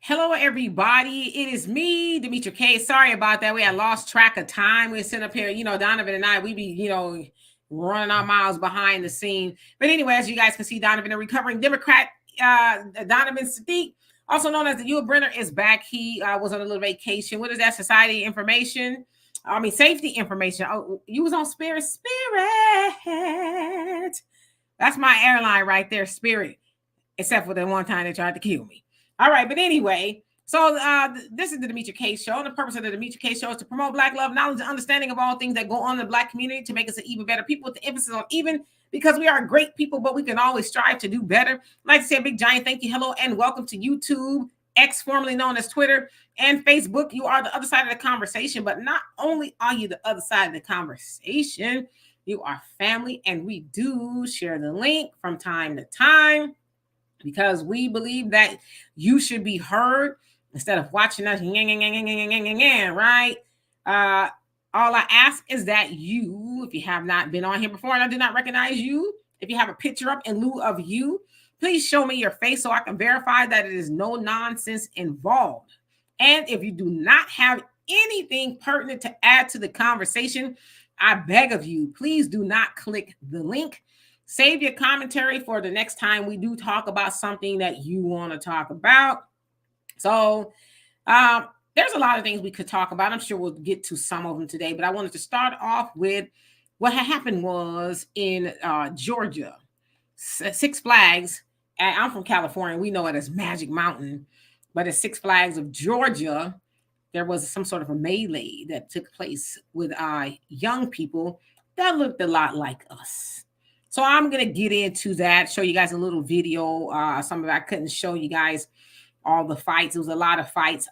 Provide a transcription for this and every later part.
Hello, everybody. It is me, Demetra K. Sorry about that. We had lost track of time. We sitting up here, Donovan and I, we be, running our miles behind the scene. But anyway, as you guys can see, Donovan, a recovering Democrat, Donovan Sadiq, also known as the U.S. Brenner, is back. He was on a little vacation. What is that? Society information. Safety information. Oh, you was on Spirit. That's my airline right there, Spirit. Except for the one time they tried to kill me. All right, but anyway, so this is the Demetra K Show. And the purpose of the Demetra K Show is to promote Black love, knowledge, and understanding of all things that go on in the Black community to make us an even better people, with the emphasis on even, because we are great people, but we can always strive to do better. I'd like to say a big giant thank you, hello, and welcome to YouTube, X, formerly known as Twitter, and Facebook. You are the other side of the conversation, but not only are you the other side of the conversation, you are family, and we do share the link from time to time, because we believe that you should be heard instead of watching us, right? All I ask is that you, if you have not been on here before and I do not recognize you, if you have a picture up in lieu of you, please show me your face so I can verify that it is no nonsense involved. And if you do not have anything pertinent to add to the conversation, I beg of you, please do not click the link. Save your commentary for the next time we do talk about something that you want to talk about. So there's a lot of things we could talk about. I'm sure we'll get to some of them today, but I wanted to start off with what had happened was in Georgia, Six Flags. I'm from California. We know it as Magic Mountain, but at Six Flags of Georgia, there was some sort of a melee that took place with young people that looked a lot like us. So I'm going to get into that, show you guys a little video. Some of it I couldn't show you guys all the fights. It was a lot of fights.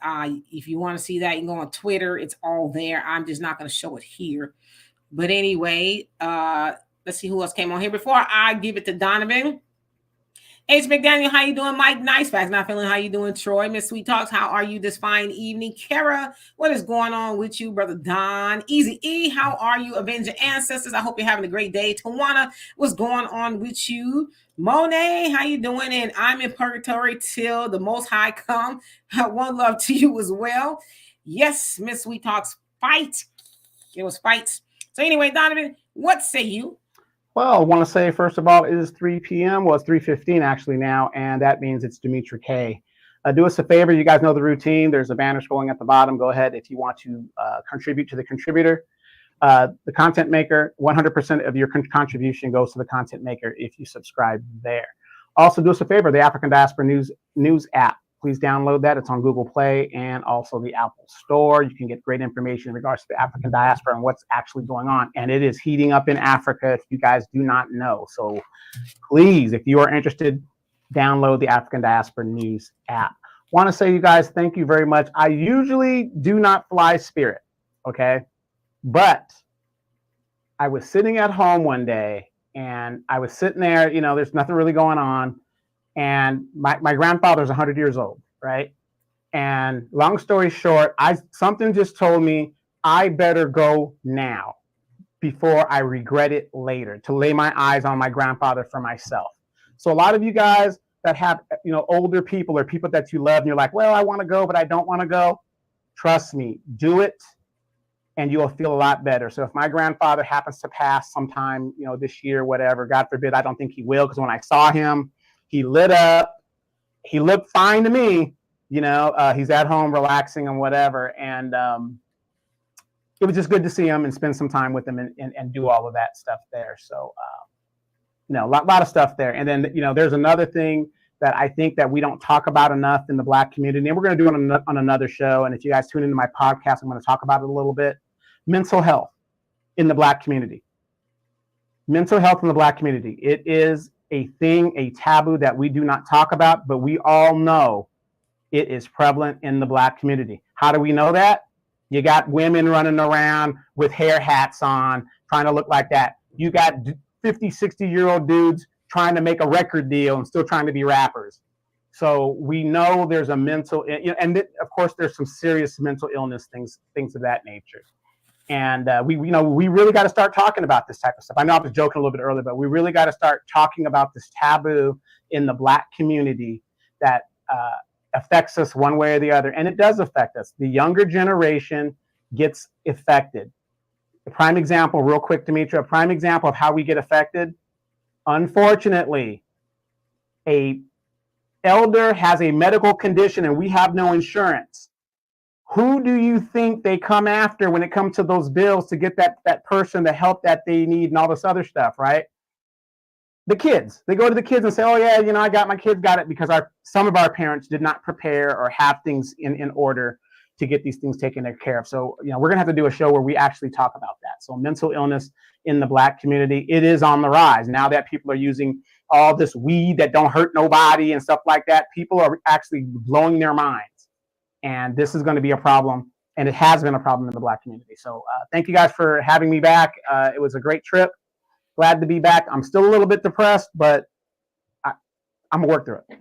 If you want to see that, you can go on Twitter. It's all there. I'm just not going to show it here. But anyway, let's see who else came on here. Before I give it to Donovan, H. McDaniel, how you doing? Mike Nice Facts, not feeling. How you doing? Troy, Miss Sweet Talks, how are you this fine evening? Kara, what is going on with you, brother Don? Easy E, how are you? Avenger Ancestors, I hope you're having a great day. Tawana, what's going on with you? Monet, how you doing? And I'm in purgatory till the Most High come. One love to you as well. Yes, Miss Sweet Talks, fight. It was fights. So anyway, Donovan, what say you? Well, I want to say, first of all, it is 3 p.m. Well, it's 3:15 actually now, and that means it's Demetra K. Do us a favor. You guys know the routine. There's a banner scrolling at the bottom. Go ahead if you want to contribute to the contributor. The content maker, 100% of your contribution goes to the content maker if you subscribe there. Also, do us a favor. The African Diaspora News app. Please download that. It's on Google Play and also the Apple Store. You can get great information in regards to the African diaspora and what's actually going on. And it is heating up in Africa, if you guys do not know. So please, if you are interested, download the African Diaspora News app. Want to say, you guys, thank you very much. I usually do not fly Spirit, okay? But I was sitting at home one day, and I was sitting there, there's nothing really going on. And my grandfather's 100 years old, right? And long story short, something just told me I better go now before I regret it later, to lay my eyes on my grandfather for myself. So a lot of you guys that have, older people or people that you love, and you're like, well, I want to go, but I don't want to go. Trust me, do it, and you'll feel a lot better. So if my grandfather happens to pass sometime, this year, whatever, God forbid, I don't think he will, because when I saw him, he lit up. He looked fine to me. He's at home relaxing and whatever. And it was just good to see him and spend some time with him and do all of that stuff there. So, a lot of stuff there. And then, there's another thing that I think that we don't talk about enough in the Black community. And we're going to do it on another show. And if you guys tune into my podcast, I'm going to talk about it a little bit. Mental health in the Black community. Mental health in the Black community. It is a thing, a taboo that we do not talk about, but we all know it is prevalent in the Black community. How do we know that? You got women running around with hair hats on, trying to look like that. You got 50, 60-year-old dudes trying to make a record deal and still trying to be rappers. So we know there's a mental, and of course there's some serious mental illness, things of that nature. And we really got to start talking about this type of stuff. I know I was joking a little bit earlier, but we really got to start talking about this taboo in the Black community that affects us one way or the other, and it does affect us. The younger generation gets affected. A prime example, real quick, Demetra, a prime example of how we get affected. Unfortunately, a elder has a medical condition and we have no insurance. Who do you think they come after when it comes to those bills to get that person the help that they need and all this other stuff, right? The kids. They go to the kids and say, oh yeah, you know, I got my kids got it, because some of our parents did not prepare or have things in order to get these things taken care of. So, you know, we're gonna have to do a show where we actually talk about that. So mental illness in the Black community, it is on the rise. Now that people are using all this weed that don't hurt nobody and stuff like that, people are actually blowing their minds. And this is going to be a problem, and it has been a problem in the Black community. So thank you guys for having me back. It was a great trip. Glad to be back. I'm still a little bit depressed, but I'm gonna work through it.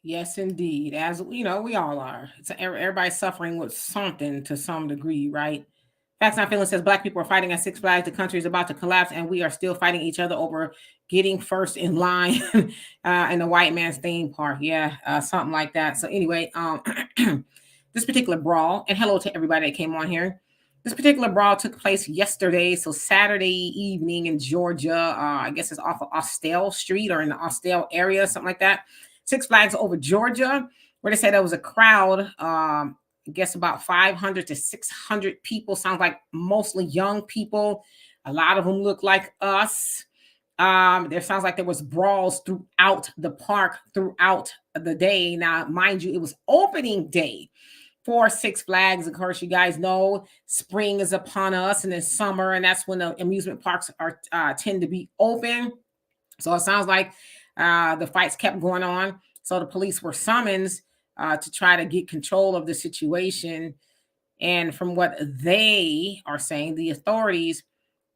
Yes, indeed. As you know, we all are. Everybody's suffering with something to some degree, right? Facts Not Feeling says Black people are fighting at Six Flags. The country is about to collapse, and we are still fighting each other over getting first in line in the white man's theme park. Yeah, something like that. So anyway, this particular brawl, and hello to everybody that came on here. This particular brawl took place yesterday, so Saturday evening in Georgia. I guess it's off of Austell Street or in the Austell area, something like that. Six Flags over Georgia, where they said there was a crowd. I guess about 500 to 600 people. Sounds like mostly young people. A lot of them look like us. There sounds like there was brawls throughout the park throughout the day. Now, mind you, it was opening day for Six Flags. Of course, you guys know spring is upon us, and it's summer, and that's when the amusement parks are tend to be open. So it sounds like the fights kept going on. So the police were summoned to try to get control of the situation. And from what they are saying, the authorities,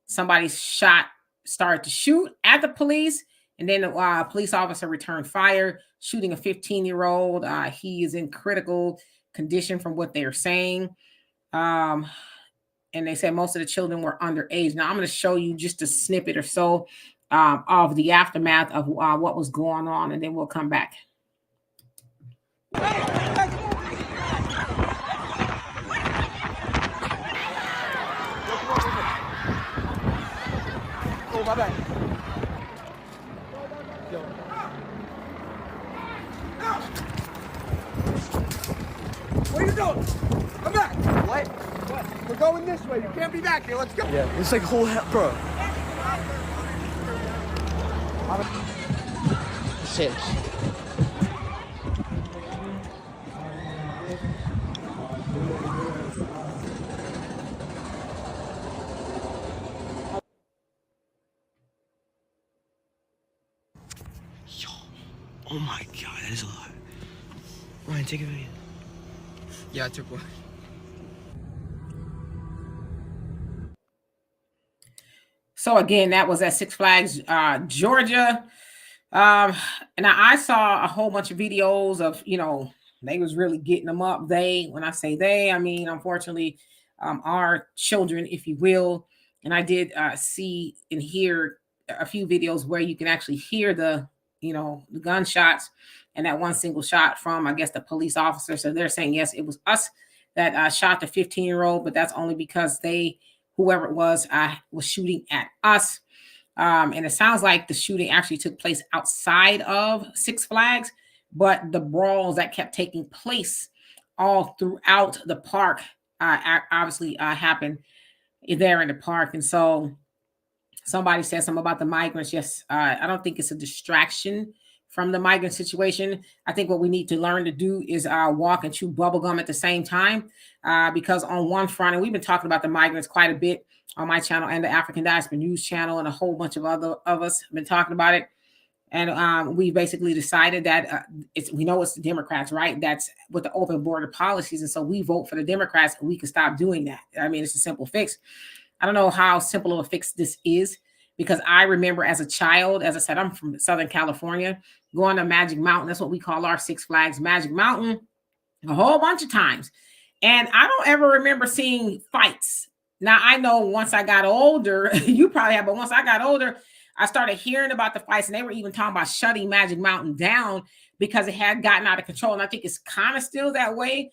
somebody started to shoot at the police, and then a police officer returned fire, shooting a 15-year-old. He is in critical condition from what they're saying. And they said most of the children were underage. Now I'm going to show you just a snippet or so of the aftermath of what was going on, and then we'll come back. Oh, my bad. Yo. What are you doing? Come back. What? What? We're going this way. You can't be back here. Let's go. Yeah, it's like whole hell, bro. 6. Yo, oh my God, that is a lot. Ryan, take a video. Yeah, I took one. So again, that was at Six Flags, Georgia. And I saw a whole bunch of videos of, you know, they was really getting them up. When I say they, I mean, unfortunately, our children, if you will. And I did see and hear a few videos where you can actually hear the gunshots and that one single shot from, I guess, the police officer. So they're saying, yes, it was us that shot the 15-year-old, but that's only because whoever it was shooting at us. And it sounds like the shooting actually took place outside of Six Flags, but the brawls that kept taking place all throughout the park obviously happened there in the park. And so somebody said something about the migrants. Yes, I don't think it's a distraction from the migrant situation. I think what we need to learn to do is walk and chew bubblegum at the same time, because on one front, and we've been talking about the migrants quite a bit on my channel and the African Diaspora News channel, and a whole bunch of other of us have been talking about it. And we basically decided that we know it's the Democrats, right? That's with the open border policies. And so we vote for the Democrats, and we can stop doing that. I mean, it's a simple fix. I don't know how simple of a fix this is, because I remember as a child, as I said, I'm from Southern California, going to Magic Mountain. That's what we call our Six Flags, Magic Mountain, a whole bunch of times. And I don't ever remember seeing fights. Now, I know once I got older, you probably have, but once I got older, I started hearing about the fights, and they were even talking about shutting Magic Mountain down because it had gotten out of control. And I think it's kind of still that way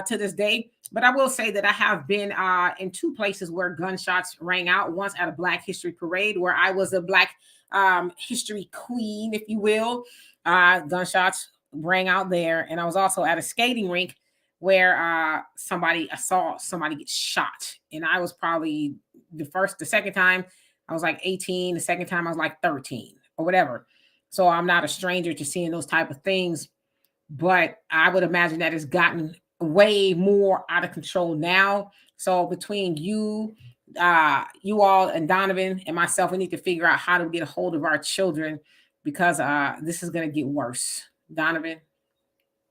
to this day. But I will say that I have been in two places where gunshots rang out. Once at a Black History Parade where I was a Black history queen, if you will. Gunshots rang out there. And I was also at a skating rink where I saw somebody get shot. And I was probably the second time I was like 18. The second time I was like 13 or whatever. So I'm not a stranger to seeing those type of things. But I would imagine that it's gotten way more out of control now. So between you all and Donovan and myself, we need to figure out how to get a hold of our children because this is going to get worse. Donovan?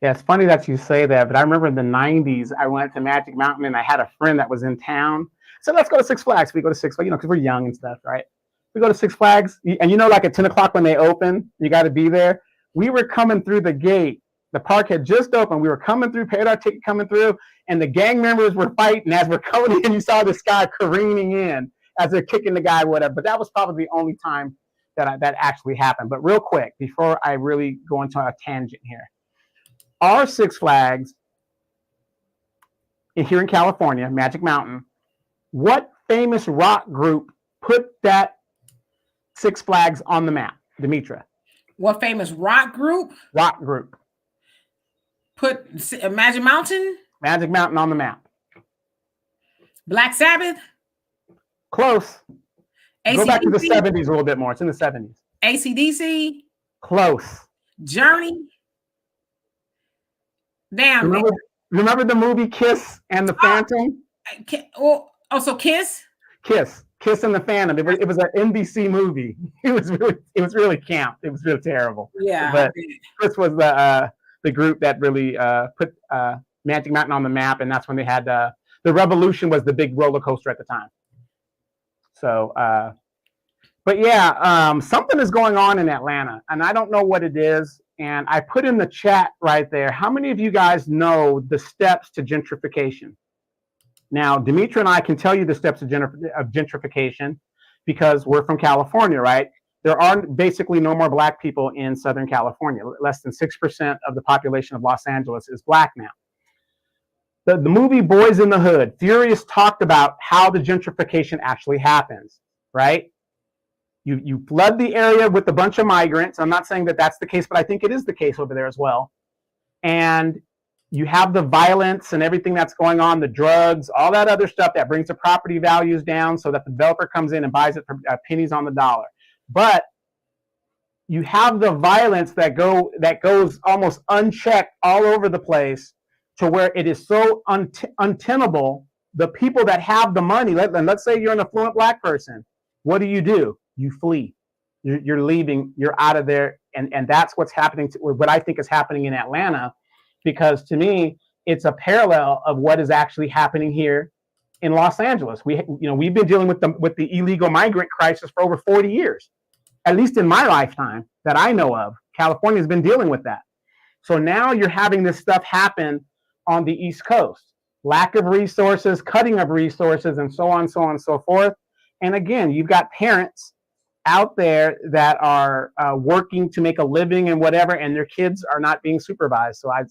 Yeah, it's funny that you say that, but I remember in the 90s, I went to Magic Mountain and I had a friend that was in town. So let's go to Six Flags. We go to Six Flags, because we're young and stuff, right? We go to Six Flags, and like at 10 o'clock when they open, you got to be there. We were coming through the gate. The park had just opened. We were coming through, paid our ticket coming through, and the gang members were fighting as we're coming in. You saw this guy careening in as they're kicking the guy, whatever. But that was probably the only time that actually happened. But real quick, before I really go into a tangent here, our Six Flags here in California, Magic Mountain, what famous rock group put that Six Flags on the map, Demetra? What famous rock group? Rock group. Put Magic Mountain? Magic Mountain on the map. Black Sabbath? Close. AC/DC? Go back to the 70s a little bit more. It's in the 70s. AC/DC? Close. Journey? Damn. Remember the movie Kiss and the Phantom? So Kiss? Kiss and the Phantom. It was an NBC movie. It was really camp. It was really terrible. Yeah. But Kiss was the group that really put Magic Mountain on the map, and that's when they had the Revolution was the big roller coaster at the time. So, but yeah, something is going on in Atlanta, and I don't know what it is. And I put in the chat right there, how many of you guys know the steps to gentrification? Now, Demetra and I can tell you the steps of gentrification because we're from California, right? There are basically no more Black people in Southern California. Less than 6% of the population of Los Angeles is Black now. The movie Boys in the Hood, Furious talked about how the gentrification actually happens, right? You flood the area with a bunch of migrants. I'm not saying that that's the case, but I think it is the case over there as well. And you have the violence and everything that's going on, the drugs, all that other stuff that brings the property values down so that the developer comes in and buys it for pennies on the dollar. But you have the violence that goes almost unchecked all over the place to where it is so untenable. The people that have the money, let's say you're an affluent Black person, what do? You flee. You're leaving. You're out of there, and that's what's happening. What I think is happening in Atlanta, because to me, it's a parallel of what is actually happening here in Los Angeles. We've been dealing with the illegal migrant crisis for over 40 years, at least in my lifetime that I know of. California has been dealing with that. So now you're having this stuff happen on the East Coast. Lack of resources, cutting of resources, and so on, so on, and so forth. And again, you've got parents out there that are working to make a living and whatever, and their kids are not being supervised. So I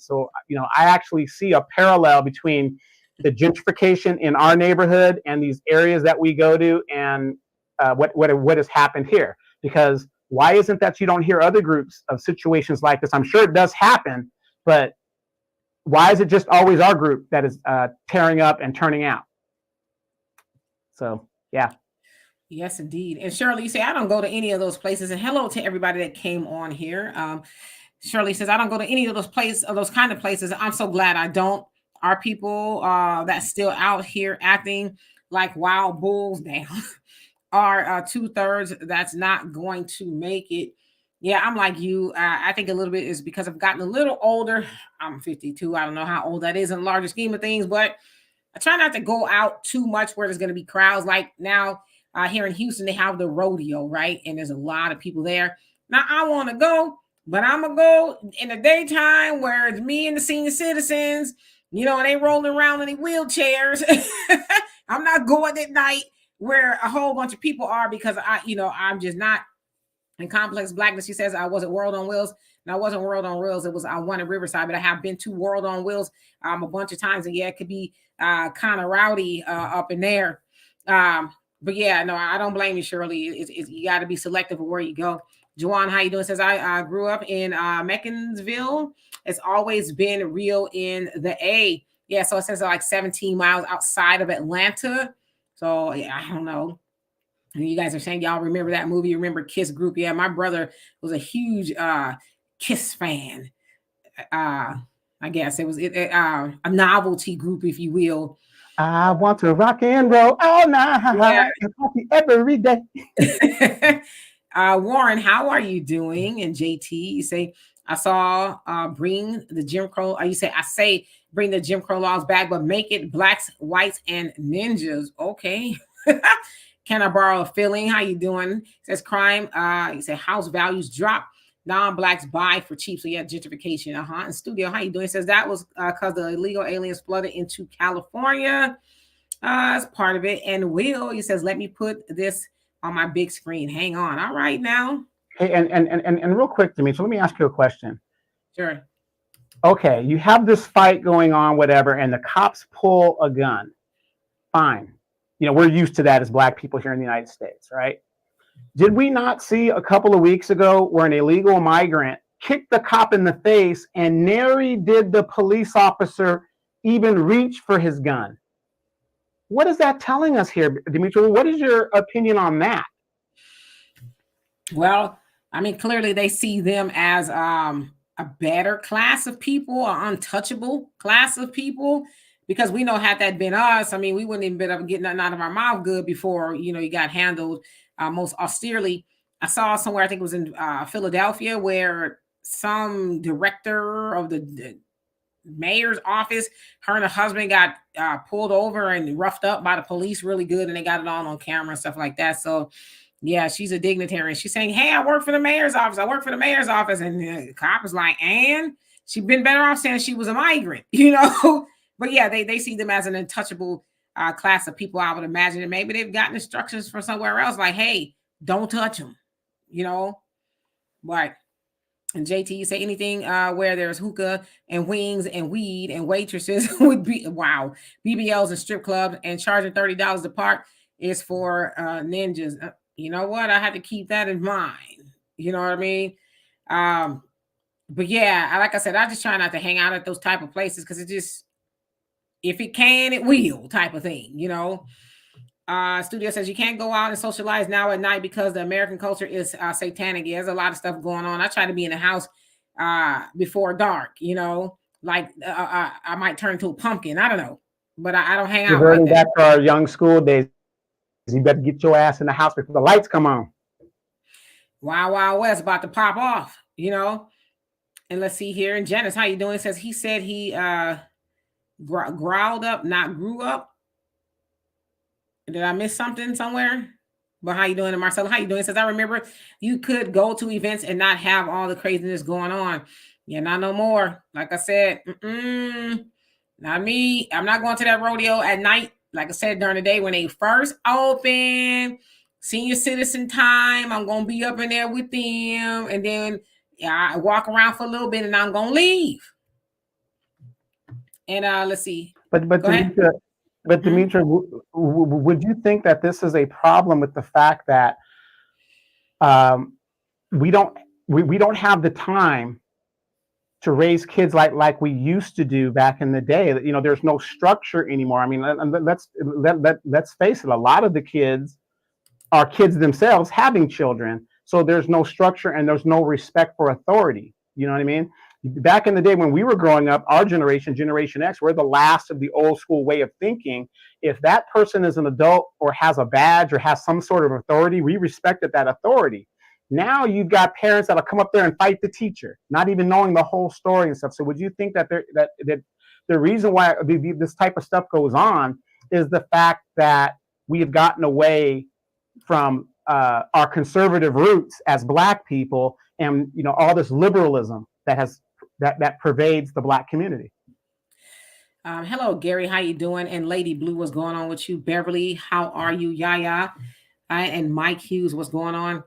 actually see a parallel between the gentrification in our neighborhood and these areas that we go to, and what has happened here. Because why isn't that you don't hear other groups of situations like this? I'm sure it does happen, but why is it just always our group that is tearing up and turning out? So yeah. Yes, indeed. And Shirley, you say, I don't go to any of those places. And hello to everybody that came on here. Shirley says, I don't go to any of those places, of those kind of places. I'm so glad I don't. Our people that's still out here acting like wild bulls down are 2/3 that's not going to make it. Yeah, I'm like you. I think a little bit is because I've gotten a little older. I'm 52. I don't know how old that is in the larger scheme of things, but I try not to go out too much where there's going to be crowds. Like now, here in Houston, they have the rodeo, right? And there's a lot of people there. Now, I want to go, but I'm going to go in the daytime where it's me and the senior citizens, and they rolling around in their wheelchairs. I'm not going at night where a whole bunch of people are because I'm just not in complex Blackness. She says I was at World on Wheels. And I wasn't World on Wheels. It was one in Riverside, but I have been to World on Wheels a bunch of times. And yeah, it could be kind of rowdy up in there. But yeah, no, I don't blame you, Shirley. You got to be selective of where you go. Juwan, how you doing? Says I grew up in Meccansville. It's always been real in the A. Yeah, so it says like 17 miles outside of Atlanta. So yeah, I don't know. And you guys are saying y'all remember that movie? You remember Kiss Group? Yeah, my brother was a huge Kiss fan. I guess it was a novelty group, if you will. I want to rock and roll all night, yeah. Every day. Warren, how are you doing? And JT, you say, I saw bring the Jim Crow. You say, I say bring the Jim Crow laws back, but make it blacks, whites, and ninjas. Okay. Can I borrow a feeling? How you doing? It says crime. You say house values drop. Non-blacks buy for cheap. So yeah, gentrification. And studio, how you doing? It says that was because the illegal aliens flooded into California. As part of it. And Will, he says, let me put this on my big screen. Hang on. All right now. Hey, and real quick, Demetri, let me ask you a question. Sure. Okay, you have this fight going on, whatever, and the cops pull a gun. Fine. You know, we're used to that as Black people here in the United States, right? Did we not see a couple of weeks ago where an illegal migrant kicked the cop in the face and nary did the police officer even reach for his gun? What is that telling us here, Demetri? What is your opinion on that? Well, I mean, clearly they see them as a better class of people, an untouchable class of people, because we know had that been us, I mean, we wouldn't even been able to get nothing out of our mouth good before, you know, you got handled most austerely. I saw somewhere, I think it was in Philadelphia, where some director of the mayor's office, her and her husband got pulled over and roughed up by the police really good, and they got it all on camera and stuff like that. So yeah, she's a dignitary. She's saying, hey, I work for the mayor's office. I work for the mayor's office. And the cop is like, and she'd been better off saying she was a migrant, you know? But yeah, they see them as an untouchable class of people, I would imagine. And maybe they've gotten instructions from somewhere else, like, hey, don't touch them, you know? But and JT, you say anything where there's hookah and wings and weed and waitresses would be, wow, BBLs and strip clubs and charging $30 a part is for ninjas. You know what? I had to keep that in mind. You know what I mean? But yeah, like I said, I just try not to hang out at those type of places because it just, if it can, it will type of thing, you know? Studio says you can't go out and socialize now at night because the American culture is satanic. Yeah, there's a lot of stuff going on. I try to be in the house before dark, you know, like I might turn into a pumpkin. I don't know, but I don't hang out like that. Back to our young school days, you better get your ass in the house before the lights come on. Wild Wild West about to pop off, you know. And let's see here. And Janice, how you doing? Says he said he growled up, not grew up. Did I miss something somewhere? But how you doing? And Marcelo, how you doing? Says I remember you could go to events and not have all the craziness going on. Yeah, not no more. Like I said, not me. I'm not going to that rodeo at night. Like I said, during the day when they first open, senior citizen time, I'm going to be up in there with them. And then I walk around for a little bit and I'm going to leave. And let's see. But Demetri, would you think that this is a problem with the fact that we don't have the time to raise kids like we used to do back in the day? You know, there's no structure anymore. I mean, let's face it. A lot of the kids are kids themselves having children, so there's no structure and there's no respect for authority. You know what I mean? Back in the day when we were growing up, our generation, Generation X, we're the last of the old school way of thinking. If that person is an adult or has a badge or has some sort of authority, we respected that authority. Now you've got parents that'll come up there and fight the teacher, not even knowing the whole story and stuff. So would you think that the reason why this type of stuff goes on is the fact that we have gotten away from our conservative roots as Black people, and you know all this liberalism that pervades the Black community? Hello, Gary. How you doing? And Lady Blue, what's going on with you? Beverly, how are you? Yaya, and Mike Hughes, what's going on?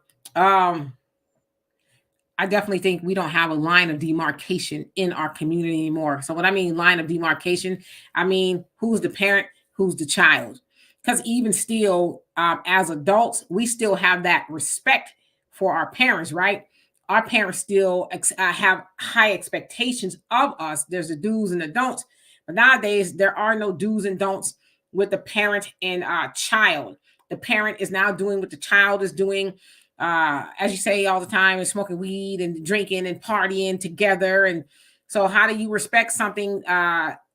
I definitely think we don't have a line of demarcation in our community anymore. So what I mean line of demarcation, I mean who's the parent, who's the child. Because even still, as adults, we still have that respect for our parents, right? Our parents still have high expectations of us. There's the do's and the don'ts. But nowadays, there are no do's and don'ts with the parent and child. The parent is now doing what the child is doing, as you say all the time, and smoking weed and drinking and partying together. And so, how do you respect something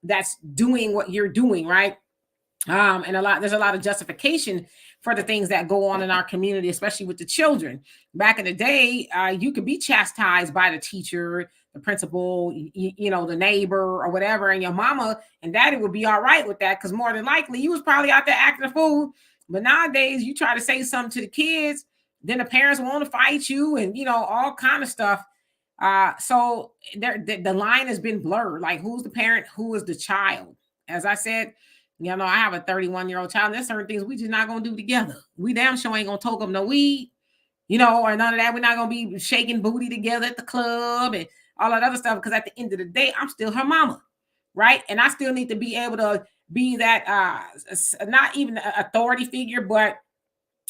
that's doing what you're doing, right? And there's a lot of justification for the things that go on in our community, especially with the children. Back in the day, you could be chastised by the teacher, the principal, the neighbor or whatever, and your mama and daddy would be all right with that because more than likely you was probably out there acting a fool. But nowadays, you try to say something to the kids, then the parents want to fight you, and all kind of stuff. So the line has been blurred. Like, who's the parent, who is the child? As I said, I have a 31-year-old child. And there's certain things we just not gonna do together. We damn sure ain't gonna toke up no weed, or none of that. We're not gonna be shaking booty together at the club and all that other stuff. Because at the end of the day, I'm still her mama, right? And I still need to be able to be that not even an authority figure, but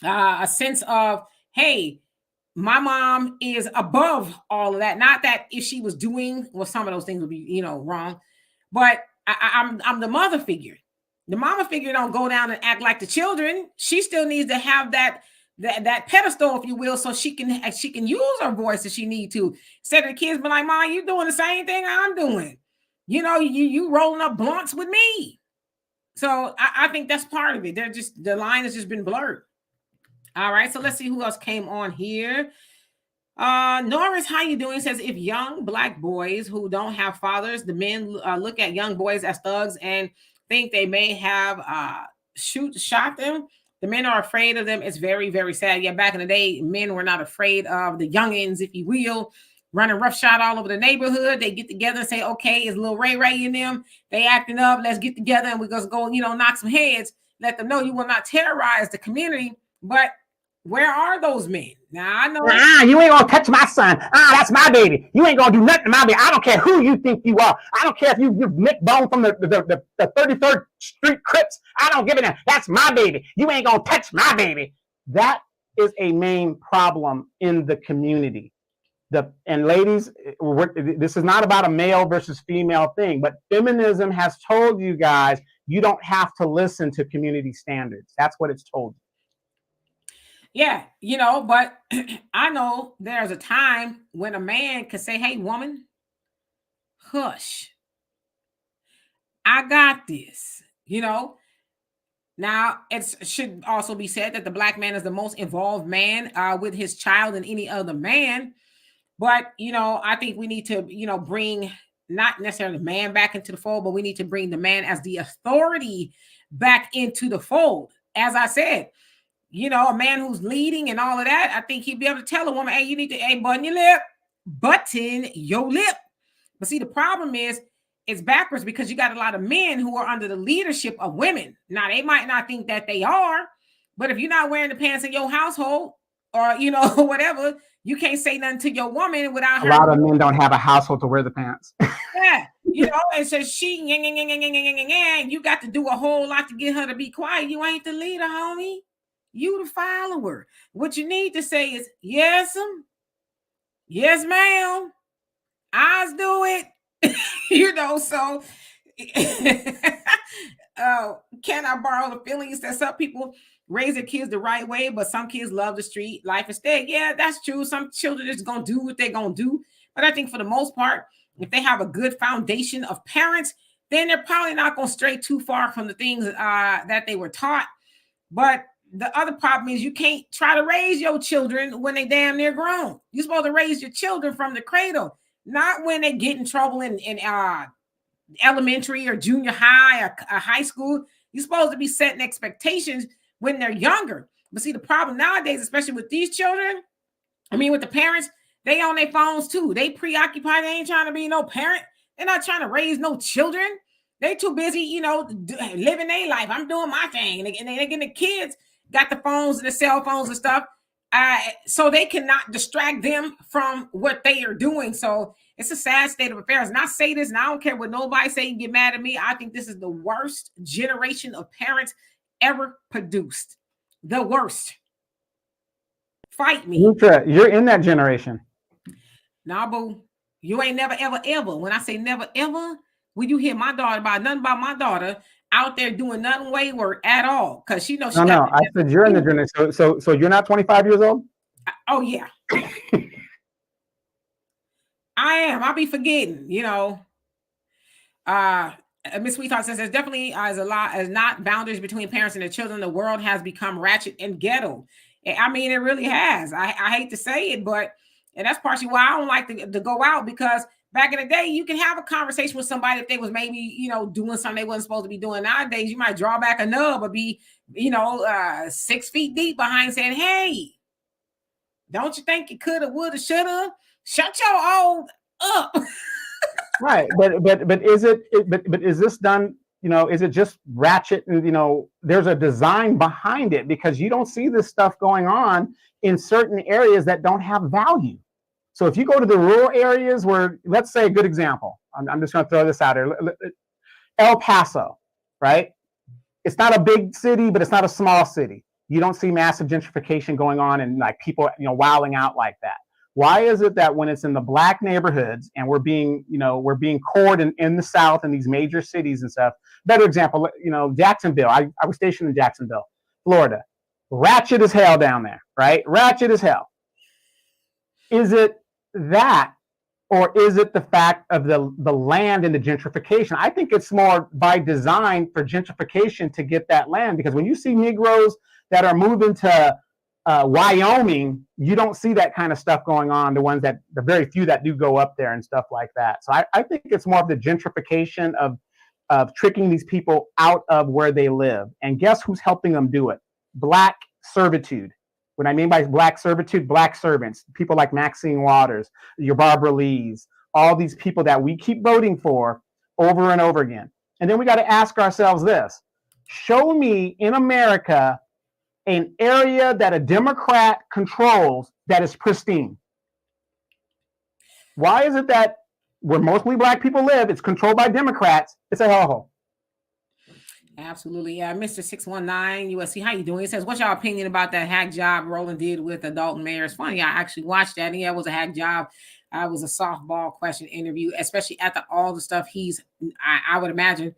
a sense of, hey, my mom is above all of that. Not that if she was doing, well, some of those things would be, wrong, but I'm the mother figure. The mama figure don't go down and act like the children. She still needs to have that pedestal, if you will, so she can use her voice if she need to. Instead of the kids be like, "Mom, you doing the same thing I'm doing. You rolling up blunts with me." So I think that's part of it. The line has just been blurred. All right, so let's see who else came on here. Norris, how you doing? Says, if young Black boys who don't have fathers, the men look at young boys as thugs and think they may have shot them, the men are afraid of them. It's very, very sad. Yeah, back in the day, men were not afraid of the youngins, if you will, running roughshod all over the neighborhood. They get together and say, okay, it's little Ray Ray in them. They acting up. Let's get together and we're going to go, knock some heads. Let them know you will not terrorize the community. But where are those men? Now, I know. You ain't gonna touch my son. That's my baby. You ain't gonna do nothing to my baby. I don't care who you think you are. I don't care if you're Nick Bone from the 33rd Street Crips. I don't give a damn. That's my baby. You ain't gonna touch my baby. That is a main problem in the community. And ladies, this is not about a male versus female thing, but feminism has told you guys you don't have to listen to community standards. That's what it's told you. Yeah, but I know there's a time when a man could say, hey, woman, hush. I got this, Now, it should also be said that the Black man is the most involved man with his child than any other man. But, I think we need to, bring not necessarily the man back into the fold, but we need to bring the man as the authority back into the fold. As I said, a man who's leading and all of that, I think he'd be able to tell a woman, hey, you need to button your lip. But see, the problem is it's backwards because you got a lot of men who are under the leadership of women. Now, they might not think that they are, but if you're not wearing the pants in your household or, whatever, you can't say nothing to your woman without her. A lot of men don't have a household to wear the pants. Yeah, and so you got to do a whole lot to get her to be quiet. You ain't the leader, homie. You the follower. What you need to say is, yes, yes, ma'am. Eyes do it. So can I borrow the feelings that some people raise their kids the right way, but some kids love the street life instead? Yeah, that's true. Some children just gonna do what they're gonna do. But I think for the most part, if they have a good foundation of parents, then they're probably not gonna stray too far from the things that they were taught. But the other problem is you can't try to raise your children when they damn near grown. You're supposed to raise your children from the cradle, not when they get in trouble in elementary or junior high or high school. You're supposed to be setting expectations when they're younger. But see, the problem nowadays, especially with these children, with the parents, they on their phones too. They preoccupied. They ain't trying to be no parent. They're not trying to raise no children. They too busy, living their life. I'm doing my thing. And they getting the kids got the phones and the cell phones and stuff. so they cannot distract them from what they are doing. So it's a sad state of affairs. And I say this, and I don't care what nobody say, you get mad at me. I think this is the worst generation of parents ever produced. The worst. Fight me. Lutra, you're in that generation. Nah, boo. You ain't never, ever, ever. When I say never, ever, when you hear my daughter about nothing about my daughter out there doing nothing wayward at all, because she knows she No, I said you're in the generation. So you're not 25 years old? Oh yeah. I am. I'll be forgetting, you know. Miss Sweetheart says there's definitely as not boundaries between parents and their children. The world has become ratchet and ghetto. I mean, it really has. I hate to say it, but and that's partially why I don't like to go out, because back in the day, you can have a conversation with somebody if they was maybe, you know, doing something they wasn't supposed to be doing. Nowadays, you might draw back a nub or be, you know, 6 feet deep behind saying, hey, don't you think you coulda, woulda, shoulda? Shut your old up. Right, but is is this done? You know, is it just ratchet? And you know, there's a design behind it, because you don't see this stuff going on in certain areas that don't have value. So if you go to the rural areas where, let's say, a good example, I'm just going to throw this out here, El Paso, right? It's not a big city, but it's not a small city. You don't see massive gentrification going on and like people, you know, wilding out like that. Why is it that when it's in the black neighborhoods and we're being cored in the South in these major cities and stuff? Better example, you know, Jacksonville. I was stationed in Jacksonville, Florida. Ratchet as hell down there, right? Ratchet as hell. Is it that, or is it the fact of the land and the gentrification? I think it's more by design for gentrification to get that land, because when you see Negroes that are moving to Wyoming, you don't see that kind of stuff going on. The very few that do go up there and stuff like that. So I think it's more of the gentrification of tricking these people out of where they live. And guess who's helping them do it? Black servitude. What I mean by black servitude, black servants, people like Maxine Waters, your Barbara Lees, all these people that we keep voting for over and over again. And then we got to ask ourselves this: show me in America an area that a Democrat controls that is pristine. Why is it that where mostly black people live, it's controlled by Democrats? It's a hellhole. Absolutely. Yeah. Mr. 619 USC, how you doing? It says, what's your opinion about that hack job Roland did with the Dalton mayor? It's funny. I actually watched that. And yeah, it was a hack job. It was a softball question interview, especially after all the stuff I would imagine,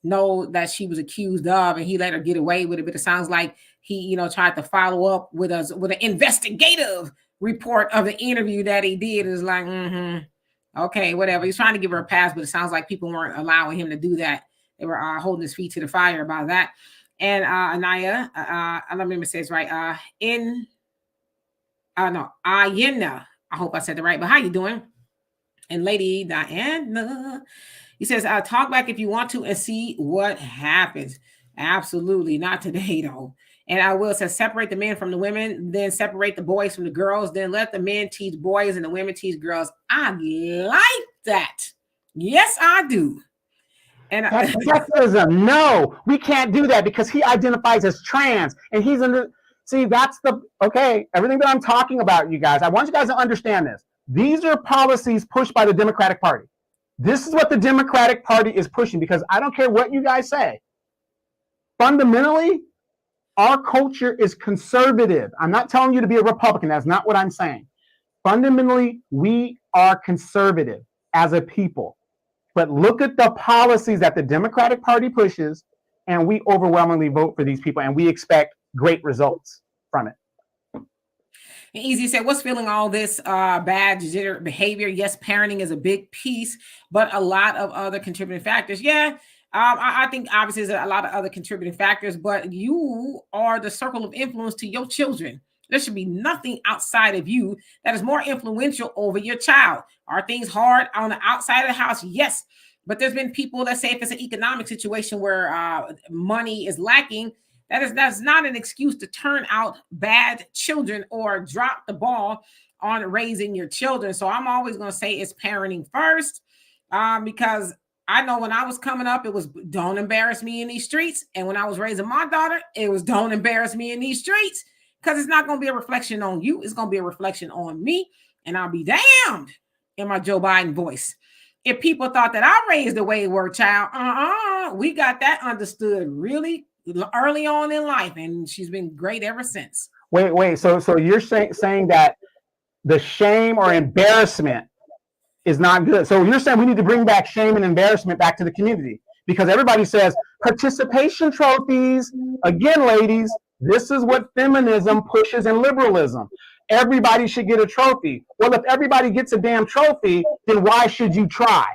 know that she was accused of, and he let her get away with it. But it sounds like he, you know, tried to follow up with an investigative report of the interview that he did. Is like, okay, whatever. He's trying to give her a pass, but it sounds like people weren't allowing him to do that. They were holding his feet to the fire about that. And Anaya, let me say it's right. Ayena. I hope I said it right. But how you doing? And Lady Diana, he says, talk back if you want to and see what happens. Absolutely. Not today, though. And I will say, separate the men from the women, then separate the boys from the girls, then let the men teach boys and the women teach girls. I like that. Yes, I do. And sexism. No, we can't do that because he identifies as trans and he's in the, see, that's the, okay, everything that I'm talking about, you guys, I want you guys to understand this. These are policies pushed by the Democratic Party. This is what the Democratic Party is pushing, because I don't care what you guys say. Fundamentally, our culture is conservative. I'm not telling you to be a Republican. That's not what I'm saying. Fundamentally, we are conservative as a people. But look at the policies that the Democratic Party pushes, and we overwhelmingly vote for these people, and we expect great results from it. Easy said, what's feeling all this bad behavior? Yes, parenting is a big piece, but a lot of other contributing factors. Yeah, I think obviously there's a lot of other contributing factors, but you are the circle of influence to your children. There should be nothing outside of you that is more influential over your child. Are things hard on the outside of the house? Yes. But there's been people that say if it's an economic situation where money is lacking, that's not an excuse to turn out bad children or drop the ball on raising your children. So I'm always going to say it's parenting first, because I know when I was coming up, it was don't embarrass me in these streets. And when I was raising my daughter, it was don't embarrass me in these streets. because it's not going to be a reflection on you. It's going to be a reflection on me. And I'll be damned in my Joe Biden voice. If people thought that I raised a wayward child, we got that understood really early on in life. And she's been great ever since. Wait. So you're saying that the shame or embarrassment is not good. So you're saying we need to bring back shame and embarrassment back to the community, because everybody says participation trophies. Again, ladies, this is what feminism pushes and liberalism. Everybody should get a trophy. Well, if everybody gets a damn trophy, then why should you try?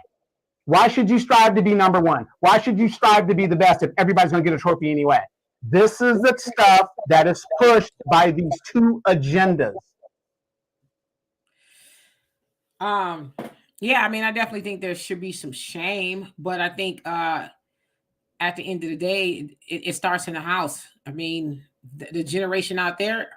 Why should you strive to be number one? Why should you strive to be the best if everybody's going to get a trophy anyway? This is the stuff that is pushed by these two agendas. Yeah, I mean, I definitely think there should be some shame, but I think at the end of the day, it starts in the house. I mean, the generation out there,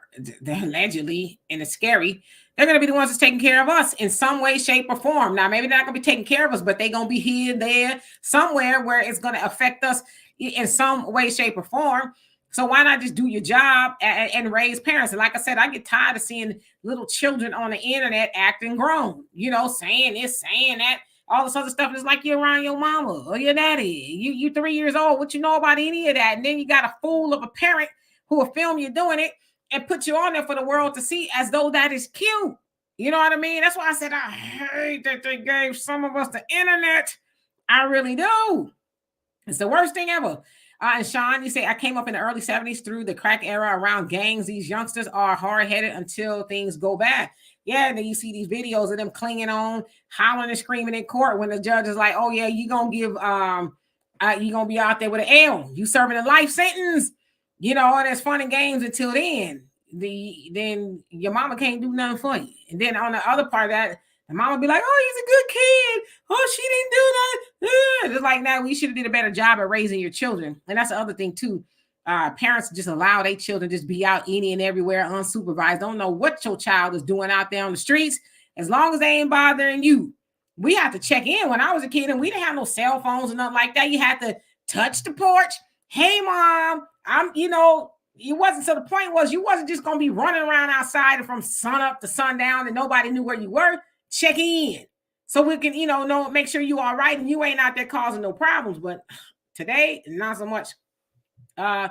they're allegedly, and it's scary, they're going to be the ones that's taking care of us in some way, shape, or form. Now, maybe they're not going to be taking care of us, but they're going to be here, there, somewhere where it's going to affect us in some way, shape, or form. So why not just do your job and raise parents? And like I said, I get tired of seeing little children on the internet acting grown, saying this, saying that, all this other stuff. It's like you're around your mama or your daddy. You 3 years old. What you know about any of that? And then you got a fool of a parent who will film you doing it and put you on there for the world to see as though that is cute. You know what I mean? That's why I said I hate that they gave some of us the internet. I really do. It's the worst thing ever. And Sean, you say, I came up in the early 70s through the crack era around gangs. These youngsters are hard-headed until things go bad. Yeah, and then you see these videos of them clinging on, howling and screaming in court when the judge is like, oh, yeah, you're going to be out there with an L. You serving a life sentence. And it's fun and games until then. Then your mama can't do nothing for you. And then on the other part of that, the mama be like, oh, he's a good kid. Oh, she didn't do that. It's like, now we should have did a better job at raising your children. And that's the other thing, too. Parents just allow their children just be out any and everywhere unsupervised. Don't know what your child is doing out there on the streets. As long as they ain't bothering you. We have to check in. When I was a kid and we didn't have no cell phones and nothing like that. You had to touch the porch. Hey, mom, it wasn't, so the point was you wasn't just going to be running around outside from sun up to sundown and nobody knew where you were. Check in so we can, make sure you all right and you ain't out there causing no problems. But today, not so much. All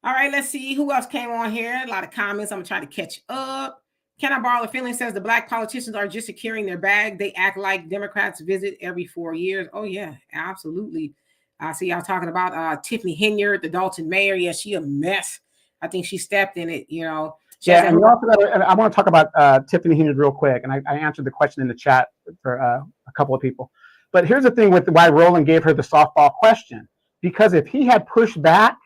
right, let's see who else came on here. A lot of comments. I'm gonna try to catch up. Can I borrow a feeling? Says the black politicians are just securing their bag. They act like Democrats visit every 4 years. Oh yeah, absolutely. I see y'all talking about Tiffany Henyard, the Dalton mayor. Yeah, she a mess. I think she stepped in it. Yeah, and I want to talk about Tiffany Henyard real quick, and I answered the question in the chat for a couple of people. But here's the thing with why Roland gave her the softball question. Because if he had pushed back,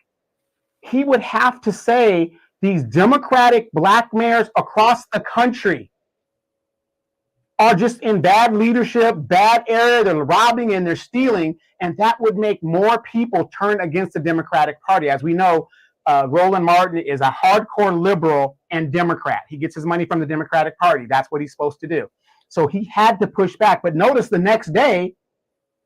he would have to say these Democratic black mayors across the country are just in bad leadership, bad area, they're robbing and they're stealing, and that would make more people turn against the Democratic Party. As we know, Roland Martin is a hardcore liberal and Democrat. He gets his money from the Democratic Party. That's what he's supposed to do. So he had to push back. But notice the next day,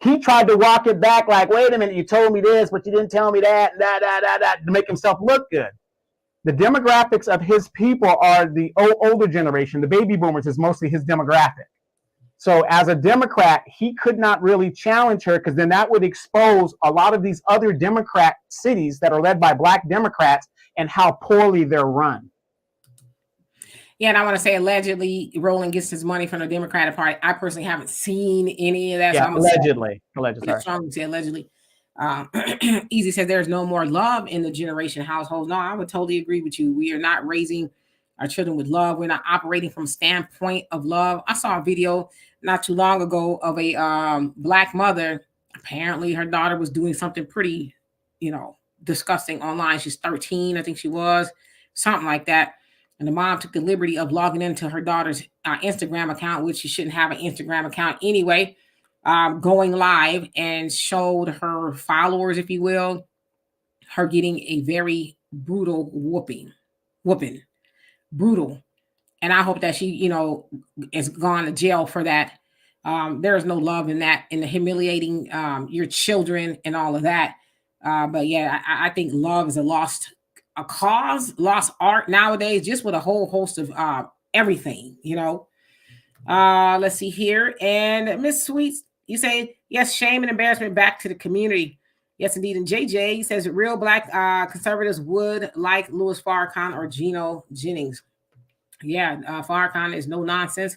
he tried to walk it back like, wait a minute, you told me this, but you didn't tell me that, to make himself look good. The demographics of his people are the older generation. The baby boomers is mostly his demographic. So as a Democrat, he could not really challenge her because then that would expose a lot of these other Democrat cities that are led by black Democrats and how poorly they're run. Yeah, and I want to say allegedly Roland gets his money from the Democratic Party. I personally haven't seen any of that. Yeah, so allegedly. Strongly say allegedly. Easy says there's no more love in the generation household. No, I would totally agree with you. We are not raising our children with love. We're not operating from a standpoint of love. I saw a video not too long ago of a black mother. Apparently her daughter was doing something pretty, disgusting online. She's 13, I think she was, something like that. And the mom took the liberty of logging into her daughter's Instagram account, which she shouldn't have an Instagram account anyway, going live and showed her followers, if you will, her getting a very brutal whooping. Brutal. And I hope that she, is gone to jail for that. There is no love in that, in the humiliating your children and all of that. But yeah, I think love is a lost a cause, lost art nowadays, just with a whole host of everything, you know. Let's see here. And Miss Sweets, you say, yes, shame and embarrassment back to the community. Yes, indeed. And JJ says real black conservatives would like Louis Farrakhan or Geno Jennings. Yeah, Farrakhan is no nonsense.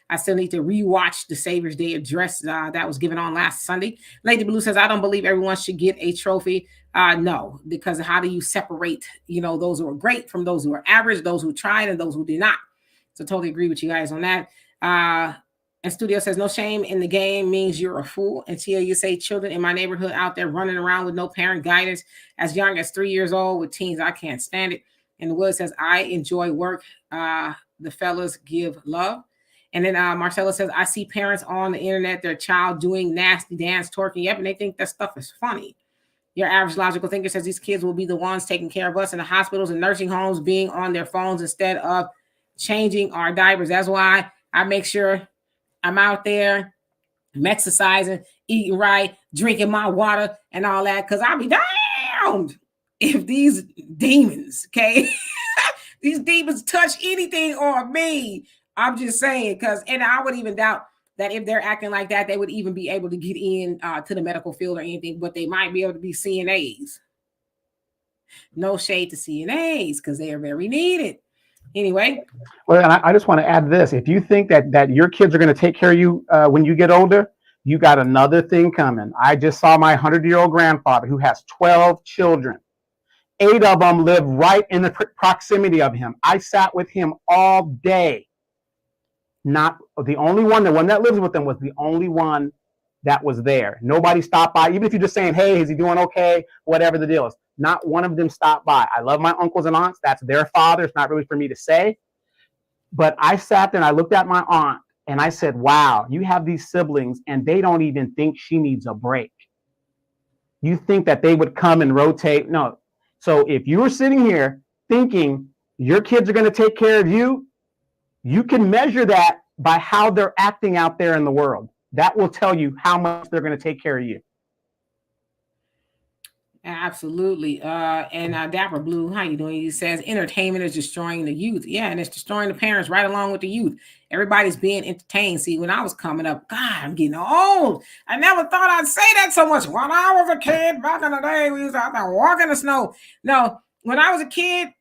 I still need to rewatch the Savior's Day address that was given on last Sunday. Lady Blue says, I don't believe everyone should get a trophy. No, because how do you separate, you know, those who are great from those who are average, those who tried and those who did not? So totally agree with you guys on that. And Studio says, no shame in the game means you're a fool. And Tia, you say children in my neighborhood out there running around with no parent guidance as young as 3 years old with teens. I can't stand it. And Wood says, I enjoy work. The fellas give love. And then Marcella says, I see parents on the internet, their child doing nasty dance, twerking. Yep, and they think that stuff is funny. Your average logical thinker says these kids will be the ones taking care of us in the hospitals and nursing homes, being on their phones instead of changing our diapers. That's why I make sure I'm out there, I'm exercising, eating right, drinking my water and all that, because I'll be damned if these demons, okay, these demons touch anything on me. I'm just saying, because, and I would even doubt that if they're acting like that, they would even be able to get in to the medical field or anything, but they might be able to be CNAs. No shade to CNAs because they are very needed. Anyway. Well, and I just want to add this. If you think that your kids are going to take care of you when you get older, you got another thing coming. I just saw my 100-year-old grandfather who has 12 children. 8 of them live right in the proximity of him. I sat with him all day. Not the only one, the one that lives with them was the only one that was there. Nobody stopped by, even if you're just saying, hey, is he doing okay? Whatever the deal is. Not one of them stopped by. I love my uncles and aunts. That's their father. It's not really for me to say. But I sat there and I looked at my aunt and I said, wow, you have these siblings and they don't even think she needs a break. You think that they would come and rotate? No. So if you were sitting here thinking your kids are going to take care of you, you can measure that by how they're acting out there in the world. That will tell you how much they're going to take care of you. Absolutely. And Dapper Blue, how you doing? He says entertainment is destroying the youth. Yeah, and it's destroying the parents right along with the youth. Everybody's being entertained. See, when I was coming up, God, I'm getting old. I never thought I'd say that so much. When I was a kid back in the day, we used to have to walk in the snow. No, when I was a kid,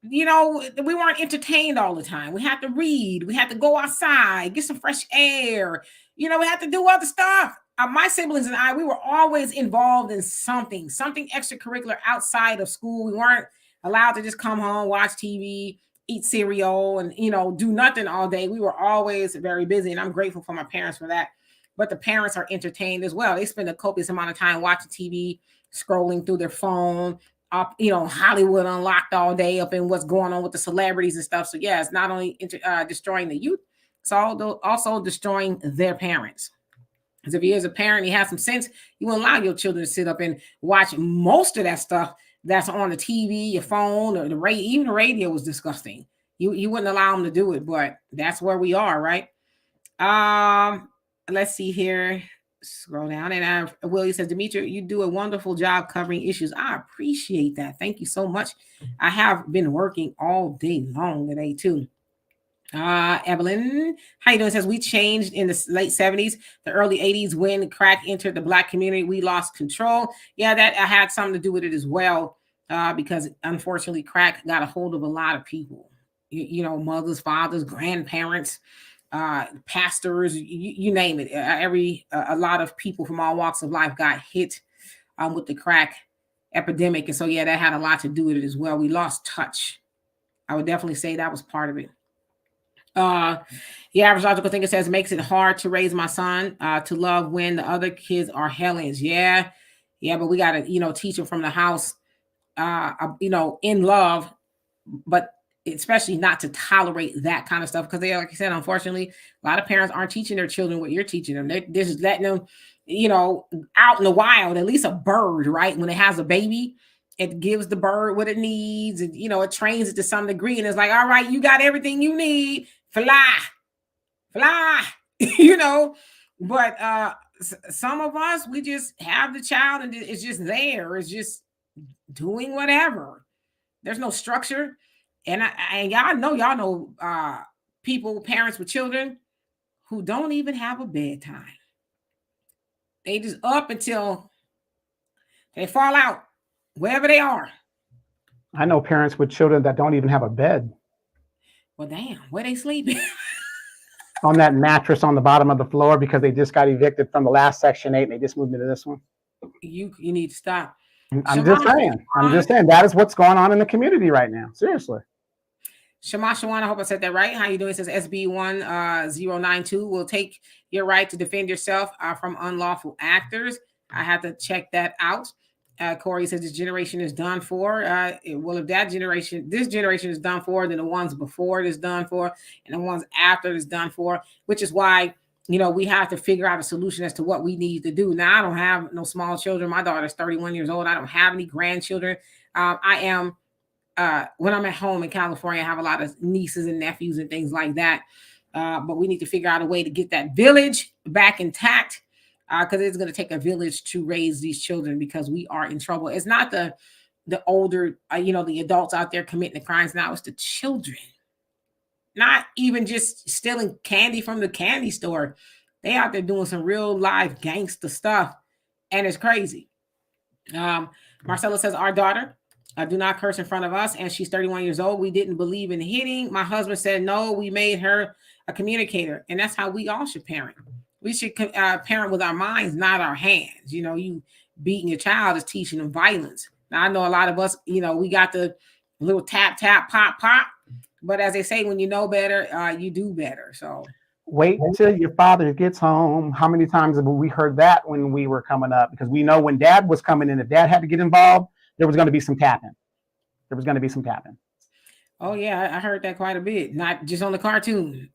you know, we weren't entertained all the time. We had to read. We had to go outside, get some fresh air. You know, we had to do other stuff. My siblings and I, we were always involved in something extracurricular outside of school. We weren't allowed to just come home, watch TV, eat cereal, and, you know, do nothing all day. We were always very busy, and I'm grateful for my parents for that. But the parents are entertained as well. They spend a copious amount of time watching TV, scrolling through their phone, up, you know, Hollywood Unlocked all day, up in what's going on with the celebrities and stuff. So yeah, it's not only destroying the youth, it's also destroying their parents. Because if you as a parent, you have some sense, you won't allow your children to sit up and watch most of that stuff that's on the TV, your phone, or the radio. Even the radio was disgusting. You wouldn't allow them to do it, but that's where we are, right? Let's see here. Scroll down, and Willie says, Demetria, you do a wonderful job covering issues. I appreciate that. Thank you so much. I have been working all day long today too. Evelyn, how you doing? Says we changed in the late 70s, the early 80s when crack entered the Black community. We lost control. Yeah, that had something to do with it as well, because unfortunately, crack got a hold of a lot of people. You know, mothers, fathers, grandparents, pastors, you name it. A lot of people from all walks of life got hit with the crack epidemic, and so yeah, that had a lot to do with it as well. We lost touch. I would definitely say that was part of it. The average logical thinker says makes it hard to raise my son to love when the other kids are hellions. Yeah, but we gotta, you know, teach them from the house, you know, in love, but especially not to tolerate that kind of stuff, because they, like I said, unfortunately, a lot of parents aren't teaching their children what you're teaching them. They're just letting them, you know, out in the wild. At least a bird, right? When it has a baby, it gives the bird what it needs, and, you know, it trains it to some degree, and it's like, all right, you got everything you need, fly, you know. But some of us, we just have the child and it's just there. It's just doing whatever. There's no structure. And y'all know people, parents with children who don't even have a bedtime. They just up until they fall out, wherever they are. I know parents with children that don't even have a bed. Well, damn, where they sleeping? On that mattress on the bottom of the floor because they just got evicted from the last Section 8 and they just moved into this one. You need to stop. I'm just saying that is what's going on in the community right now. Seriously. Shama Shawan, I hope I said that right. How you doing? It says SB1092 will take your right to defend yourself from unlawful actors. I have to check that out. Corey says this generation is done for. Well, if this generation is done for, then the ones before it is done for, and the ones after it is done for, which is why, we have to figure out a solution as to what we need to do. Now, I don't have no small children. My daughter's 31 years old. I don't have any grandchildren. I am, when I'm at home in California, I have a lot of nieces and nephews and things like that. But we need to figure out a way to get that village back intact. Because it's going to take a village to raise these children because we are in trouble. It's not the older, the adults out there committing the crimes now. It's the children. Not even just stealing candy from the candy store. They out there doing some real live gangster stuff. And it's crazy. Marcella says, our daughter, do not curse in front of us. And she's 31 years old. We didn't believe in hitting. My husband said, no, we made her a communicator. And that's how we all should parent. We should parent with our minds, not our hands. You beating your child is teaching them violence. Now, I know a lot of us, we got the little tap, tap, pop, pop. But as they say, when you know better, you do better. So wait till your father gets home. How many times have we heard that when we were coming up? Because we know when dad was coming in, if dad had to get involved, there was going to be some tapping. Oh, yeah, I heard that quite a bit. Not just on the cartoon.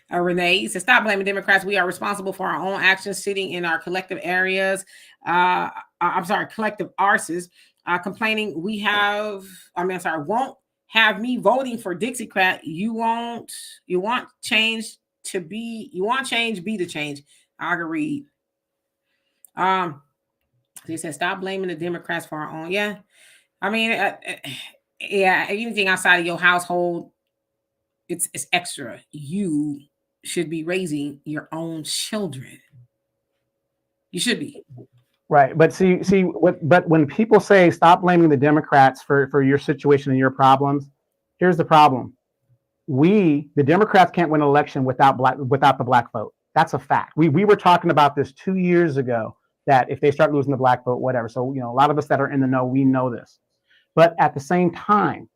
Renee says, stop blaming Democrats. We are responsible for our own actions sitting in our collective areas. Collective arses. Complaining won't have me voting for Dixiecrat. You want change, be the change. I agree. They said, stop blaming the Democrats for our own. Yeah. I mean, anything outside of your household, it's extra. You should be raising your own children. You should be. Right. But but when people say stop blaming the Democrats for your situation and your problems, here's the problem. The Democrats can't win an election without the black vote. That's a fact. We were talking about this 2 years ago, that if they start losing the black vote, whatever. So, a lot of us that are in the know, we know this. But at the same time,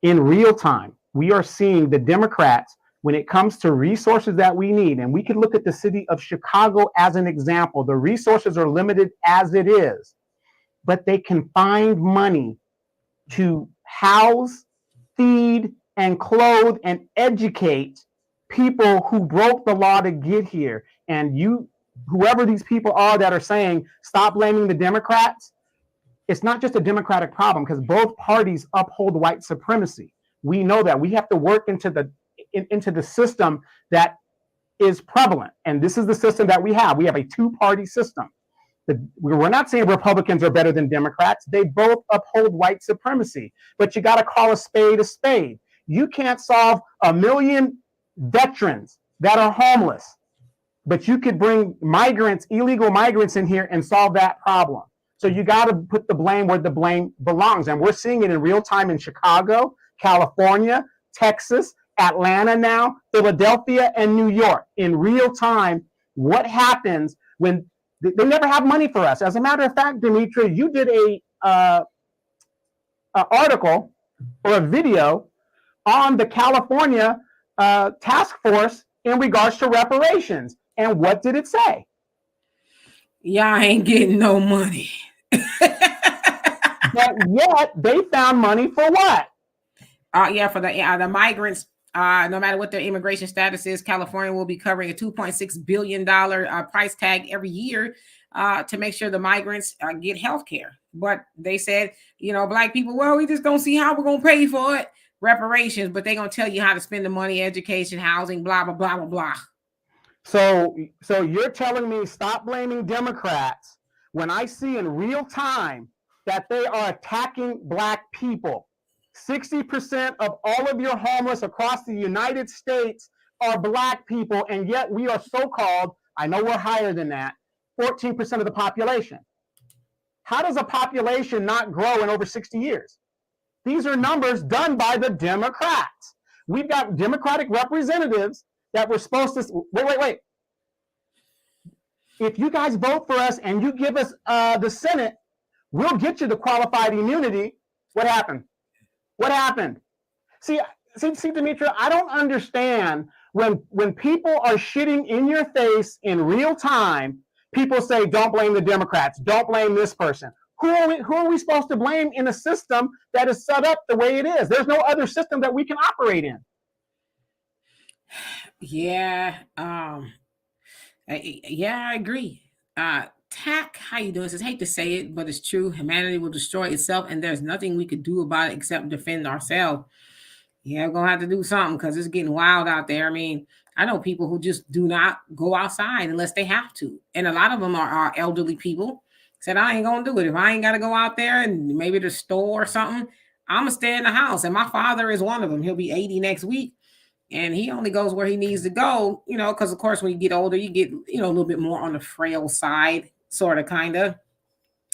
in real time, we are seeing the Democrats, when it comes to resources that we need, and we can look at the city of Chicago as an example. The resources are limited as it is, but they can find money to house, feed, and clothe and educate people who broke the law to get here. And whoever these people are that are saying, stop blaming the Democrats, it's not just a Democratic problem, because both parties uphold white supremacy. We know that. We have to work into the system that is prevalent. And this is the system that we have. We have a two-party system. We're not saying Republicans are better than Democrats. They both uphold white supremacy. But you got to call a spade a spade. You can't solve 1 million veterans that are homeless, but you could bring illegal migrants in here and solve that problem. So you got to put the blame where the blame belongs. And we're seeing it in real time in Chicago, California, Texas, Atlanta now, Philadelphia, and New York. In real time, what happens when they never have money for us? As a matter of fact, Demetria, you did a article or a video on the California task force in regards to reparations. And what did it say? Y'all ain't getting no money. But yet they found money for what? For the migrants. No matter what their immigration status is, California will be covering a $2.6 billion price tag every year to make sure the migrants get health care. But they said, black people, well, we just don't see how we're going to pay for it. Reparations, but they're going to tell you how to spend the money, education, housing, blah, blah, blah, blah, blah. So you're telling me stop blaming Democrats when I see in real time that they are attacking Black people. 60% of all of your homeless across the United States are Black people, and yet we are so-called, I know we're higher than that, 14% of the population. How does a population not grow in over 60 years? These are numbers done by the Democrats. We've got Democratic representatives that were supposed to, wait. If you guys vote for us and you give us the Senate, we'll get you the qualified immunity. What happened? What happened? See, Demetra, I don't understand when people are shitting in your face in real time, people say, don't blame the Democrats, don't blame this person. Who are we supposed to blame in a system that is set up the way it is? There's no other system that we can operate in. Yeah, I agree. Tack, how you doing? Says, hate to say it, but it's true. Humanity will destroy itself, and there's nothing we could do about it except defend ourselves. Yeah, we're gonna have to do something because it's getting wild out there. I mean, I know people who just do not go outside unless they have to, and a lot of them are elderly people. Said, I ain't gonna do it if I ain't got to go out there and maybe the store or something. I'm gonna stay in the house, and my father is one of them. He'll be 80 next week. And he only goes where he needs to go, because of course, when you get older, you get, a little bit more on the frail side, sort of, kind of.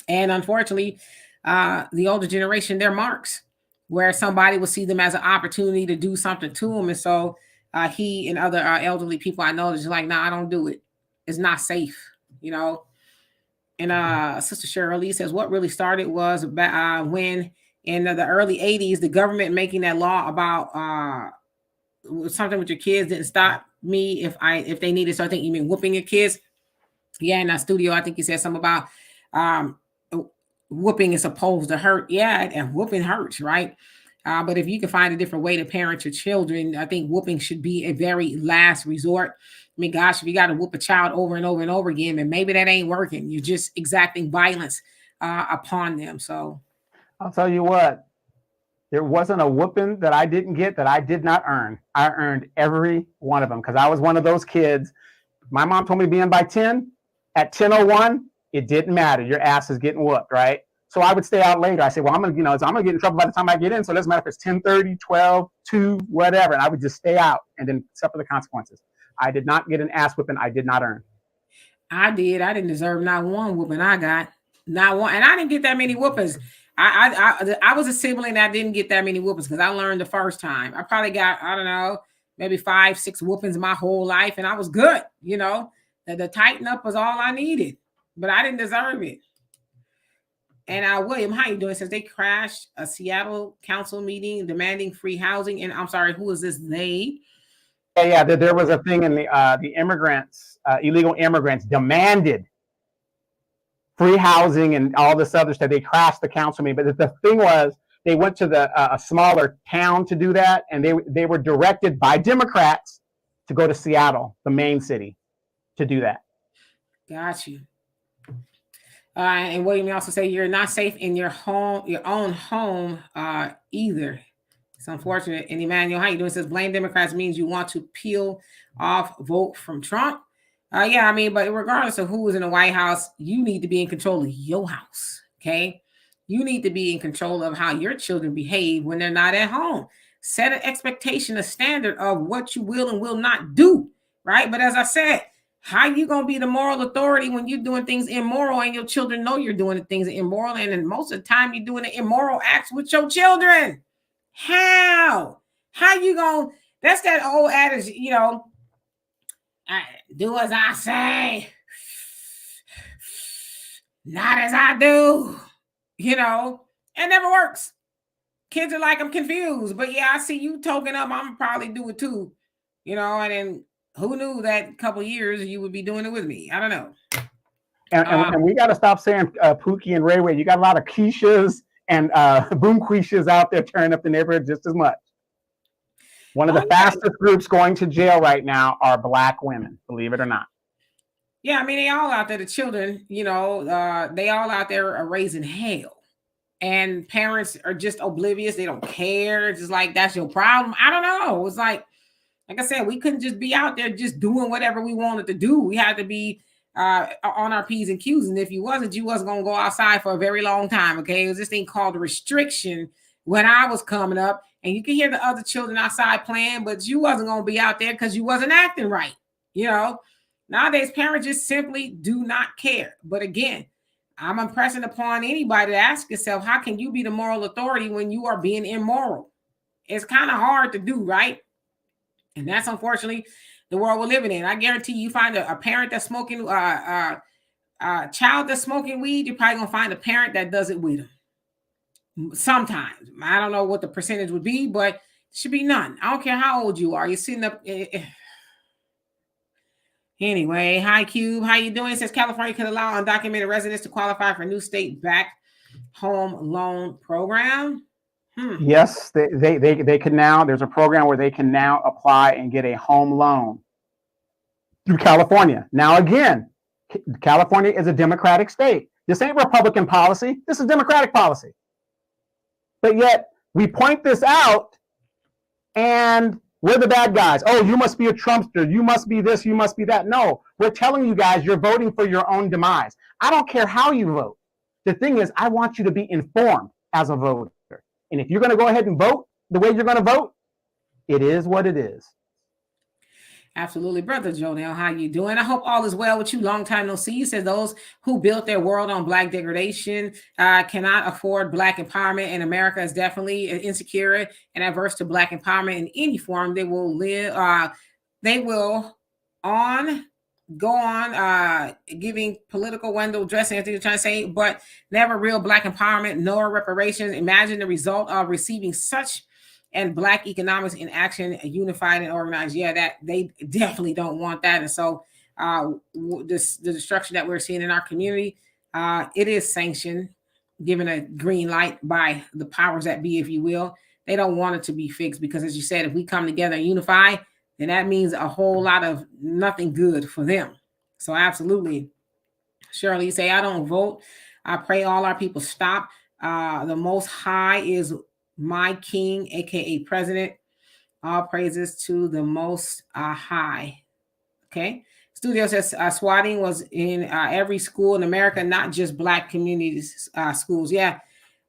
And unfortunately, the older generation, they're marks where somebody will see them as an opportunity to do something to them. And so he and other elderly people I know is just like, nah, I don't do it. It's not safe, And Sister Shirley says, what really started was about when in the early 80s, the government making that law about something with your kids didn't stop me if they needed. So I think you mean whooping your kids. Yeah, in that studio, I think you said something about whooping is supposed to hurt. Yeah, and whooping hurts, right? But if you can find a different way to parent your children, I think whooping should be a very last resort. I mean, gosh, if you got to whoop a child over and over and over again, and maybe that ain't working, you're just exacting violence upon them. So I'll tell you what. There wasn't a whooping that I didn't get that I did not earn. I earned every one of them because I was one of those kids. My mom told me to be in by 10. At 10:01, it didn't matter. Your ass is getting whooped, right? So I would stay out later. I said, well, I'm gonna get in trouble by the time I get in. So it doesn't matter if it's 10:30, 12, 2, whatever. And I would just stay out and then suffer the consequences. I did not get an ass whipping I did not earn. I did. I didn't deserve not one whooping. I got not one, and I didn't get that many whoopings. I was a sibling that didn't get that many whoopings because I learned the first time. I probably got, I don't know, maybe 5, 6 whoopings my whole life, and I was good. The tighten up was all I needed, but I didn't deserve it. And William, how you doing? Says they crashed a Seattle council meeting demanding free housing. And I'm sorry, who is this? They? Yeah. There was a thing in the immigrants, illegal immigrants demanded free housing and all this other stuff. They crashed the council meeting, but the thing was, they went to a smaller town to do that, and they were directed by Democrats to go to Seattle, the main city, to do that. Got you. And William also say you're not safe in your own home either. It's unfortunate. And Emmanuel, how you doing? Says blame Democrats means you want to peel off vote from Trump. Yeah, I mean, but regardless of who is in the White House, you need to be in control of your house, okay? You need to be in control of how your children behave when they're not at home. Set an expectation, a standard of what you will and will not do, right? But as I said, how you going to be the moral authority when you're doing things immoral and your children know you're doing the things immoral, and then most of the time you're doing the immoral acts with your children? How you going to, that's that old adage, do as I say, not as I do, it never works. Kids are like, I'm confused, but yeah, I see you token up. I'm gonna probably do it too, and then who knew that a couple of years you would be doing it with me? I don't know. And we got to stop saying Pookie and Ray Ray. You got a lot of Keishas and Boom Quishas out there tearing up the neighborhood just as much. One of the fastest groups going to jail right now are Black women, believe it or not. Yeah, I mean, they all out there, the children, they all out there are raising hell. And parents are just oblivious. They don't care. It's just like, that's your problem. I don't know. It's like I said, we couldn't just be out there just doing whatever we wanted to do. We had to be on our P's and Q's. And if you wasn't going to go outside for a very long time. Okay. It was this thing called restriction when I was coming up, and you can hear the other children outside playing, but you wasn't going to be out there because you wasn't acting right. Nowadays, parents just simply do not care. But again, I'm impressing upon anybody to ask yourself, how can you be the moral authority when you are being immoral? It's kind of hard to do, right? And that's unfortunately the world we're living in. I guarantee you find a parent that's smoking, a child that's smoking weed, you're probably going to find a parent that does it with them. Sometimes. I don't know what the percentage would be, but it should be none. I don't care how old you are. You're sitting up. Anyway, hi, Cube. How you doing? It says California could allow undocumented residents to qualify for new state-backed home loan program. Yes, they can now. There's a program where they can now apply and get a home loan through California. Now, again, California is a Democratic state. This ain't Republican policy. This is Democratic policy. But yet we point this out and we're the bad guys. Oh, you must be a Trumpster. You must be this. You must be that. No, we're telling you guys you're voting for your own demise. I don't care how you vote. The thing is, I want you to be informed as a voter. And if you're going to go ahead and vote the way you're going to vote, it is what it is. Absolutely. Brother Jonell, how you doing? I hope all is well with you. Long time no see. You said those who built their world on Black degradation cannot afford Black empowerment, and America is definitely insecure and adverse to Black empowerment in any form. They will go on giving political window dressing, everything you're trying to say, but never real Black empowerment, nor reparations. Imagine the result of receiving such and Black economics in action, unified and organized. Yeah, that they definitely don't want that. And so the destruction that we're seeing in our community, it is sanctioned, given a green light by the powers that be, if you will. They don't want it to be fixed because, as you said, if we come together and unify, then that means a whole lot of nothing good for them. So absolutely. Shirley, you say, I don't vote. I pray all our people stop. The Most High is my king, aka president. All praises to the Most High. Okay. Studio says swatting was in every school in America, not just Black communities schools. Yeah,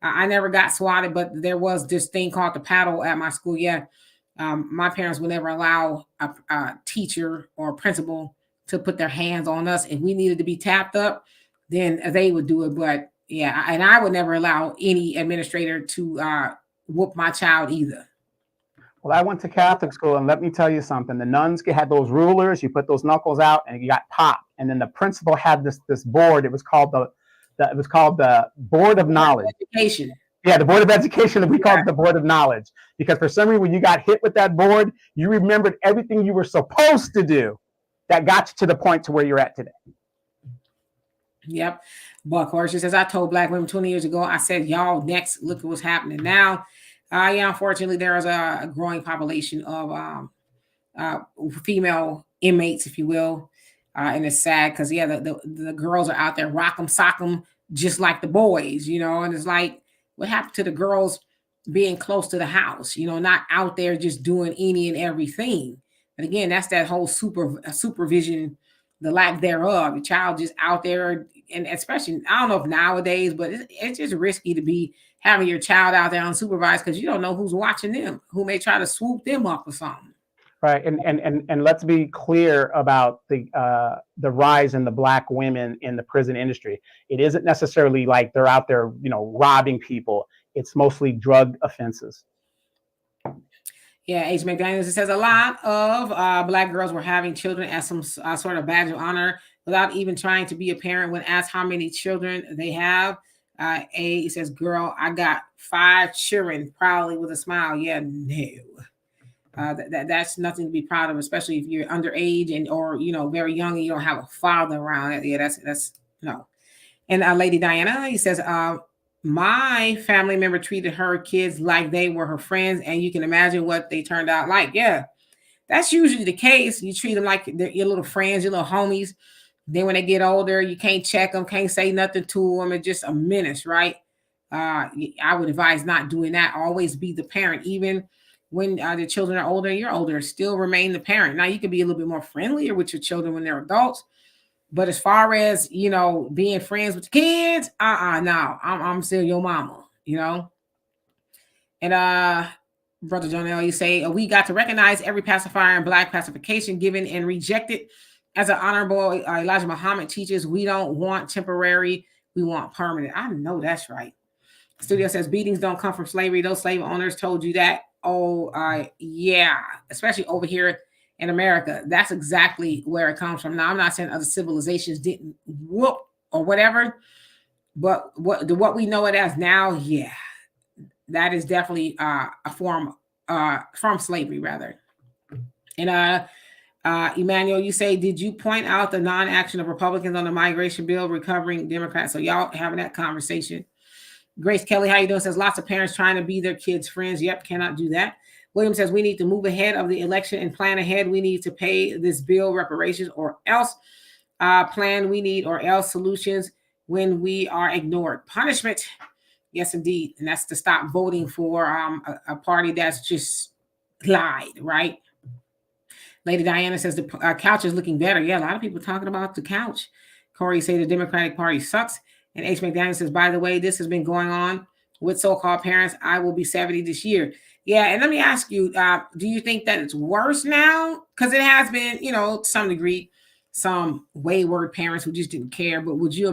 I never got swatted, but there was this thing called the paddle at my school. Yeah, my parents would never allow a teacher or a principal to put their hands on us. If we needed to be tapped up, then they would do it. But yeah, and I would never allow any administrator to whoop my child either. Well, I went to Catholic school, and let me tell you something. The nuns had those rulers. You put those knuckles out, and you got popped. And then the principal had this board. It was called the Board of Knowledge. Education. Yeah, the Board of Education. That we called it the Board of Knowledge, because for some reason, when you got hit with that board, you remembered everything you were supposed to do. That got you to the point to where you're at today. Yep. Buck Horse says, I told Black women 20 years ago, I said, y'all next, look at what's happening now. Yeah, unfortunately, there is a growing population of female inmates, if you will. And it's sad because, yeah, the girls are out there rock 'em, sock 'em, just like the boys, and it's like, what happened to the girls being close to the house, not out there just doing any and everything. But again, that's that whole supervision, the lack thereof. The child just out there, and especially, I don't know if nowadays, but it's just risky to be having your child out there unsupervised because you don't know who's watching them, who may try to swoop them up or something. Right, and let's be clear about the rise in the Black women in the prison industry. It isn't necessarily like they're out there, robbing people. It's mostly drug offenses. Yeah, H. McDaniels says a lot of Black girls were having children as some sort of badge of honor without even trying to be a parent. When asked how many children they have, A says, "Girl, I got 5 children," proudly with a smile. Yeah, no. That's nothing to be proud of, especially if you're underage or very young and you don't have a father around. Yeah, that's no. And Lady Diana, he says, my family member treated her kids like they were her friends, and you can imagine what they turned out like. Yeah, that's usually the case. You treat them like they're your little friends, your little homies. Then when they get older, you can't check them, can't say nothing to them. It's just a menace, right? I would advise not doing that. Always be the parent, even when the children are older, you're older, still remain the parent. Now, you can be a little bit more friendlier with your children when they're adults, But as far as, you know, being friends with the kids, no, I'm still your mama, you know. And Brother Jonell, you say we got to recognize every pacifier and black pacification given and rejected. As an honorable Elijah Muhammad teaches, we don't want temporary, we want permanent. I know that's right. Studio says beatings don't come from slavery. Those slave owners told you that. Oh, yeah, especially over here in America. That's exactly where it comes from. Now, I'm not saying other civilizations didn't whoop or whatever, but what we know it as now, yeah, that is definitely a form from slavery, rather. And Emmanuel, you say, did you point out the non-action of Republicans on the migration bill, recovering Democrats? So y'all having that conversation. Grace Kelly, how you doing? Says lots of parents trying to be their kids' friends. Yep, cannot do that. William says we need to move ahead of the election and plan ahead. We need to pay this bill reparations or else plan we need or else solutions when we are ignored. Punishment. Yes, indeed. And that's to stop voting for a party that's just lied, right? Lady Diana says the couch is looking better. Yeah, a lot of people talking about the couch. Corey say the Democratic Party sucks. And H. McDaniel says, by the way, this has been going on with so-called parents. I will be 70 this year. Yeah, and let me ask you, do you think that it's worse now? Because it has been, you know, to some degree, some wayward parents who just didn't care. But would you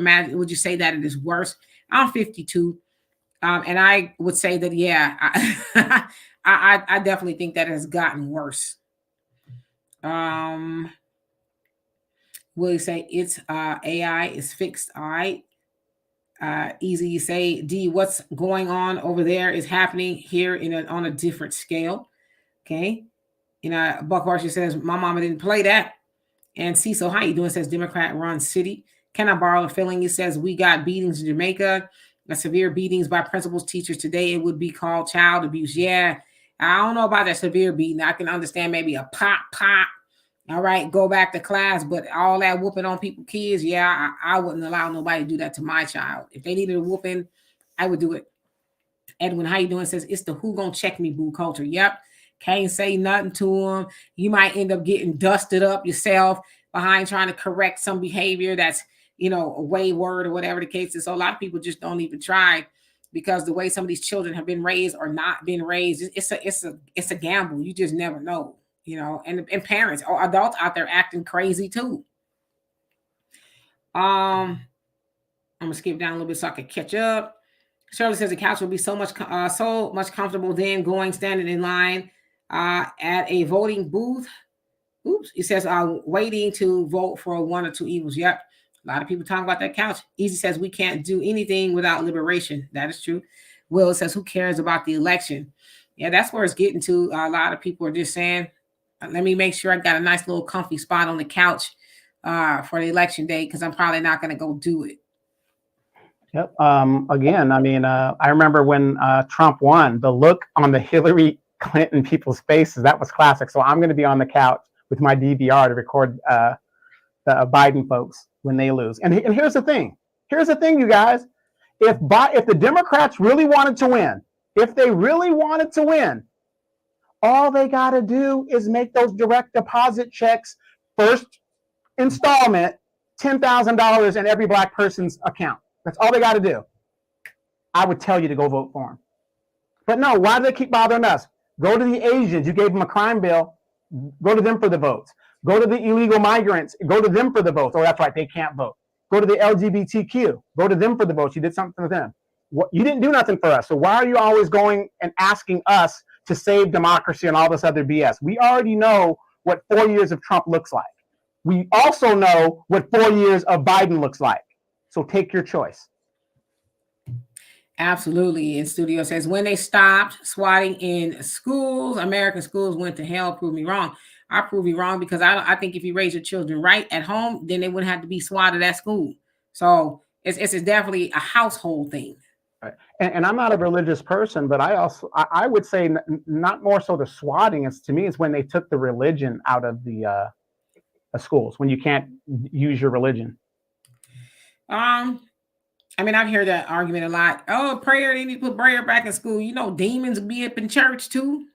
say that it is worse? I'm 52. And I would say that, yeah, I definitely think that it has gotten worse. Will you say it's AI is fixed? All right. Easy, you say, D, what's going on over there is happening here on a different scale. Okay. Buck Archer says, my mama didn't play that. And Cecil, how you doing? Says Democrat run city. Can I borrow a feeling? He says, we got beatings in Jamaica, severe beatings by principals, teachers today. It would be called child abuse. Yeah. I don't know about that severe beating. I can understand maybe a pop. All right, go back to class, but all that whooping on people's kids, yeah, I wouldn't allow nobody to do that to my child. If they needed a whooping, I would do it. Edwin, how you doing? Says, it's the who gonna check me boo culture. Yep, can't say nothing to them. You might end up getting dusted up yourself behind trying to correct some behavior that's, you know, a wayward or whatever the case is. So a lot of people just don't even try because the way some of these children have been raised or not been raised, it's a gamble. You just never know. You know, and parents or adults out there acting crazy too. I'm gonna skip down a little bit so I can catch up. Shirley says the couch will be so much comfortable then standing in line at a voting booth. Oops, it says waiting to vote for one or two evils. Yep, a lot of people talking about that couch. Easy says we can't do anything without liberation. That is true. Will says who cares about the election? Yeah, that's where it's getting to. A lot of people are just saying, let me make sure I got a nice little comfy spot on the couch for the election day because I'm probably not going to go do it. Yep. Again, I mean, I remember when Trump won, the look on the Hillary Clinton people's faces, that was classic. So I'm going to be on the couch with my DVR to record the Biden folks when they lose. And here's the thing. Here's the thing, you guys. If the Democrats really wanted to win, if they really wanted to win, all they got to do is make those direct deposit checks, first installment, $10,000 in every black person's account. That's all they got to do. I would tell you to go vote for them. But no, why do they keep bothering us? Go to the Asians. You gave them a crime bill. Go to them for the votes. Go to the illegal migrants. Go to them for the votes. Oh, that's right. They can't vote. Go to the LGBTQ. Go to them for the votes. You did something for them. You didn't do nothing for us. So why are you always going and asking us to save democracy and all this other BS? We already know what 4 years of Trump looks like. We also know what 4 years of Biden looks like. So take your choice. Absolutely. And Studio says, when they stopped swatting in schools, American schools went to hell. Prove me wrong. I prove you wrong because I think if you raise your children right at home, then they wouldn't have to be swatted at school. So it's definitely a household thing. Right. And I'm not a religious person, but I would say not more so the swatting. To me, it's when they took the religion out of the schools, when you can't use your religion. I mean, I've heard that argument a lot. Oh, prayer, they need to put prayer back in school. You know, demons be up in church too.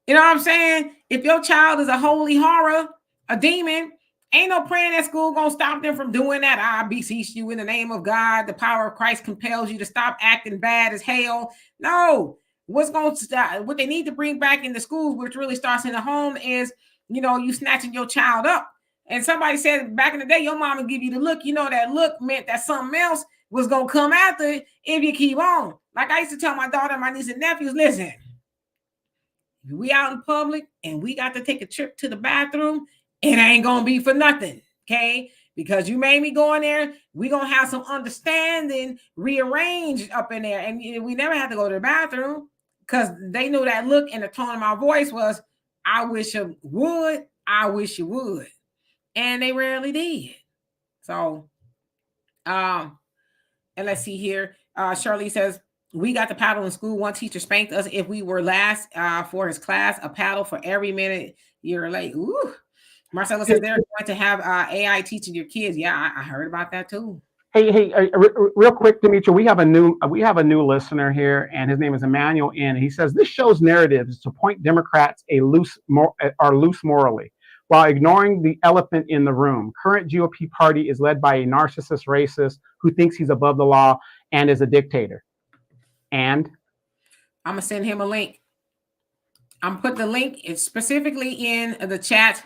You know what I'm saying? If your child is a holy horror, a demon, Ain't no praying at school gonna stop them from doing that. I beseech you in the name of God. The power of Christ compels you to stop acting bad as hell. No, what's going to stop? What they need to bring back in the schools, which really starts in the home, is you snatching your child up. And somebody said back in the day, your mama give you the look. That look meant that something else was gonna come after it if you keep on. Like I used to tell my daughter, my niece and nephews, listen, we out in public and we got to take a trip to the bathroom, it ain't gonna be for nothing, okay? Because you made me go in there, we gonna have some understanding rearranged up in there, and we never had to go to the bathroom because they knew that look and the tone of my voice was, I wish you would, I wish you would, and they rarely did. So, and let's see here. Shirley says, we got the paddle in school. One teacher spanked us if we were last for his class, a paddle for every minute you're late. Ooh. Marcella says they're going to have AI teaching your kids. Yeah, I heard about that too. Hey, real quick, Demetria, we have a new listener here, and his name is Emmanuel N. He says this show's narrative is to point Democrats are loose morally, while ignoring the elephant in the room. Current GOP party is led by a narcissist racist who thinks he's above the law and is a dictator. And I'm gonna send him a link. I'm putting the link specifically in the chat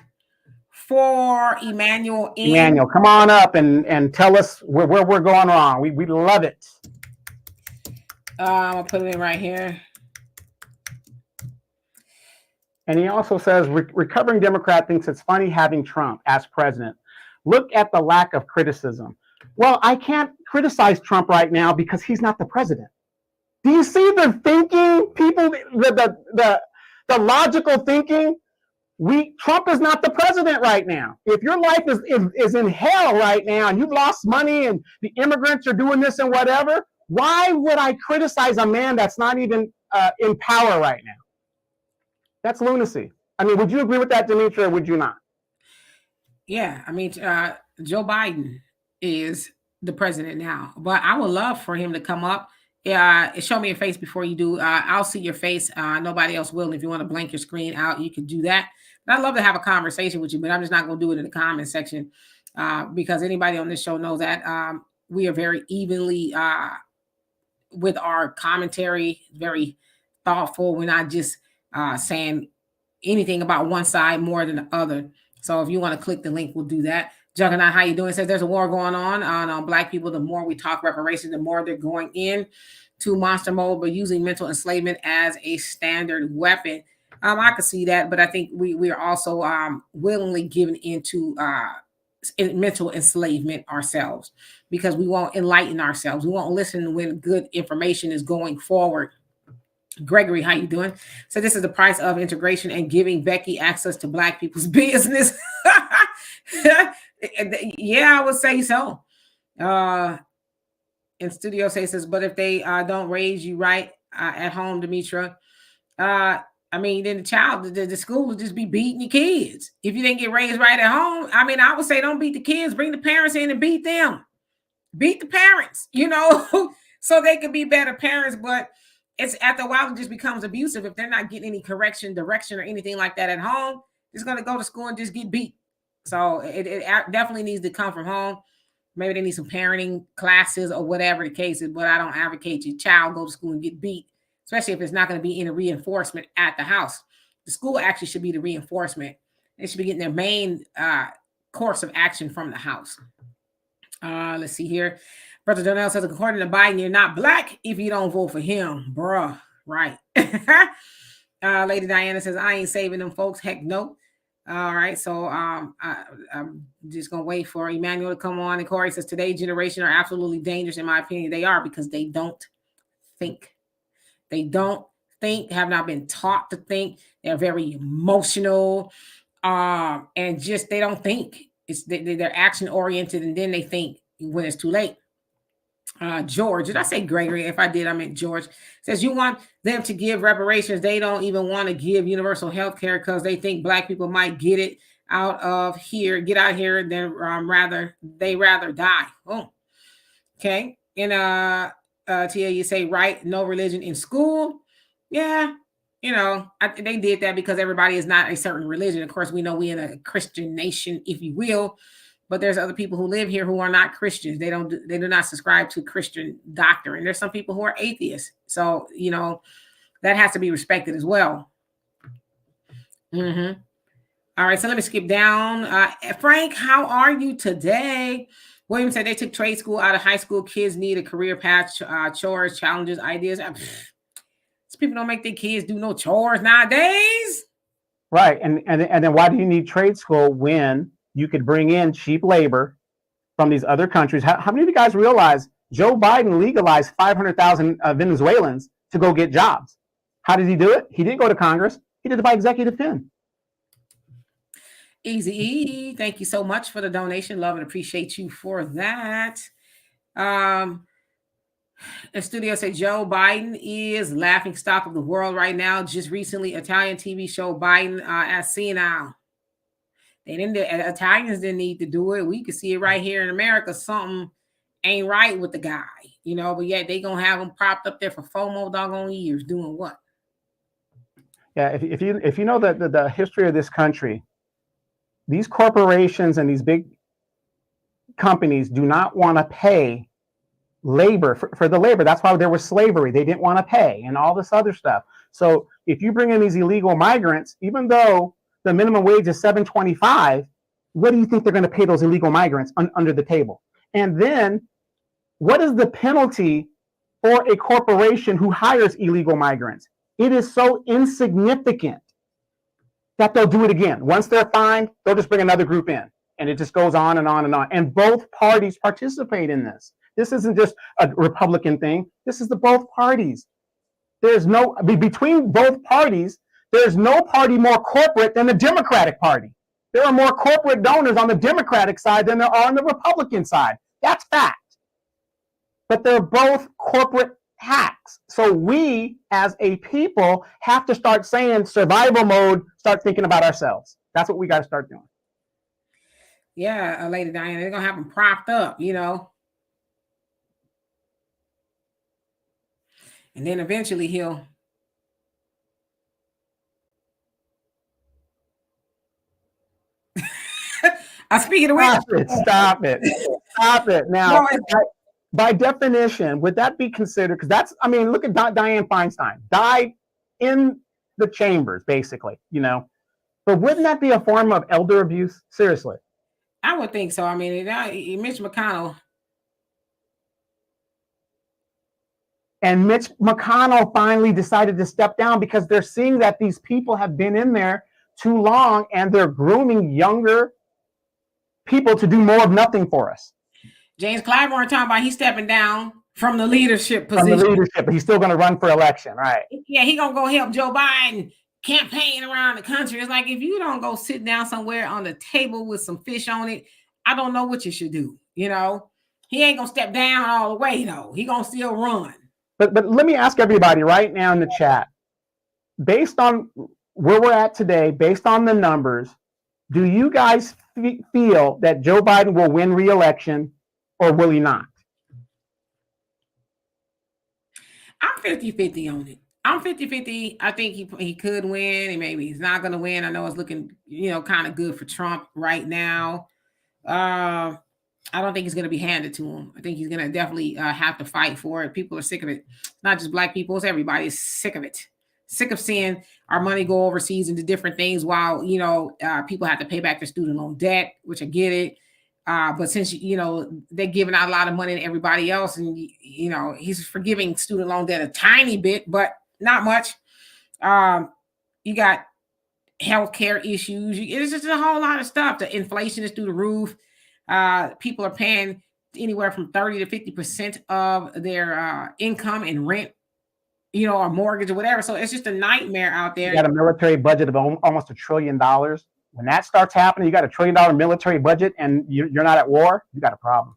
for Emmanuel. Emmanuel, come on up and tell us where we're going wrong. We love it. I'm gonna put it in right here. And he also says, recovering Democrat thinks it's funny having Trump as president. Look at the lack of criticism. Well, I can't criticize Trump right now because he's not the president. Do you see the thinking, people, the logical thinking? Trump is not the president right now. If your life is in hell right now and you've lost money and the immigrants are doing this and whatever, why would I criticize a man that's not even in power right now? That's lunacy. I mean, would you agree with that, Demetria, or would you not? Yeah, I mean, Joe Biden is the president now, but I would love for him to come up. Show me your face before you do. I'll see your face. Nobody else will. If you want to blank your screen out, you can do that. But I'd love to have a conversation with you, but I'm just not going to do it in the comment section because anybody on this show knows that we are very evenly with our commentary, very thoughtful. We're not just saying anything about one side more than the other. So if you want to click the link, we'll do that. Juggernaut, how you doing? It says there's a war going on Black people. The more we talk reparations, the more they're going in to monster mode, but using mental enslavement as a standard weapon. I could see that, but I think we are also willingly given into mental enslavement ourselves because we won't enlighten ourselves. We won't listen when good information is going forward. Gregory, how you doing? So this is the price of integration and giving Becky access to Black people's business. Yeah, I would say so. In studio says, but if they don't raise you right at home, Demetria, I mean, then the school will just be beating your kids. If you didn't get raised right at home, I mean, I would say don't beat the kids, bring the parents in and beat them. Beat the parents, so they can be better parents, but it's after a while it just becomes abusive if they're not getting any correction, direction, or anything like that at home. It's going to go to school and just get beat. So it definitely needs to come from home. Maybe they need some parenting classes or whatever the case is, but I don't advocate your child go to school and get beat, especially if it's not going to be any reinforcement at the house. The school actually should be the reinforcement. They should be getting their main course of action from the house. Let's see here. Brother Donnell says, according to Biden, you're not Black if you don't vote for him. Bruh, right. Lady Diana says, I ain't saving them folks. Heck no. All right, so I'm just going to wait for Emmanuel to come on. And Corey says, today's generation are absolutely dangerous, in my opinion. They are because they don't think. They don't think, have not been taught to think. They're very emotional and just they don't think. They're action-oriented, and then they think when it's too late. George, did I say Gregory? If I did, I meant George. Says you want them to give reparations. They don't even want to give universal health care because they think Black people might get out here, than rather die. Oh, okay. And Tia, you say right, no religion in school. Yeah, they did that because everybody is not a certain religion. Of course, we know we in a Christian nation, if you will, but there's other people who live here who are not Christians. They do not subscribe to Christian doctrine. There's some people who are atheists. So, that has to be respected as well. Mm-hmm. All right, so let me skip down. Frank, how are you today? William said they took trade school out of high school. Kids need a career path, chores, challenges, ideas. People don't make their kids do no chores nowadays. Right, and then why do you need trade school when you could bring in cheap labor from these other countries? How many of you guys realize Joe Biden legalized 500,000 Venezuelans to go get jobs? How did he do it? He didn't go to Congress. He did it by executive fin. Easy E, thank you so much for the donation. Love and appreciate you for that. The studio said Joe Biden is laughing stock of the world right now. Just recently, Italian TV show Biden as senile. Italians didn't need to do it. We could see it right here in America. Something ain't right with the guy, but yet they gonna have him propped up there for 4 more doggone years doing what? Yeah, if you know the history of this country, these corporations and these big companies do not want to pay labor for the labor. That's why there was slavery. They didn't want to pay and all this other stuff. So if you bring in these illegal migrants, even though the minimum wage is $7.25, what do you think they're going to pay those illegal migrants under the table? And then what is the penalty for a corporation who hires illegal migrants? It is so insignificant that they'll do it again. Once they're fined, they'll just bring another group in. And it just goes on and on and on. And both parties participate in this. This isn't just a Republican thing. This is the both parties. There's no, between both parties, there's no party more corporate than the Democratic Party. There are more corporate donors on the Democratic side than there are on the Republican side. That's fact. But they're both corporate hacks. So we, as a people, have to start saying survival mode, start thinking about ourselves. That's what we got to start doing. Yeah, Lady Diana, they're going to have them propped up, And then eventually he'll. I'm speaking of which. Stop it. Now, by definition, would that be considered? Because look at Dianne Feinstein, died in the chambers, basically, But wouldn't that be a form of elder abuse? Seriously. I would think so. Mitch McConnell. And Mitch McConnell finally decided to step down because they're seeing that these people have been in there too long and they're grooming younger people to do more of nothing for us. James Clyburn talking about he's stepping down from the leadership position. But he's still going to run for election, right? Yeah, he's going to go help Joe Biden campaign around the country. It's like, if you don't go sit down somewhere on the table with some fish on it, I don't know what you should do. He ain't going to step down all the way, though. He going to still run. But let me ask everybody right now in the chat, based on where we're at today, based on the numbers, do you guys feel that Joe Biden will win re-election or will he not? I'm 50-50 on it. I'm 50-50. I think he could win, and maybe he's not going to win. I know it's looking, kind of good for Trump right now. I don't think it's going to be handed to him. I think he's going to definitely have to fight for it. People are sick of it. Not just Black people, it's everybody is sick of it. Sick of seeing our money go overseas into different things while, people have to pay back their student loan debt, which I get it. But since, they're giving out a lot of money to everybody else and, he's forgiving student loan debt a tiny bit, but not much. You got healthcare issues. It's just a whole lot of stuff. The inflation is through the roof. People are paying anywhere from 30 to 50% of their income in rent, or mortgage or whatever. So it's just a nightmare out there. You got a military budget of almost $1 trillion. When that starts happening, you got $1 trillion military budget and you're not at war, you got a problem.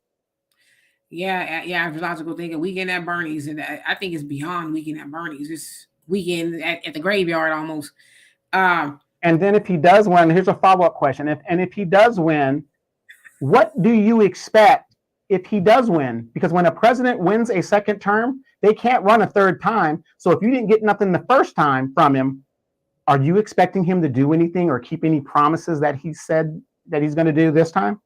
Yeah, astrological thinking, weekend at Bernie's, and I think it's beyond weekend at Bernie's. It's weekend at the graveyard almost. And then if he does win, here's a follow-up question. If he does win, what do you expect if he does win, because when a president wins a second term, they can't run a third time. So if you didn't get nothing the first time from him, are you expecting him to do anything or keep any promises that he said that he's going to do this time?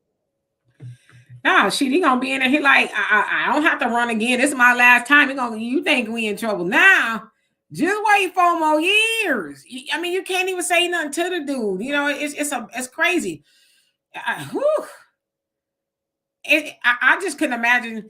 No, shit, he gonna be in there. He like, I don't have to run again. This is my last time. You think we in trouble now? Just wait 4 more years. I mean, you can't even say nothing to the dude. You know, it's crazy. I just couldn't imagine.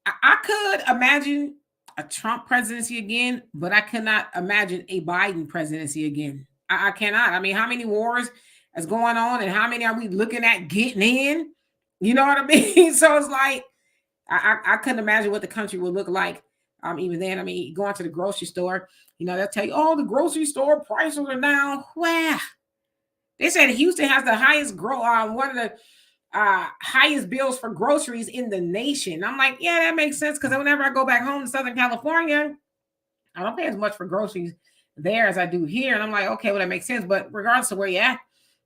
I could imagine a Trump presidency again, but I cannot imagine a Biden presidency again. I cannot. I mean, how many wars is going on, and how many are we looking at getting in? You know what I mean? So it's like I couldn't imagine what the country would look like. Even then, I mean, going to the grocery store, you know, they'll tell you, oh, the grocery store prices are down. Well, they said Houston has the highest one of the highest bills for groceries in the nation. I'm like, yeah, that makes sense, because whenever I go back home to Southern California, I don't pay as much for groceries there as I do here. And I'm like, okay, well, that makes sense. But regardless of where you're at,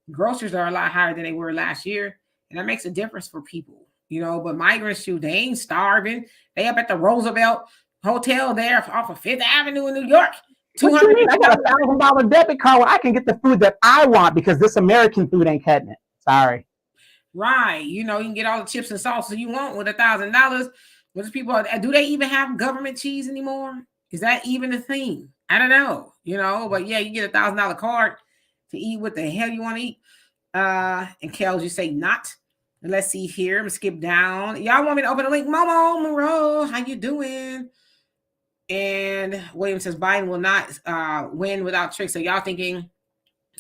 groceries are a lot higher than they were last year. And that makes a difference for people, you know. But migrants, too, they ain't starving. They up at the Roosevelt Hotel there off of Fifth Avenue in New York. What you mean? I got $1,000 debit card where I can get the food that I want, because this American food ain't cutting it. Sorry. Right. You know, you can get all the chips and salsa you want with $1,000. What people, do they even have government cheese anymore? Is that even a thing? I don't know, you know. But yeah, you get $1,000 card to eat what the hell you want to eat. And Kels, you say not. Let's see here. I'm gonna skip down. Y'all want me to open the link? Momo Moreau, how you doing? And William says Biden will not win without tricks. So y'all thinking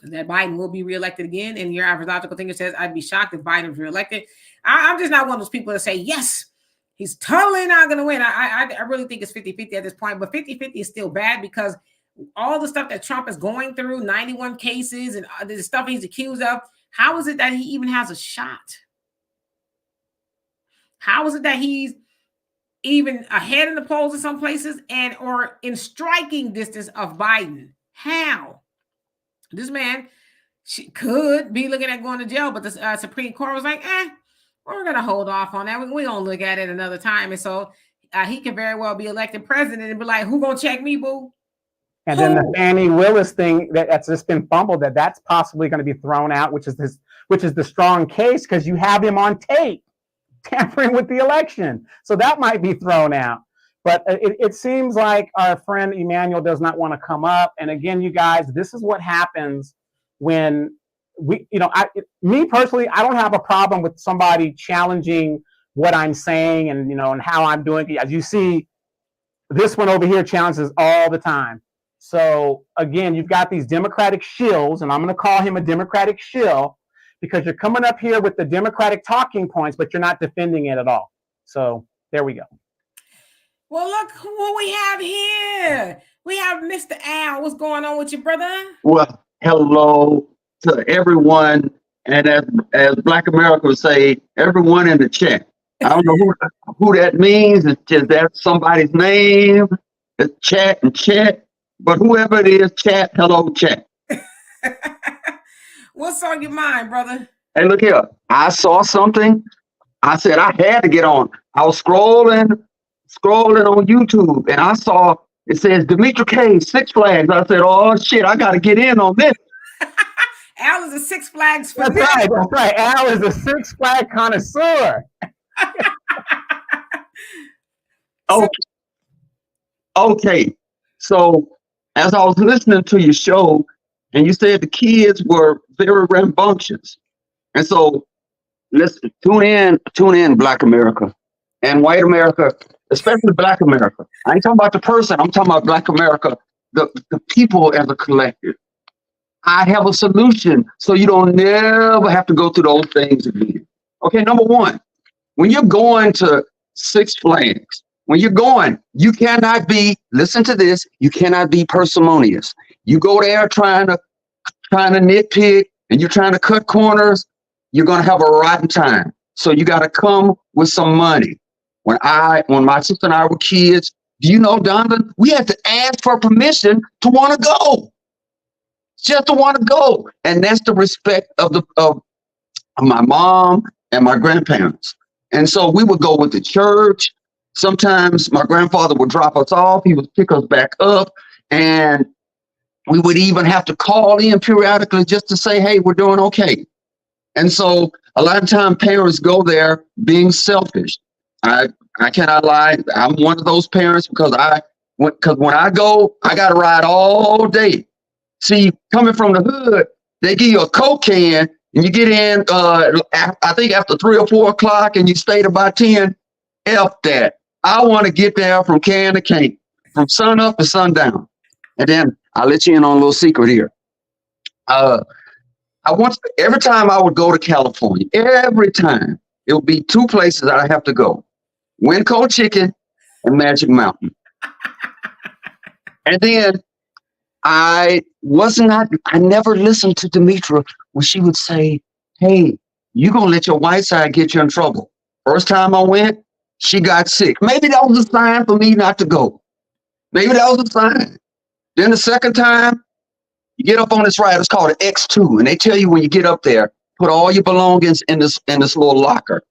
that Biden will be reelected again? And your average logical thinker says, I'd be shocked if Biden was reelected. I'm just not one of those people that say, yes, he's totally not going to win. I really think it's 50-50 at this point. But 50-50 is still bad, because all the stuff that Trump is going through, 91 cases and the stuff he's accused of, how is it that he even has a shot? How is it that he's even ahead in the polls in some places or in striking distance of Biden? How? This man could be looking at going to jail, but the Supreme Court was like, we're going to hold off on that. We're going to look at it another time. And so he could very well be elected president and be like, who going to check me, boo? And then the Fannie Willis thing that's just been fumbled, that's possibly going to be thrown out, which is the strong case, because you have him on tape tampering with the election. So that might be thrown out. But it seems like our friend Emmanuel does not want to come up. And again, you guys, this is what happens when me personally, I don't have a problem with somebody challenging what I'm saying and, and how I'm doing. As you see, this one over here challenges all the time. So again, you've got these Democratic shills, and I'm going to call him a Democratic shill, because you're coming up here with the Democratic talking points, but you're not defending it at all. So there we go. Well, look who we have here. We have Mr. Al. What's going on with you, brother? Well, hello to everyone. And as Black America would say, everyone in the chat. I don't know who that means. It's just that's somebody's name. It's chat and chat. But whoever it is, chat, hello, chat. What's on your mind, brother? Hey, look here. I saw something. I said I had to get on. I was scrolling on YouTube, and I saw it says Dimitri K, Six Flags. I said, oh shit, I got to get in on this. Al is a Six Flags fan. That's right. Al is a Six Flag connoisseur. Okay. So as I was listening to your show, and you said the kids were very rambunctious, and so let's tune in, Black America and white America, especially Black America. I ain't talking about the person. I'm talking about Black America, the people as a collective. I have a solution so you don't never have to go through those things again. Okay, number one, when you're going to Six Flags, you cannot be, listen to this, you cannot be parsimonious. You go there trying to nitpick and you're trying to cut corners, you're going to have a rotten time. So you got to come with some money. When my sister and I were kids, do you know, Donovan, we had to ask for permission to want to go. Just to want to go. And that's the respect of my mom and my grandparents. And so we would go with the church. Sometimes my grandfather would drop us off. He would pick us back up. And we would even have to call in periodically just to say, hey, we're doing okay. And so a lot of time parents go there being selfish. I cannot lie. I'm one of those parents because when I go, I got to ride all day. See, coming from the hood, they give you a Coke can and you get in, I think after 3 or 4 o'clock and you stay to about 10. F that. I want to get there from can to can, from sun up to sundown. And then I'll let you in on a little secret here. Every time I would go to California, every time it would be 2 places that I have to go: Winco Chicken and Magic Mountain. And then I never listened to Demetra when she would say, hey, you gonna let your white side get you in trouble. First time I went, she got sick. Maybe that was a sign for me not to go. Maybe that was a sign. Then the second time, you get up on this ride, it's called an X2, and they tell you when you get up there, put all your belongings in this little locker.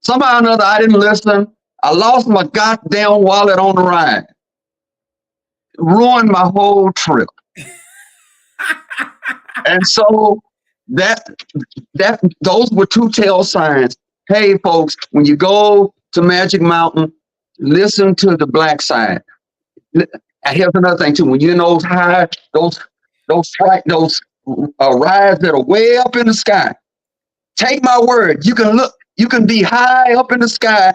Somehow or another, I didn't listen. I lost my goddamn wallet on the ride. Ruined my whole trip. And so those were 2 tell signs. Hey, folks, when you go to Magic Mountain, listen to the black side. Here's another thing too. When you're in those high, those rides that are way up in the sky, take my word, you can be high up in the sky,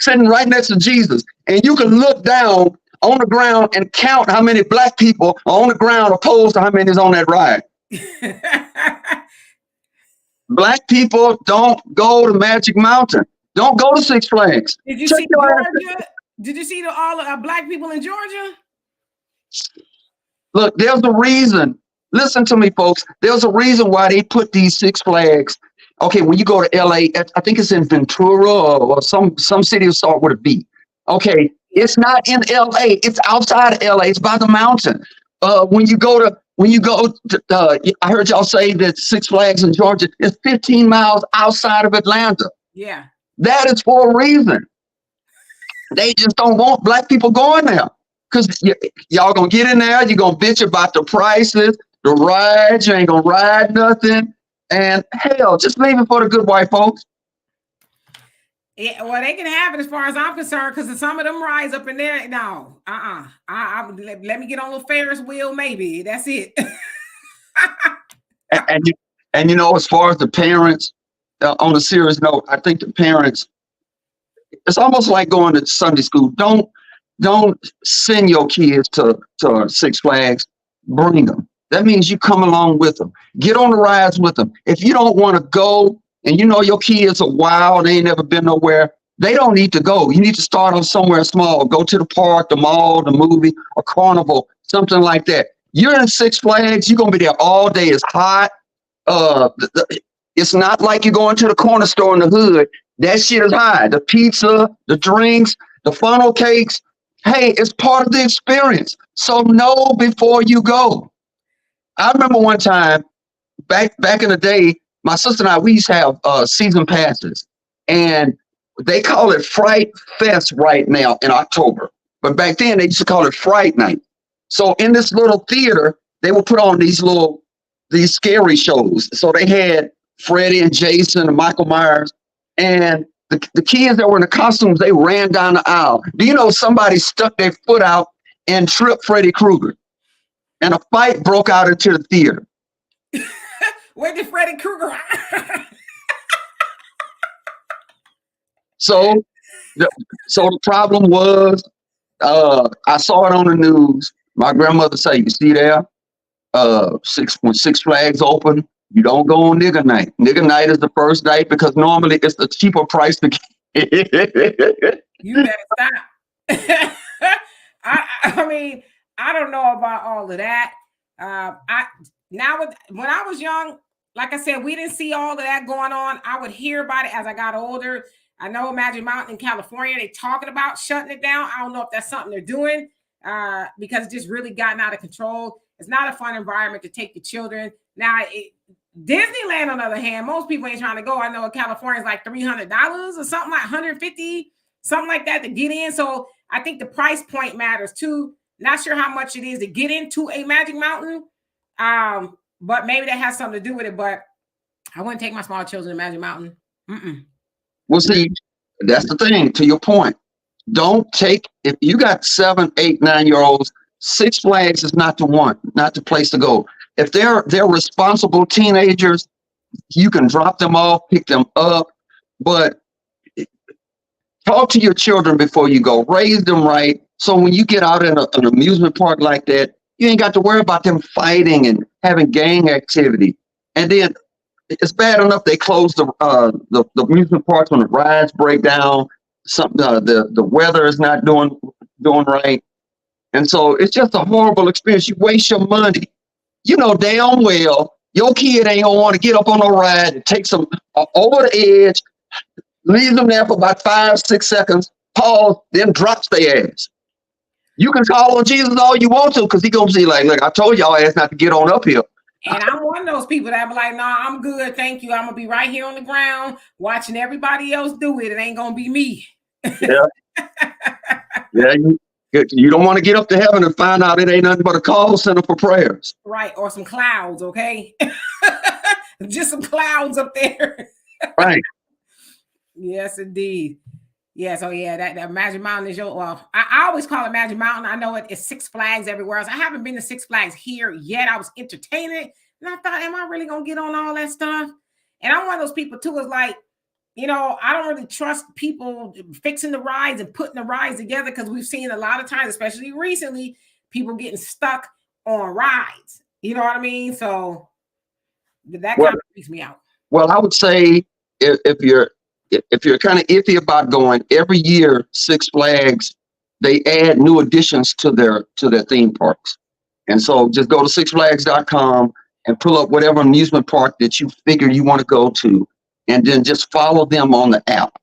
sitting right next to Jesus, and you can look down on the ground and count how many black people are on the ground opposed to how many is on that ride. Black people don't go to Magic Mountain. Don't go to Six Flags. Did you see Georgia? Did you see all black people in Georgia? Look, there's a reason. Listen to me, folks. There's a reason why they put these Six Flags. Okay, when you go to LA, I think it's in Ventura or some city will start with a B. Okay, it's not in LA. It's outside of LA. It's by the mountain. When you go to, I heard y'all say that Six Flags in Georgia is 15 miles outside of Atlanta. Yeah. That is for a reason. They just don't want black people going there. Because y'all gonna get in there, you're gonna bitch about the prices, the rides, you ain't gonna ride nothing. And hell, just leave it for the good white folks. Yeah, well, they can have it as far as I'm concerned, because some of them rides up in there, no, let me get on a little Ferris wheel, maybe. That's it. and you know, as far as the parents, on a serious note, I think the parents, it's almost like going to Sunday school. Don't send your kids to Six Flags. Bring them. That means you come along with them. Get on the rides with them. If you don't want to go and you know your kids are wild, they ain't never been nowhere, they don't need to go. You need to start off somewhere small. Go to the park, the mall, the movie, a carnival, something like that. You're in Six Flags, you're going to be there all day. It's hot. It's not like you're going to the corner store in the hood. That shit is high. The pizza, the drinks, the funnel cakes. Hey, it's part of the experience. So know before you go. I remember one time back in the day, my sister and I, we used to have season passes, and they call it Fright Fest right now in October. But back then they used to call it Fright Night. So in this little theater, they would put on these scary shows. So they had Freddy and Jason and Michael Myers, and the kids that were in the costumes, they ran down the aisle. Do you know somebody stuck their foot out and tripped Freddy Krueger? And a fight broke out into the theater. Where did Freddy Krueger? So the problem was, I saw it on the news. My grandmother said, you see there, when Six Flags open, you don't go on nigger night. Nigger night is the first night because normally it's the cheaper price to get. You better stop. I mean, I don't know about all of that. When I was young, like I said, we didn't see all of that going on. I would hear about it as I got older. I know Magic Mountain in California, they talking about shutting it down. I don't know if that's something they're doing because it's just really gotten out of control. It's not a fun environment to take the children. Now, Disneyland, on the other hand, most people ain't trying to go. I know in California it's like $300 or something, like 150, something like that to get in. So I think the price point matters too. Not sure how much it is to get into a Magic Mountain, but maybe that has something to do with it. But I wouldn't take my small children to Magic Mountain. Well, see, that's the thing. To your point, don't take, if you got 7, 8, 9-year-olds, Six Flags is not the place to go. If they're responsible teenagers, you can drop them off, pick them up, but talk to your children before you go. Raise them right. So when you get out in an amusement park like that, you ain't got to worry about them fighting and having gang activity. And then it's bad enough they close the amusement parks when the rides break down. The weather is not doing right, and so it's just a horrible experience. You waste your money. You know damn well your kid ain't gonna want to get up on a ride and take them over the edge, leave them there for about 5, 6 seconds, pause, then drops their ass. You can call on Jesus all you want to, because he gonna see like, look, I told y'all ass not to get on up here. And I'm one of those people that be like, nah, I'm good, thank you. I'm gonna be right here on the ground watching everybody else do it. It ain't gonna be me. Yeah, yeah. You don't want to get up to heaven and find out it ain't nothing but a call center for prayers. Right, or some clouds, okay? Just some clouds up there. Right. Yes, indeed. Yeah, so yeah, that Magic Mountain is I always call it Magic Mountain. I know it's Six Flags everywhere else. I haven't been to Six Flags here yet. I was entertaining, and I thought, am I really gonna get on all that stuff? And I'm one of those people too, is like, I don't really trust people fixing the rides and putting the rides together, because we've seen a lot of times, especially recently, people getting stuck on rides. You know what I mean? So that kind of freaks me out. Well, I would say if you're kind of iffy about going, every year Six Flags, they add new additions to their theme parks. And so just go to sixflags.com and pull up whatever amusement park that you figure you want to go to, and then just follow them on the app.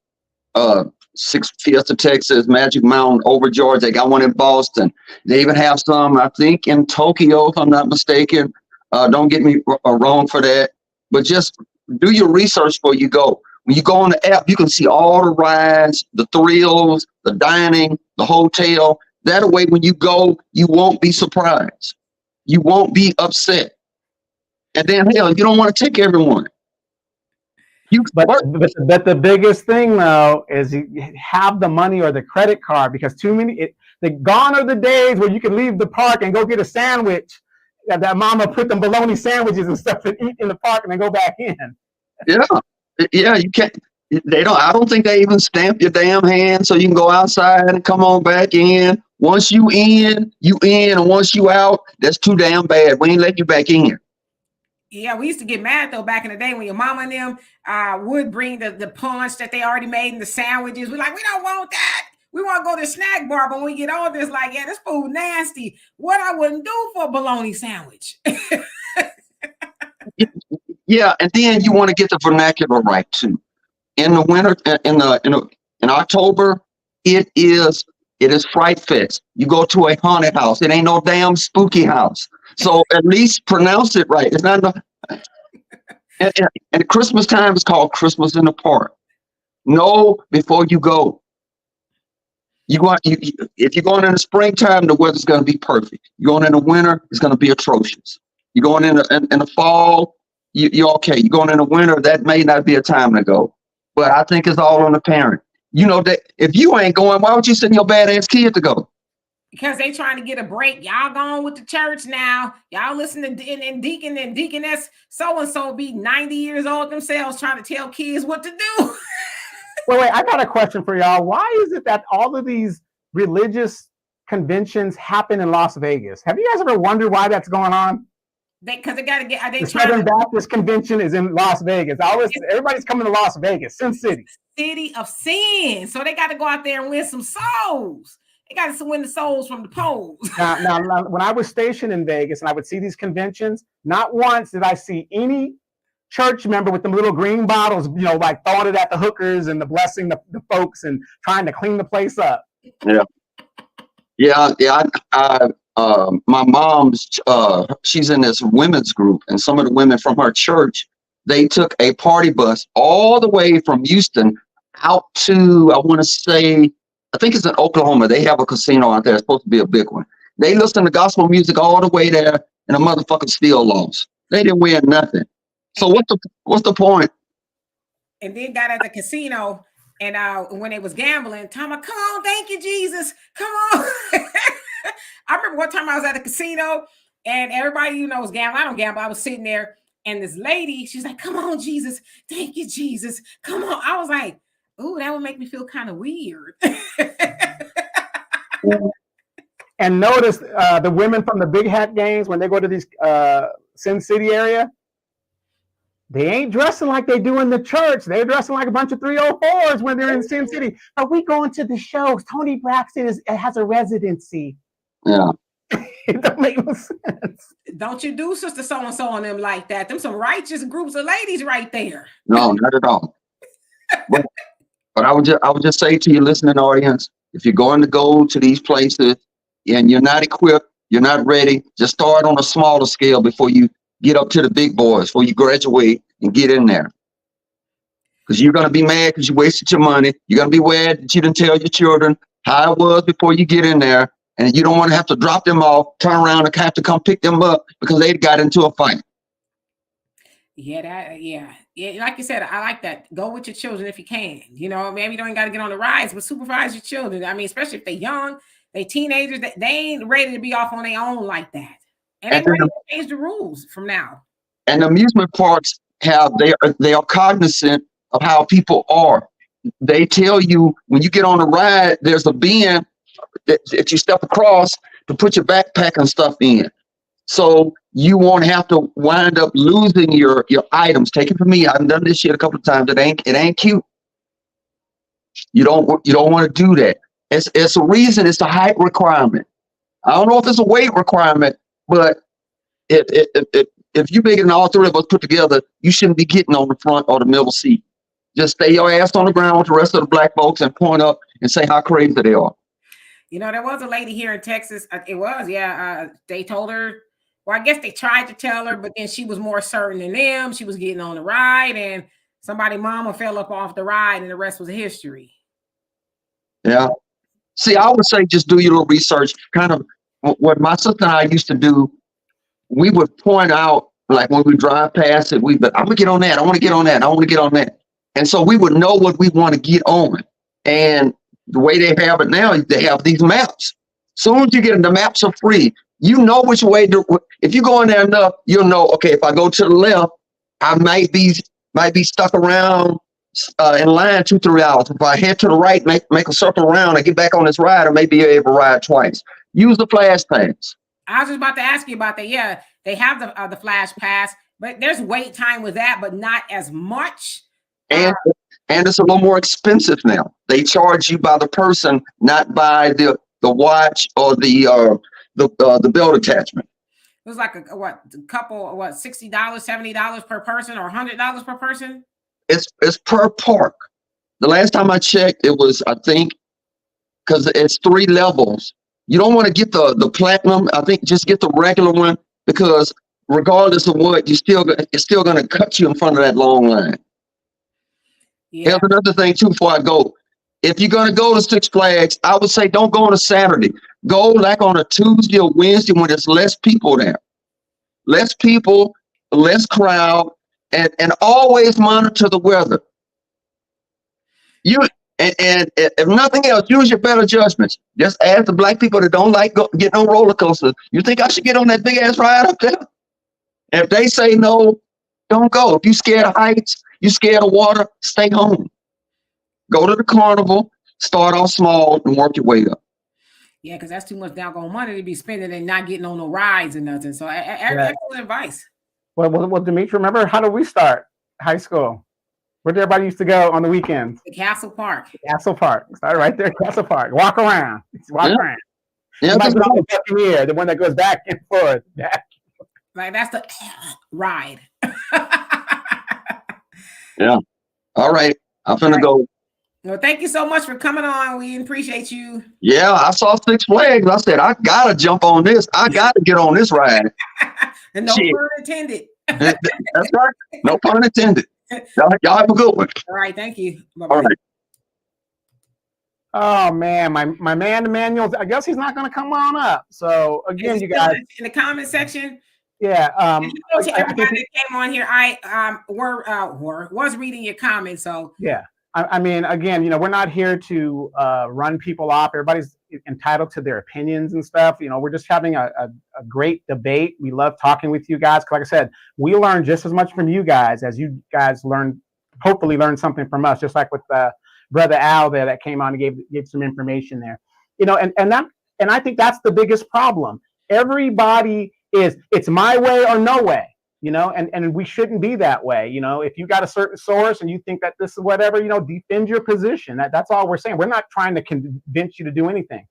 Six Fiesta Texas, Magic Mountain, Over Georgia. They got one in Boston. They even have some, I think, in Tokyo, if I'm not mistaken. Don't get me wrong for that, but just do your research before you go. When you go on the app, you can see all the rides, the thrills, the dining, the hotel. That way, when you go, you won't be surprised. You won't be upset. And then, hell, you don't want to take everyone. But the biggest thing, though, is you have the money or the credit card, because gone are the days where you can leave the park and go get a sandwich that mama put them bologna sandwiches and stuff and eat in the park and then go back in. Yeah, you can't. I don't think they even stamp your damn hand so you can go outside and come on back in. Once you in, and once you out, that's too damn bad. We ain't letting you back in. Yeah, we used to get mad though back in the day when your mama and them would bring the punch that they already made and the sandwiches. We're like, we don't want that. We want to go to the snack bar, but when we get older, it's like, yeah, this food nasty. What I wouldn't do for a bologna sandwich. Yeah, and then you want to get the vernacular right too. In the winter, in October, it is Fright Fest. You go to a haunted house. It ain't no damn spooky house. So at least pronounce it right. It's not. And Christmas time is called Christmas in the Park. Know before you go. If you're going in the springtime, the weather's going to be perfect. You're going in the winter, it's going to be atrocious. You're going in the fall, you're okay. You're going in the winter, that may not be a time to go. But I think it's all on the parent. That if you ain't going, why would you send your badass kid to go? Because they trying to get a break. Y'all going with the church now. Y'all listen to and deacon and deaconess so-and-so be 90 years old themselves trying to tell kids what to do. Wait, I got a question for y'all. Why is it that all of these religious conventions happen in Las Vegas? Have you guys ever wondered why that's going on? Because they got to get. The Southern Baptist Convention is in Las Vegas. Everybody's coming to Las Vegas, Sin City. City of sin. So they got to go out there and win some souls. They got to win the souls from the polls. Now, when I was stationed in Vegas and I would see these conventions, not once did I see any church member with them little green bottles, like throwing it at the hookers and blessing the folks and trying to clean the place up. Yeah. Yeah, yeah. My mom's, she's in this women's group, and some of the women from her church, they took a party bus all the way from Houston out to, I want to say, I think it's in Oklahoma. They have a casino out there. It's supposed to be a big one. They listen to gospel music all the way there, and the motherfucker still lost. They didn't win nothing. So what's the point? And then got at the casino, and when they was gambling, come on, thank you, Jesus, come on. I remember one time I was at the casino, and everybody was gambling. I don't gamble. I was sitting there, and this lady, she's like, "Come on, Jesus, thank you, Jesus, come on." I was like, "Ooh, that would make me feel kind of weird." And notice the women from the big hat games, when they go to these Sin City area, they ain't dressing like they do in the church. They're dressing like a bunch of 304s when they're in Sin City. Are we going to the shows? Tony Braxton has a residency. Yeah. It don't make no sense. Don't you do Sister So-and-so on them like that. Them some righteous groups of ladies right there. No, not at all. But I would just say to your listening audience, if you're going to go to these places and you're not equipped, you're not ready, just start on a smaller scale before you get up to the big boys, before you graduate and get in there. Because you're going to be mad because you wasted your money. You're going to be mad that you didn't tell your children how it was before you get in there. And you don't want to have to drop them off, turn around and have to come pick them up because they got into a fight. Yeah, yeah. Like you said, I like that. Go with your children if you can. Maybe you don't got to get on the rides, but supervise your children. I mean, especially if they're young, they teenagers, they ain't ready to be off on their own like that. And they're ready to change the rules from now. And amusement parks they are cognizant of how people are. They tell you when you get on a ride, there's a bin that you step across to put your backpack and stuff in. So you won't have to wind up losing your items. Take it from me. I've done this shit a couple of times. It ain't cute. You don't want to do that. It's a reason. It's a height requirement. I don't know if it's a weight requirement, but if you bigger than all three of us put together, you shouldn't be getting on the front or the middle seat. Just stay your ass on the ground with the rest of the black folks and point up and say how crazy they are. There was a lady here in Texas. It was, they told her, well, I guess they tried to tell her, but then she was more certain than them. She was getting on the ride, and somebody's mama fell up off the ride, and the rest was history. Yeah. See, I would say just do your little research. Kind of what my sister and I used to do, we would point out, like when we drive past it, but I'm going to get on that. I want to get on that. I want to get on that. And so we would know what we want to get on. And the way they have it now, they have these maps. Soon as you get the maps are free, you know which way to, if you go in there enough, you'll know, okay, if I go to the left, I might be stuck around in line 2-3 hours. If I head to the right, make a circle around and get back on this ride, I may be able to ride twice. Use the flash pass. I was just about to ask you about that. Yeah, they have the flash pass, but there's wait time with that, but not as much. And it's a little more expensive now. They charge you by the person, not by the watch or the belt attachment. It was like a couple $60, $70 per person or $100 per person. It's per park. The last time I checked, it was, I think, because it's 3 levels. You don't want to get the platinum. I think just get the regular one, because regardless of what, it's still going to cut you in front of that long line. Yeah. Here's another thing too before I go. If you're going to go to Six Flags, I would say don't go on a Saturday. Go like on a Tuesday or Wednesday when there's less people there. Less people, less crowd, and always monitor the weather. And if nothing else, use your better judgments. Just ask the black people that don't like getting on roller coasters. You think I should get on that big ass ride up there? And if they say no, don't go. If you're scared of heights, you scared of water, stay home. Go to the carnival, start off small and work your way up. Yeah, because that's too much doggone money to be spending and not getting on no rides and nothing. So excellent advice. Well, Dimitri, remember, how did we start high school? Where did everybody used to go on the weekends? The Castle Park. Castle Park. Start right there, Castle Park. Walk around. Around. Yeah, the one that goes back and forth. Like that's the ride. Yeah. All right. I'm finna go. Well, thank you so much for coming on. We appreciate you. Yeah, I saw Six Flags. I said, I gotta jump on this. I gotta get on this ride. And no Shit. pun intended. That's right. No pun intended. Y'all have a good one. All right, thank you. Bye-bye. All right. Oh man, my man Emmanuel, I guess he's not going to come on up. So again, you guys in the comment section. Yeah. To everybody that came on here, I was reading your comments. So yeah, I mean, again, we're not here to run people off. Everybody's entitled to their opinions and stuff. We're just having a great debate. We love talking with you guys. Like I said, we learn just as much from you guys as you guys hopefully learn something from us. Just like with Brother Al there that came on and gave some information there. And I think that's the biggest problem. Everybody it's my way or no way, and we shouldn't be that way. If you got a certain source and you think that this is whatever, defend your position. That's all we're saying. We're not trying to convince you to do anything.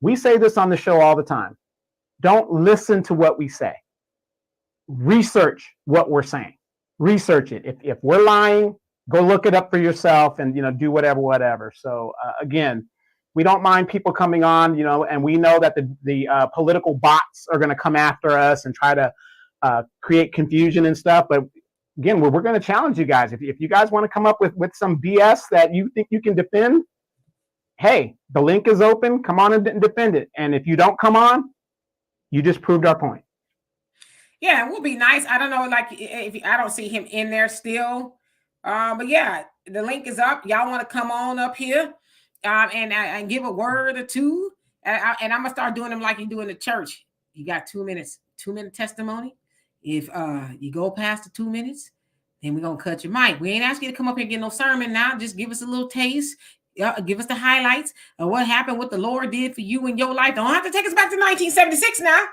We say this on the show all the time. Don't listen to what we say. Research what we're saying. Research it. If we're lying, go look it up for yourself and, do whatever. So again, we don't mind people coming on, and we know that the political bots are going to come after us and try to create confusion and stuff. But again, we're going to challenge you guys. If you guys want to come up with some BS that you think you can defend, hey, the link is open. Come on and defend it. And if you don't come on, you just proved our point. Yeah, it would be nice. I don't know, if I don't see him in there still. But yeah, the link is up. Y'all want to come on up here and give a word or two. And I'm gonna start doing them like you do in the church. You got 2 minutes, 2-minute testimony. If you go past the 2 minutes, then we're gonna cut your mic. We ain't asking you to come up here and get no sermon now. Just give us a little taste. Give us the highlights of what happened, what the Lord did for you in your life. Don't have to take us back to 1976 now.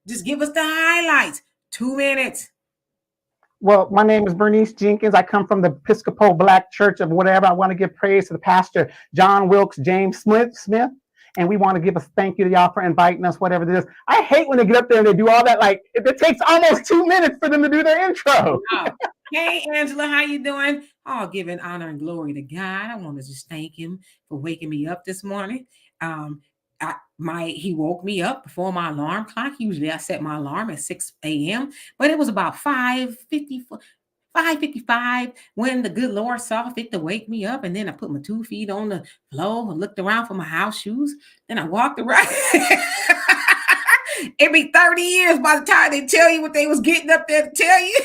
Just give us the highlights. 2 minutes. Well, my name is Bernice Jenkins. I come from the Episcopal Black Church of whatever. I want to give praise to the pastor, John Wilkes James Smith. And we want to give a thank you to y'all for inviting us, whatever it is. I hate when they get up there and they do all that. Like, it takes almost 2 minutes for them to do their intro. Oh. Hey, Angela, how you doing? Oh, giving honor and glory to God. I want to just thank him for waking me up this morning. He woke me up before my alarm clock. Usually I set my alarm at 6 a.m., but it was about 5:55 when the good Lord saw fit to wake me up. And then I put my 2 feet on the floor and looked around for my house shoes. Then I walked around. It'd be 30 years by the time they tell you what they was getting up there to tell you.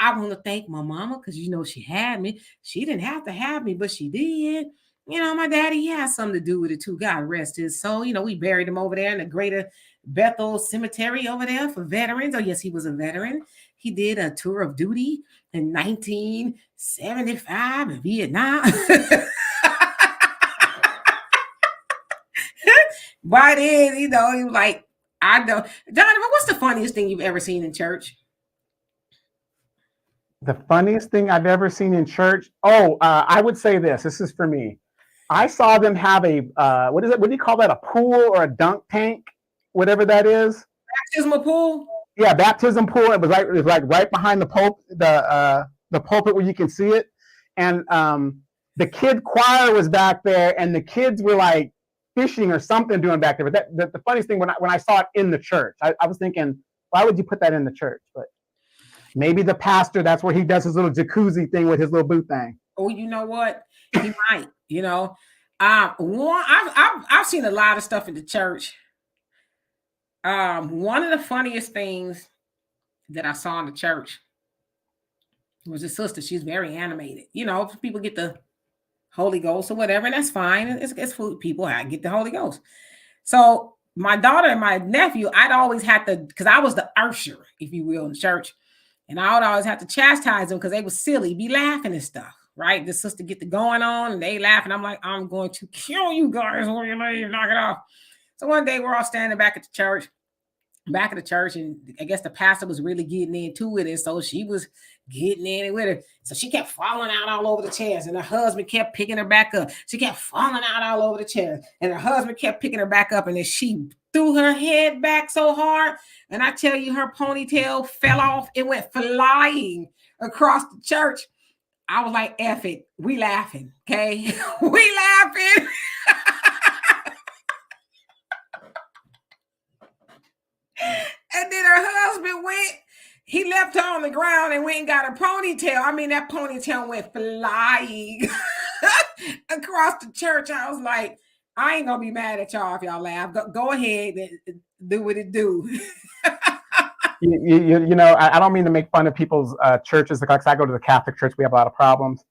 I want to thank my mama because, she had me. She didn't have to have me, but she did. My daddy, he has something to do with it too. God rest his soul. We buried him over there in the Greater Bethel Cemetery over there for veterans. Oh, yes, he was a veteran. He did a tour of duty in 1975 in Vietnam. But then, he was like, I know. Donovan, what's the funniest thing you've ever seen in church? The funniest thing I've ever seen in church? I would say this. This is for me. I saw them have a, what is it? What do you call that? A pool or a dunk tank? Whatever that is. Baptismal pool? Yeah, baptism pool. It was like right behind the pulpit where you can see it. And the kid choir was back there and the kids were like fishing or something doing back there. But the funniest thing when I saw it in the church, I was thinking, why would you put that in the church? But maybe the pastor, that's where he does his little jacuzzi thing with his little boot thing. Oh, you know what? He might, I've seen a lot of stuff in the church. One of the funniest things that I saw in the church was a sister. She's very animated. People get the Holy Ghost or whatever, and that's fine. It's for people. I get the Holy Ghost. So my daughter and my nephew, I'd always have to, because I was the usher, if you will, in church. And I would always have to chastise them because they were silly, be laughing and stuff, right? The sister get the going on and they laugh. And I'm like, I'm going to kill you guys when you leave, knock it off. So one day we're all standing back at the church, and I guess the pastor was really getting into it. And so she was getting in it with her. So she kept falling out all over the chairs and her husband kept picking her back up. She kept falling out all over the chairs and her husband kept picking her back up. And then she threw her head back so hard. And I tell you, her ponytail fell off. It went flying across the church. I was like, F it. We laughing. Okay. We laughing. And then her husband went, he left her on the ground and went and got a ponytail. I mean, that ponytail went flying across the church. I was like, I ain't gonna be mad at y'all if y'all laugh. Go ahead and do what it do. You know, I don't mean to make fun of people's churches. Like I go to the Catholic church, we have a lot of problems.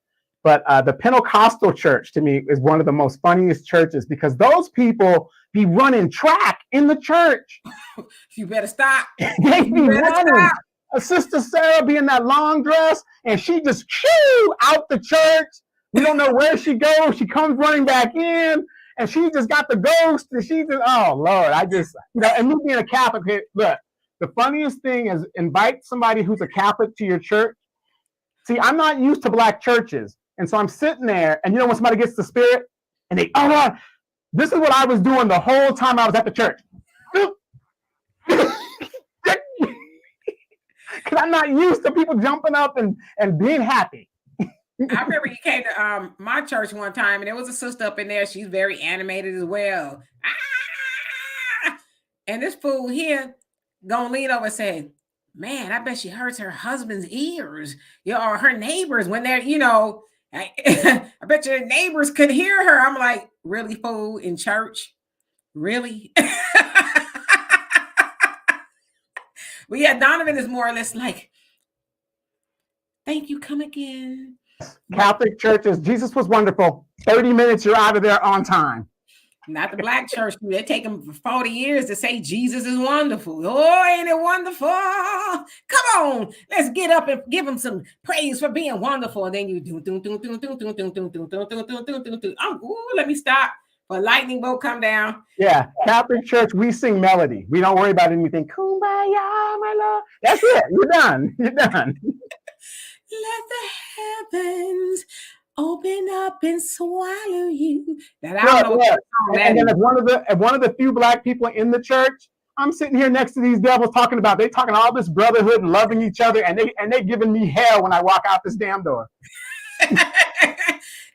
But the Pentecostal church, to me, is one of the most funniest churches because those people be running track in the church. You better stop. They be running. Sister Sarah be in that long dress, and she just shoo out the church. We don't know where she goes. She comes running back in, and she just got the ghost. And she just, oh Lord, I just, you know, and me being a Catholic, look, the funniest thing is invite somebody who's a Catholic to your church. See, I'm not used to black churches. And so I'm sitting there, and you know when somebody gets the spirit, and they, oh God, this is what I was doing the whole time I was at the church. Because I'm not used to people jumping up and being happy. I remember you came to my church one time, and there was a sister up in there. She's very animated as well. Ah! And this fool here gonna lean over and say, man, I bet she hurts her husband's ears, you know, or her neighbors when they're, you know, I bet your neighbors could hear her. I'm like, really, fool, in church? Really? Well, yeah, Donovan is more or less like, thank you, come again. Catholic churches, Jesus was wonderful. 30 minutes, you're out of there on time. Not the black church. They take them for 40 years to say Jesus is wonderful. Oh, ain't it wonderful? Come on, let's get up and give him some praise for being wonderful. And then you do. Let me stop. But lightning bolt come down. Yeah, Catholic church, we sing melody. We don't worry about anything. Kumbaya, my love. That's it. You're done. You're done. Let the heavens open up and swallow you. That I don't know what and then as one of the few black people in the church, I'm sitting here next to these devils talking about, they talking all this brotherhood and loving each other, and they giving me hell when I walk out this damn door.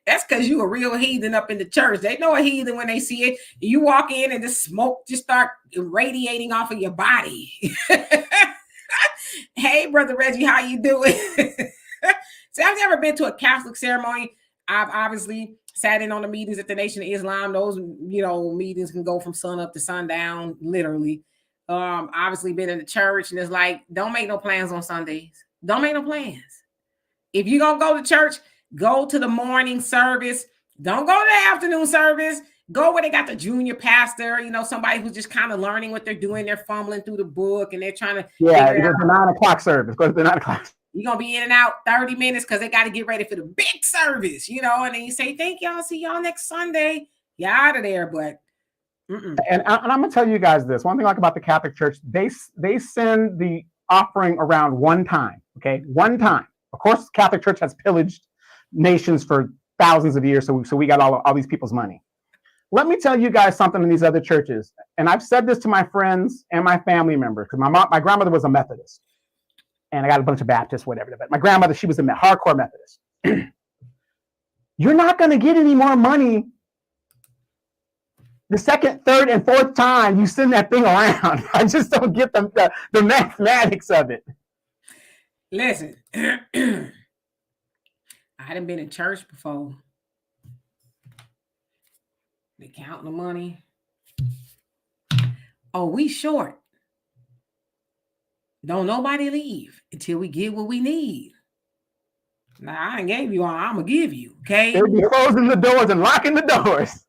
That's because you a real heathen up in the church. They know a heathen when they see it. You walk in and the smoke just start radiating off of your body. Hey, Brother Reggie, how you doing? See, I've never been to a Catholic ceremony. I've obviously sat in on the meetings at the Nation of Islam. Those, you know, meetings can go from sun up to sundown, literally. Obviously been in the church, and it's like, don't make no plans on Sundays. Don't make no plans. If you're going to go to church, go to the morning service. Don't go to the afternoon service. Go where they got the junior pastor, you know, somebody who's just kind of learning what they're doing. They're fumbling through the book and they're trying to. Yeah, it's the 9 o'clock service. Go to the 9 o'clock. You're going to be in and out 30 minutes because they got to get ready for the big service, you know, and then you say, thank y'all. See y'all next Sunday. You're out of there, but. And I'm going to tell you guys this. One thing I like about the Catholic Church, they send the offering around one time, okay? One time. Of course, the Catholic Church has pillaged nations for thousands of years, so we got all these people's money. Let me tell you guys something in these other churches, and I've said this to my friends and my family members, because my grandmother was a Methodist, and I got a bunch of Baptists, whatever, but my grandmother, she was a hardcore Methodist. You're not going to get any more money the second, third, and fourth time you send that thing around. I just don't get the mathematics of it. Listen, I hadn't been in church before. They counting the money. Oh, we short. Don't nobody leave until we get what we need. Now, I ain't gave you all, I'm going to give you, okay? They'll be closing the doors and locking the doors.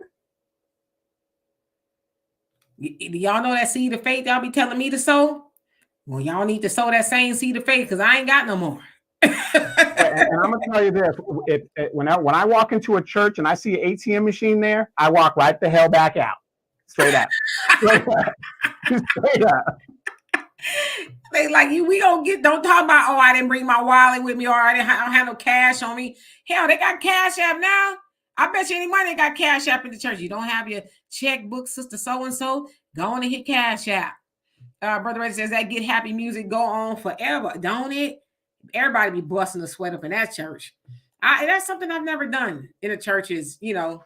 Y'all know that seed of faith y'all be telling me to sow? Well, y'all need to sow that same seed of faith because I ain't got no more. And I'm gonna tell you this: when I walk into a church and I see an ATM machine there, I walk right the hell back out, straight up, straight up. They like you. We don't talk about. Oh, I didn't bring my wallet with me, or I don't have no cash on me. Hell, they got Cash App now. I bet you any money they got Cash App in the church. You don't have your checkbook, sister so and so. Go on and hit Cash App. Brother Reggie says that get happy music go on forever, don't it? Everybody be busting the sweat up in that church. That's something I've never done in the churches, you know.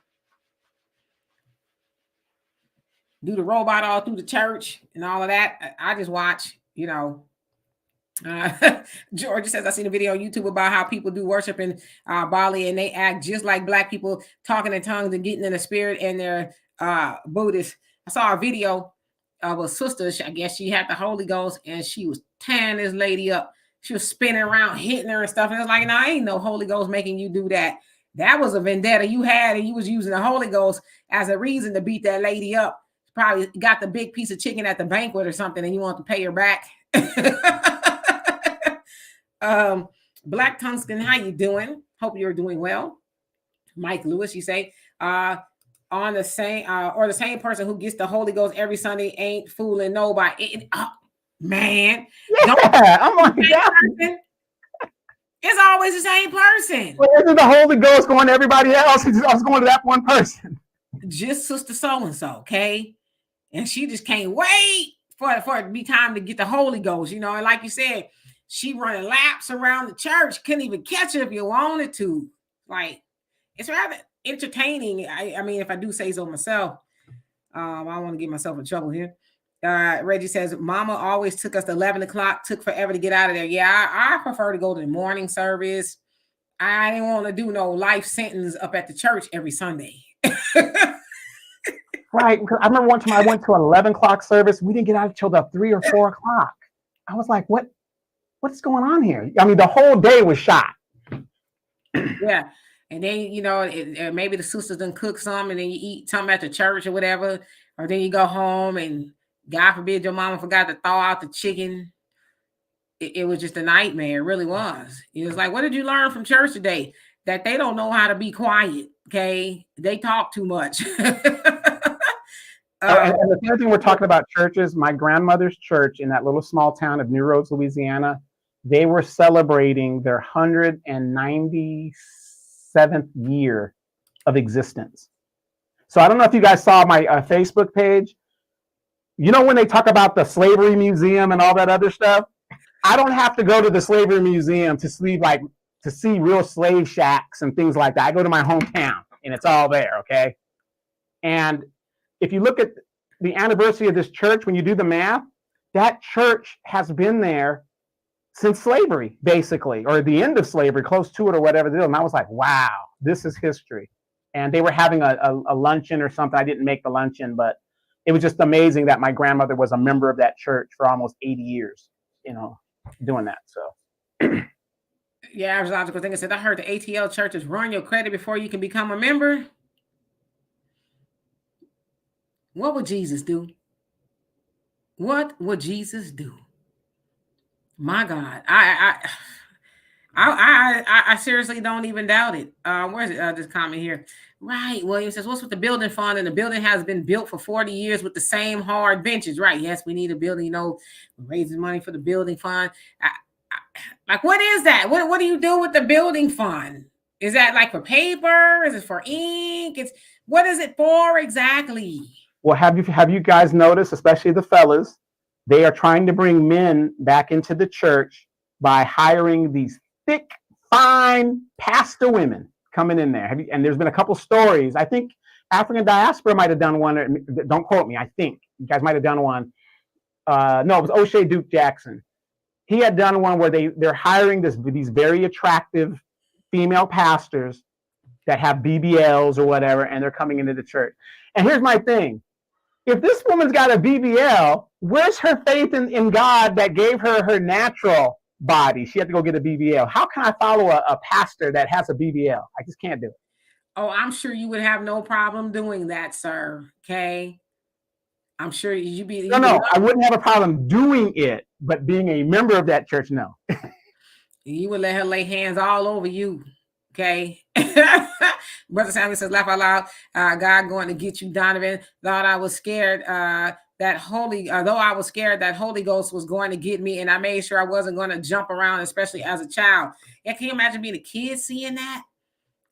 Do the robot all through the church and all of that. I just watch, you know. Georgia says, I seen a video on YouTube about how people do worship in Bali and they act just like black people talking in tongues and getting in the spirit, and they're Buddhist. I saw a video of a sister. I guess she had the Holy Ghost and she was tearing this lady up. She was spinning around, hitting her and stuff. And it was like, no, ain't no Holy Ghost making you do that. That was a vendetta you had, and you was using the Holy Ghost as a reason to beat that lady up. Probably got the big piece of chicken at the banquet or something, and you want to pay her back. Black Tungsten, how you doing? Hope you're doing well. Mike Lewis, you say, on the same or the same person who gets the Holy Ghost every Sunday ain't fooling nobody. Man, yeah, I'm like, yeah. It's always the same person. Well, isn't the Holy Ghost going to everybody else? I was going to that one person. Just Sister So-and-so, okay? And she just can't wait for it to be time to get the Holy Ghost, you know. And like you said, she running laps around the church. Couldn't even catch her if you wanted to. Like, it's rather entertaining. I mean, if I do say so myself, I don't want to get myself in trouble here. Reggie says, Mama always took us to 11 o'clock, took forever to get out of there. Yeah, I prefer to go to the morning service. I didn't want to do no life sentence up at the church every Sunday. Right. Because I remember one time I went to an 11 o'clock service. We didn't get out until the 3 or 4 o'clock. I was like, what's going on here? I mean, the whole day was shot. Yeah. And then, you know, maybe the sisters done cook some and then you eat something at the church or whatever. Or then you go home and God forbid your mama forgot to thaw out the chicken. It was just a nightmare. It really was. It was like, what did you learn from church today? That they don't know how to be quiet. Okay. They talk too much. And the other thing we're talking about churches, my grandmother's church in that little small town of New Roads, Louisiana, they were celebrating their 197th year of existence. So I don't know if you guys saw my Facebook page. You know, when they talk about the slavery museum and all that other stuff, I don't have to go to the slavery museum to see real slave shacks and things like that. I go to my hometown and it's all there. Okay. And if you look at the anniversary of this church, when you do the math, that church has been there since slavery, basically, or the end of slavery, close to it or whatever. And I was like, wow, this is history. And they were having a luncheon or something. I didn't make the luncheon, but it was just amazing that my grandmother was a member of that church for almost 80 years, you know, doing that. So. Yeah, average logical thing. I said, I heard the ATL churches run your credit before you can become a member. What would Jesus do? What would Jesus do? My God, I seriously don't even doubt it. Where's it? This comment here, right? William says, "What's with the building fund?" And the building has been built for 40 years with the same hard benches, right? Yes, we need a building. You know, raising money for the building fund. Like, what is that? What do you do with the building fund? Is that like for paper? Is it for ink? What is it for exactly? Well, have you guys noticed, especially the fellas, they are trying to bring men back into the church by hiring these thick, fine pastor women coming in there. And there's been a couple stories. I think African Diaspora might have done one. Don't quote me. I think you guys might have done one. No, it was O'Shea Duke Jackson. He had done one where they're hiring these very attractive female pastors that have BBLs or whatever, and they're coming into the church. And here's my thing. If this woman's got a BBL, where's her faith in God that gave her her natural body? She had to go get a BBL. How can I follow a pastor that has a BBL? I just can't do it. Oh, I'm sure you would have no problem doing that, sir. Okay. I'm sure you'd be. No, I wouldn't have a problem doing it, but being a member of that church, no. You would let her lay hands all over you. Okay. Brother Samuel says, laugh out loud. God going to get you, Donovan. Thought I was scared though I was scared that Holy Ghost was going to get me, and I made sure I wasn't going to jump around, especially as a child. Yeah, can you imagine being a kid seeing that?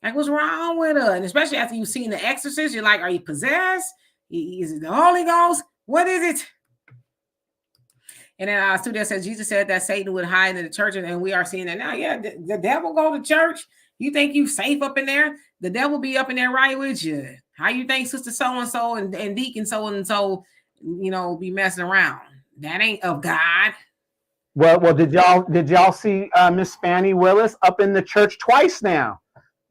Like, what's wrong with her? And especially after you've seen The Exorcist, you're like, are you possessed? Is it the Holy Ghost? What is it? And then Studio says, Jesus said that Satan would hide in the church, and we are seeing that now. Yeah, the devil go to church You think you safe up in there? The devil be up in there right with you. How you think Sister So-and-so and Deacon so-and-so, be messing around? That ain't of God. Well, did y'all see Miss Fannie Willis up in the church twice now,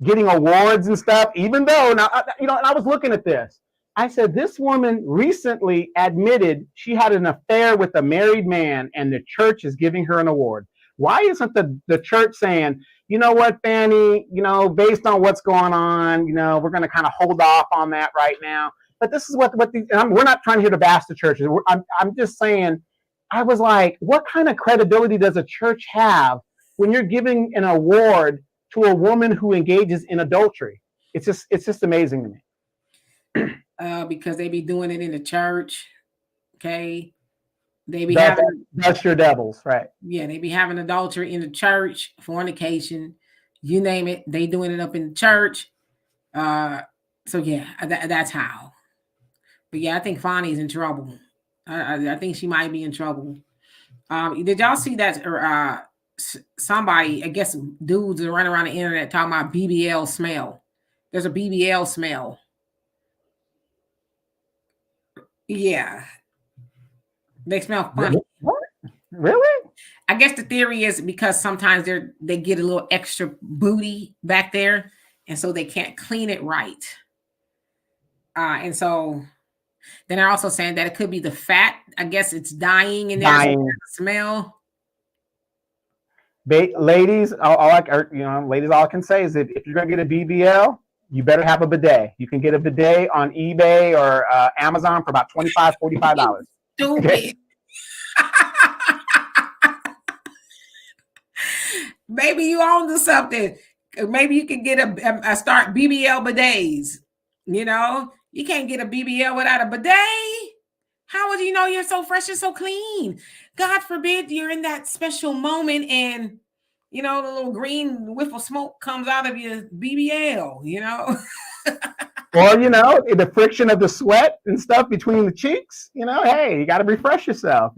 getting awards and stuff? Even though now, and I was looking at this. I said, this woman recently admitted she had an affair with a married man, and the church is giving her an award. Why isn't the church saying, you know what, Fannie, based on what's going on, we're going to kind of hold off on that right now. But this is what we're not trying here to bash the churches. I'm just saying, I was like, what kind of credibility does a church have when you're giving an award to a woman who engages in adultery? It's just amazing to me. Because they be doing it in the church. Okay. They be that's your devils, right? Yeah, they be having adultery in the church, fornication, you name it. They doing it up in the church. So yeah, that's how. But yeah, I think Fonnie's in trouble. I think she might be in trouble. Did y'all see that? Somebody, I guess, dudes are running around the internet talking about BBL smell. There's a BBL smell. Yeah. They smell funny. What? Really? I guess the theory is because sometimes they get a little extra booty back there, and so they can't clean it right. And so then they're also saying that it could be the fat. I guess it's dying in there. So smell. Ladies, all I can say is if you're gonna get a BBL, you better have a bidet. You can get a bidet on eBay or Amazon for about $25, $45. Stupid. Okay. Maybe you own to something. Maybe you can get a start BBL bidets. You can't get a BBL without a bidet. How would you know you're so fresh and so clean? God forbid you're in that special moment and the little green whiff of smoke comes out of your BBL, Or, the friction of the sweat and stuff between the cheeks, hey, you got to refresh yourself,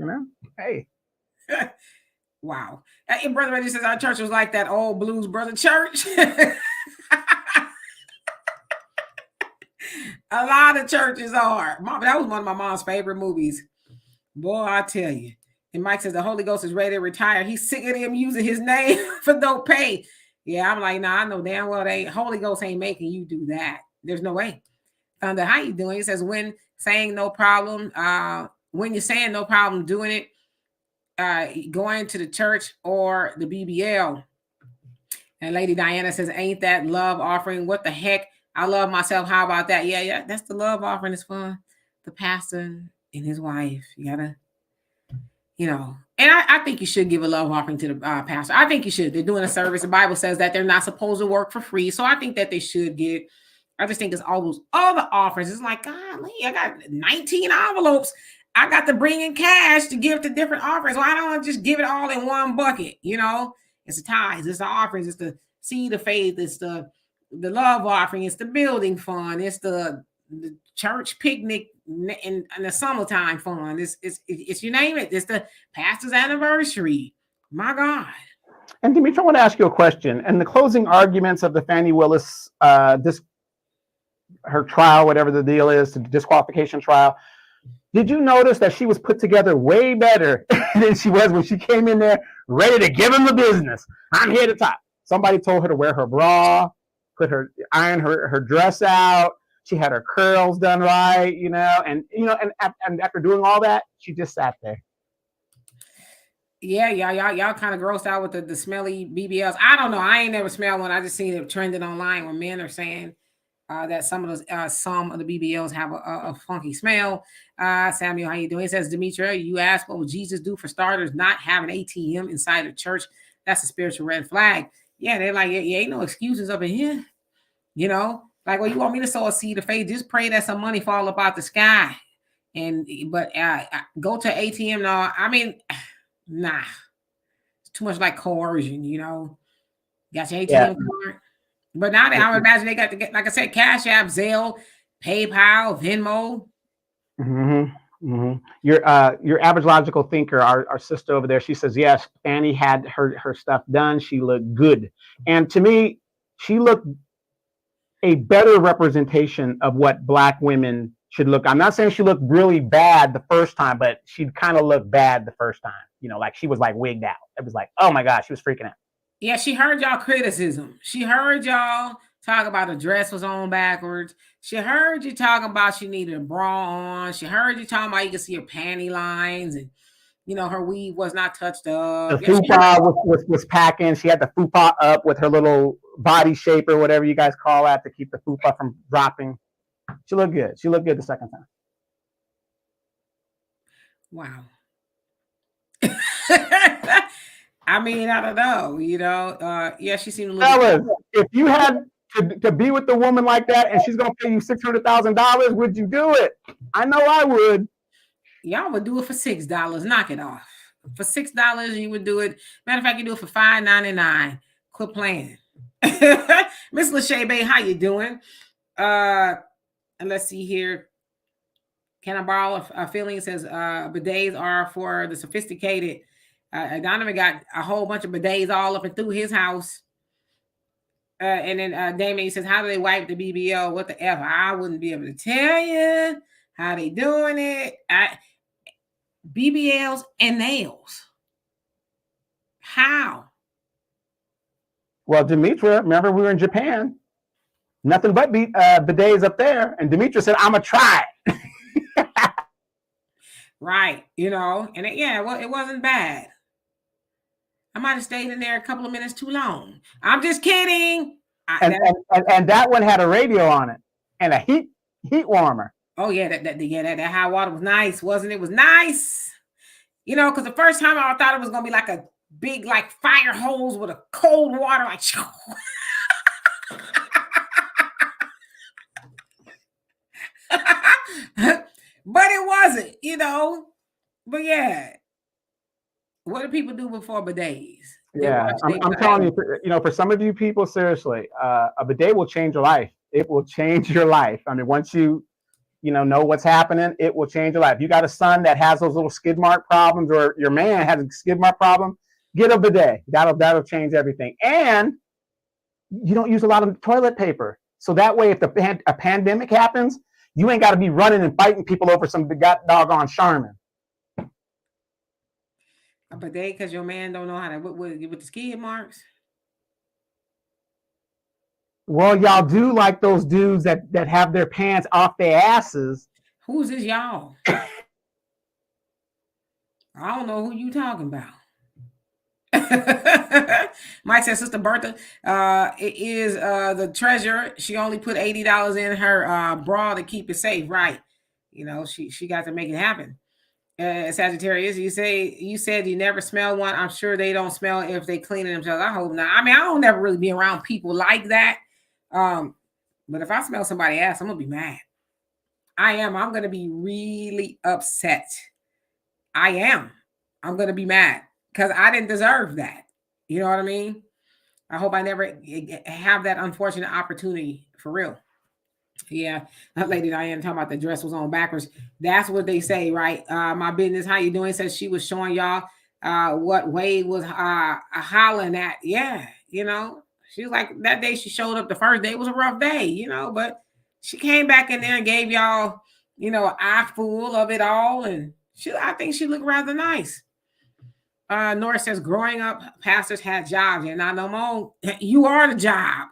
hey. Wow. And Brother Reggie says our church was like that old Blues Brother church. A lot of churches are. Mom, that was one of my mom's favorite movies. Boy, I tell you. And Mike says the Holy Ghost is ready to retire. He's sick of them using his name for no pay. Yeah, I'm like, I know damn well Holy Ghost ain't making you do that. There's no way. Thunder, how you doing? He says when saying no problem, when you're saying no problem doing it, going to the church or the BBL. And Lady Diana says, ain't that love offering? What the heck? I love myself. How about that? Yeah. That's the love offering. It's for the pastor and his wife. You gotta, and I think you should give a love offering to the pastor. I think you should. They're doing a service. The Bible says that they're not supposed to work for free. So I think that they should get. I just think it's all those other offerings. It's like, golly, I got 19 envelopes. I got to bring in cash to give to different offerings. Why don't I just give it all in one bucket? It's the tithes, it's the offerings, it's the seed of faith, it's the love offering, it's the building fund, it's the church picnic in the summertime fund. It's you name it. It's the pastor's anniversary. My God. And Demetra, I want to ask you a question. And the closing arguments of the Fannie Willis, her trial, whatever the deal is, the disqualification trial. Did you notice that she was put together way better than she was when she came in there ready to give him the business? I'm here to talk. Somebody told her to wear her bra, iron her dress out. She had her curls done right, and after doing all that, she just sat there. Yeah, y'all kind of grossed out with the smelly BBLs. I don't know. I ain't never smelled one. I just seen it trending online where men are saying that some of the BBLs have a funky smell. Samuel, how you doing? It says, Demetria, you asked what would Jesus do for starters? Not have an ATM inside a church. That's a spiritual red flag. Yeah, they're like, yeah, ain't no excuses up in here. Like, well, you want me to sow a seed of faith? Just pray that some money fall up out the sky. But go to ATM now. I mean, nah, it's too much like coercion. Got your ATM card. But now I would imagine they got to get, like I said, Cash App, Zelle, PayPal, Venmo. Mm-hmm. Mm-hmm. Your average logical thinker, our sister over there, she says, yes, Fannie had her stuff done. She looked good. And to me, she looked a better representation of what Black women should look. I'm not saying she looked really bad the first time, but she kind of looked bad the first time. You know, like she was like wigged out. It was like, oh my gosh, she was freaking out. Yeah, she heard y'all criticism. She heard y'all talk about the dress was on backwards. She heard you talking about she needed a bra on. She heard you talking about you could see her panty lines and, you know, her weave was not touched up. The fupa was packing. She had the fupa up with her little body shape or whatever you guys call that to keep the fupa from dropping. She looked good. She looked good the second time. Wow. I mean, I don't know, you know. Yeah, she seemed a little. Fellas, if you had to be with a woman like that and she's gonna pay you $600,000, would you do it? I know I would. Y'all would do it for $6. Knock it off. For $6, you would do it. Matter of fact, you do it for $5.99. Quit playing. Miss Lachey Bay, how you doing? And let's see here. Can I borrow a feeling? It says bidets are for the sophisticated. Donovan got a whole bunch of bidets all up and through his house. And then Damien says, how do they wipe the BBL? What the F? I wouldn't be able to tell you how they doing it. BBLs and nails. How? Well, Demetra, remember we were in Japan. Nothing but bidets up there. And Demetra said, I'm going to try it. Right. You know, and it wasn't bad. I might have stayed in there a couple of minutes too long. I'm just kidding. And that one had a radio on it and a heat warmer. Oh yeah, that hot water was nice, wasn't it? It was nice. You know, because the first time I thought it was gonna be like a big like fire hose with a cold water like. But it wasn't, you know. But yeah. What do people do before bidets? Yeah, I'm telling you, you know, for some of you people, seriously, a bidet will change your life. It will change your life. I mean, once you know what's happening, it will change your life. If you got a son that has those little skid mark problems, or your man has a skid mark problem, get a bidet. That'll change everything. And you don't use a lot of toilet paper, so that way, if a pandemic happens, you ain't got to be running and fighting people over some doggone Charmin. A bidet because your man don't know how to with the skid marks. Well, y'all do like those dudes that have their pants off their asses. Who's this y'all? I don't know who you talking about. Mike says, Sister Bertha, it is the treasurer. She only put $80 in her bra to keep it safe, right? You know, she got to make it happen. Sagittarius, you said you never smell one. I'm sure they don't smell if they clean it themselves. I hope not. I mean, I don't never really be around people like that. But if I smell somebody's ass, I'm gonna be mad. I am. I'm gonna be really upset. I am. I'm gonna be mad because I didn't deserve that. You know what I mean? I hope I never have that unfortunate opportunity for real. Yeah, that lady Diane talking about the dress was on backwards. That's what they say, right? My business, how you doing? Says she was showing y'all what Wade was hollering at. Yeah, you know, she was like that day she showed up. The first day was a rough day, you know, but she came back in there and gave y'all, you know, an eye full of it all, and I think she looked rather nice. Nora says, growing up, pastors had jobs, and not no more. You are the job.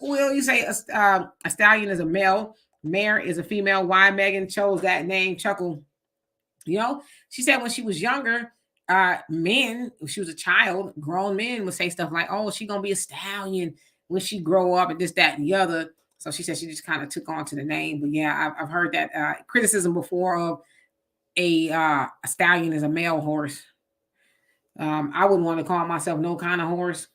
Will you say a stallion is a male, mare is a female? Why Megan chose that name? Chuckle. You know, she said when she was younger, men, when she was a child, grown men would say stuff like, "Oh, she gonna be a stallion when she grow up," and this, that, and the other. So she said she just kind of took on to the name. But yeah, I've heard that criticism before of a stallion is a male horse. I wouldn't want to call myself no kind of horse.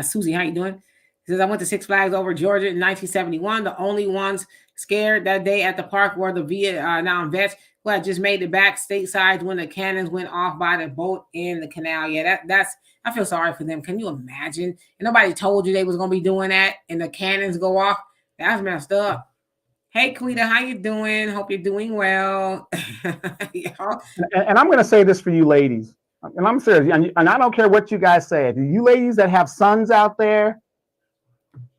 Susie, how you doing? Says I went to Six Flags over Georgia in 1971. The only ones scared that day at the park were the Vietnam vets who had just made it back stateside when the cannons went off by the boat in the canal. Yeah, that's I feel sorry for them. Can you imagine? And nobody told you they was gonna be doing that, and the cannons go off. That's messed up. Hey, Quita, how you doing? Hope you're doing well. And I'm gonna say this for you ladies. And I'm serious. And I don't care what you guys say. You ladies that have sons out there,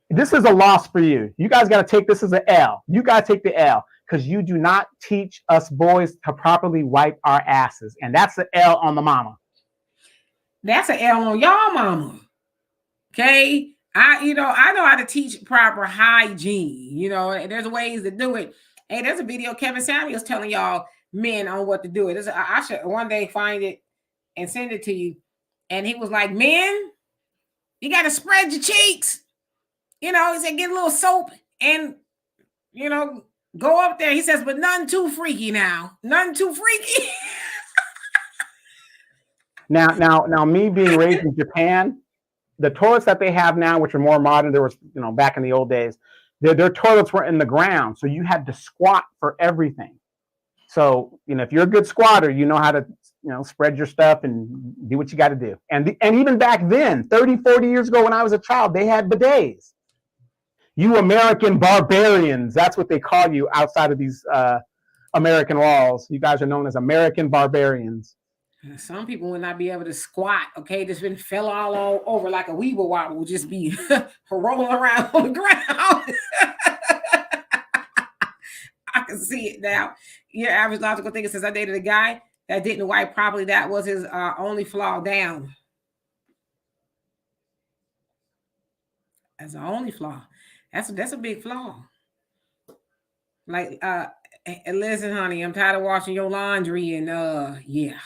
this is a loss for you. You guys got to take this as an L. You got to take the L because you do not teach us boys to properly wipe our asses. And that's an L on the mama. That's an L on y'all mama. Okay. I know how to teach proper hygiene. There's ways to do it. Hey, there's a video Kevin Samuels telling y'all men on what to do it. I should one day find it and send it to you. And he was like, men, you got to spread your cheeks. He said, get a little soap and, go up there. He says, but nothing too freaky now. Nothing too freaky. Now, me being raised in Japan, the toilets that they have now, which are more modern, there was, back in the old days, their toilets were in the ground. So you had to squat for everything. So, if you're a good squatter, you know how to, spread your stuff and do what you got to do. And even back then, 30, 40 years ago when I was a child, they had bidets. You American barbarians, that's what they call you outside of these American walls. You guys are known as American barbarians. Some people would not be able to squat, okay? Just been fell all over like a weeble wobble, will just be rolling around on the ground. I can see it now. Your average logical thinker says, I dated a guy that didn't wipe properly. That was his only flaw. Down. That's the only flaw. That's a big flaw. Like, listen, honey, I'm tired of washing your laundry and yeah.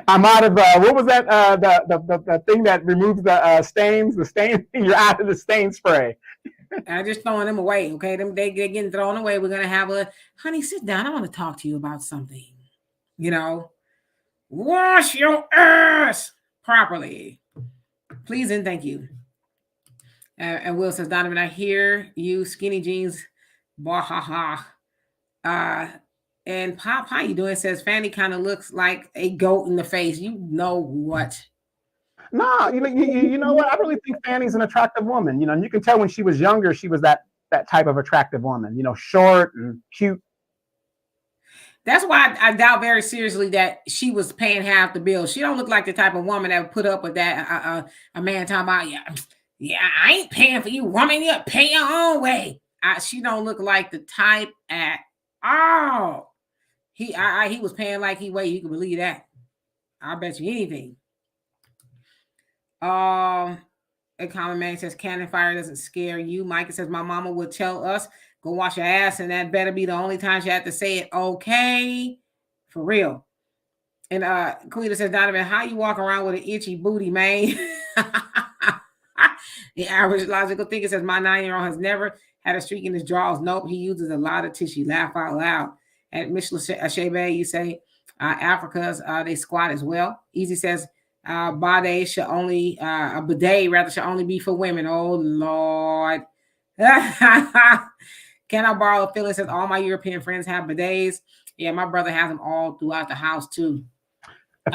I'm out of what was that? The thing that removes the stains. The stain. You're out of the stain spray. I just throwing them away. Okay, they're getting thrown away. We're gonna have honey. Sit down. I want to talk to you about something. Wash your ass properly, please and thank you. And Will says, Donovan, I hear you, skinny jeans, bahaha. And Pop, how you doing? Says Fanny kind of looks like a goat in the face. You know what? No, you know what? I really think Fanny's an attractive woman. And you can tell when she was younger, she was that type of attractive woman. Short and cute. That's why I doubt very seriously that she was paying half the bill. She don't look like the type of woman that would put up with that. A man talking about, yeah, I ain't paying for you, woman. You pay your own way. She don't look like the type at all. He was paying like he weighed. You can believe that. I'll bet you anything. A common man says cannon fire doesn't scare you. Micah says my mama would tell us go wash your ass, and that better be the only time she had to say it. Okay, for real. And Kalita says, Donovan, how you walk around with an itchy booty, man? The average logical thinker says my 9-year-old has never had a streak in his drawers. Nope, he uses a lot of tissue. Laugh out loud. And Michelle Shebe, you say Africa's they squat as well. Easy says bidet should only a bidet rather should only be for women. Oh Lord. Can I borrow a feeling? Says all my European friends have bidets. Yeah, my brother has them all throughout the house too.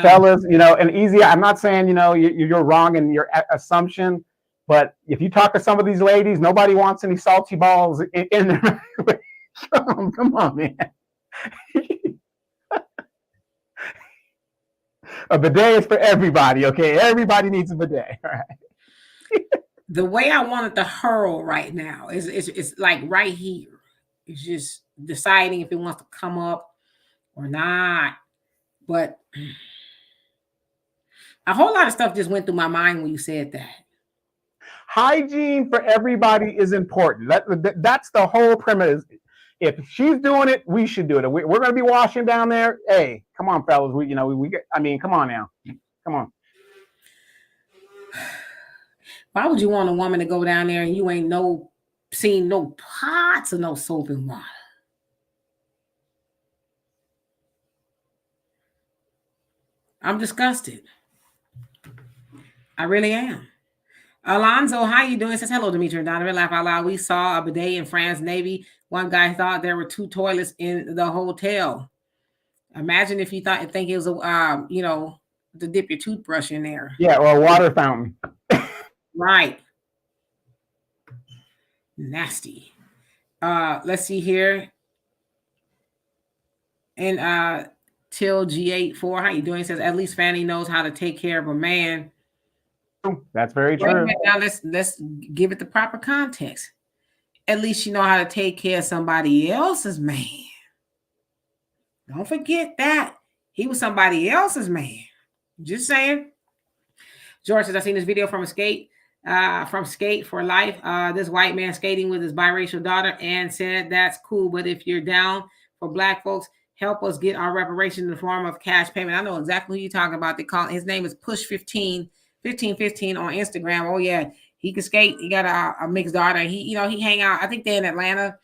Fellas, and easy. I'm not saying you're wrong in your assumption, but if you talk to some of these ladies, nobody wants any salty balls in their. Come on, man. A bidet is for everybody, okay? Everybody needs a bidet, all right? The way I wanted to hurl right now is like right here. It's just deciding if it wants to come up or not. But a whole lot of stuff just went through my mind when you said that. Hygiene for everybody is important. That's the whole premise. If she's doing it, we should do it. We're going to be washing down there. Hey, come on, fellas. Come on now. Come on. Why would you want a woman to go down there and you ain't seen no pots of no soap and water? I'm disgusted. I really am. Alonzo, how you doing? Says hello, Dimitri and Donovan. Laugh out loud. We saw a bidet in France Navy. One guy thought there were 2 toilets in the hotel. Imagine if you think it was to dip your toothbrush in there. Yeah, or a water fountain. Right. Nasty. Let's see here. And Till G84, how you doing? He says, at least Fanny knows how to take care of a man. That's very true. Now let's give it the proper context. At least you know how to take care of somebody else's man. Don't forget that. He was somebody else's man. Just saying. George says, I've seen this video from Skate for Life. This white man skating with his biracial daughter and said, that's cool. But if you're down for black folks, help us get our reparation in the form of cash payment. I know exactly who you're talking about. They call his name is Push15 1515 on Instagram. Oh yeah, he can skate. He got a mixed daughter. He hang out. I think they're in Atlanta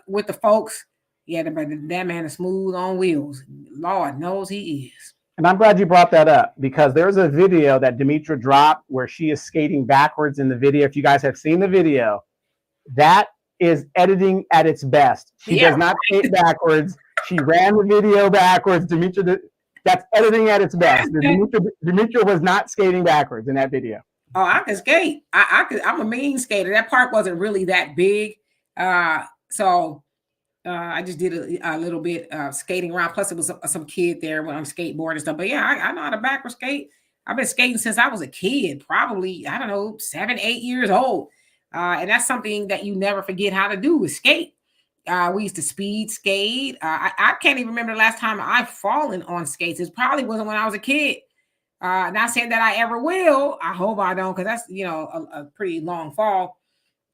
with the folks. Yeah, but that man is smooth on wheels. Lord knows he is. And I'm glad you brought that up because there's a video that Demetra dropped where she is skating backwards in the video. If you guys have seen the video, that is editing at its best. She does not skate backwards. She ran the video backwards. Demetra, that's editing at its best. Demetra was not skating backwards in that video. Oh, I can skate. I'm a mean skater. That park wasn't really that big. So I just did a little bit skating around. Plus, it was some kid there when I'm skateboarding and stuff. But yeah, I know how to backward skate. I've been skating since I was a kid, probably, I don't know, 7, 8 years old. And that's something that you never forget how to do is skate. We used to speed skate. I can't even remember the last time I've fallen on skates. It probably wasn't when I was a kid. Not saying that I ever will. I hope I don't, because that's, a pretty long fall.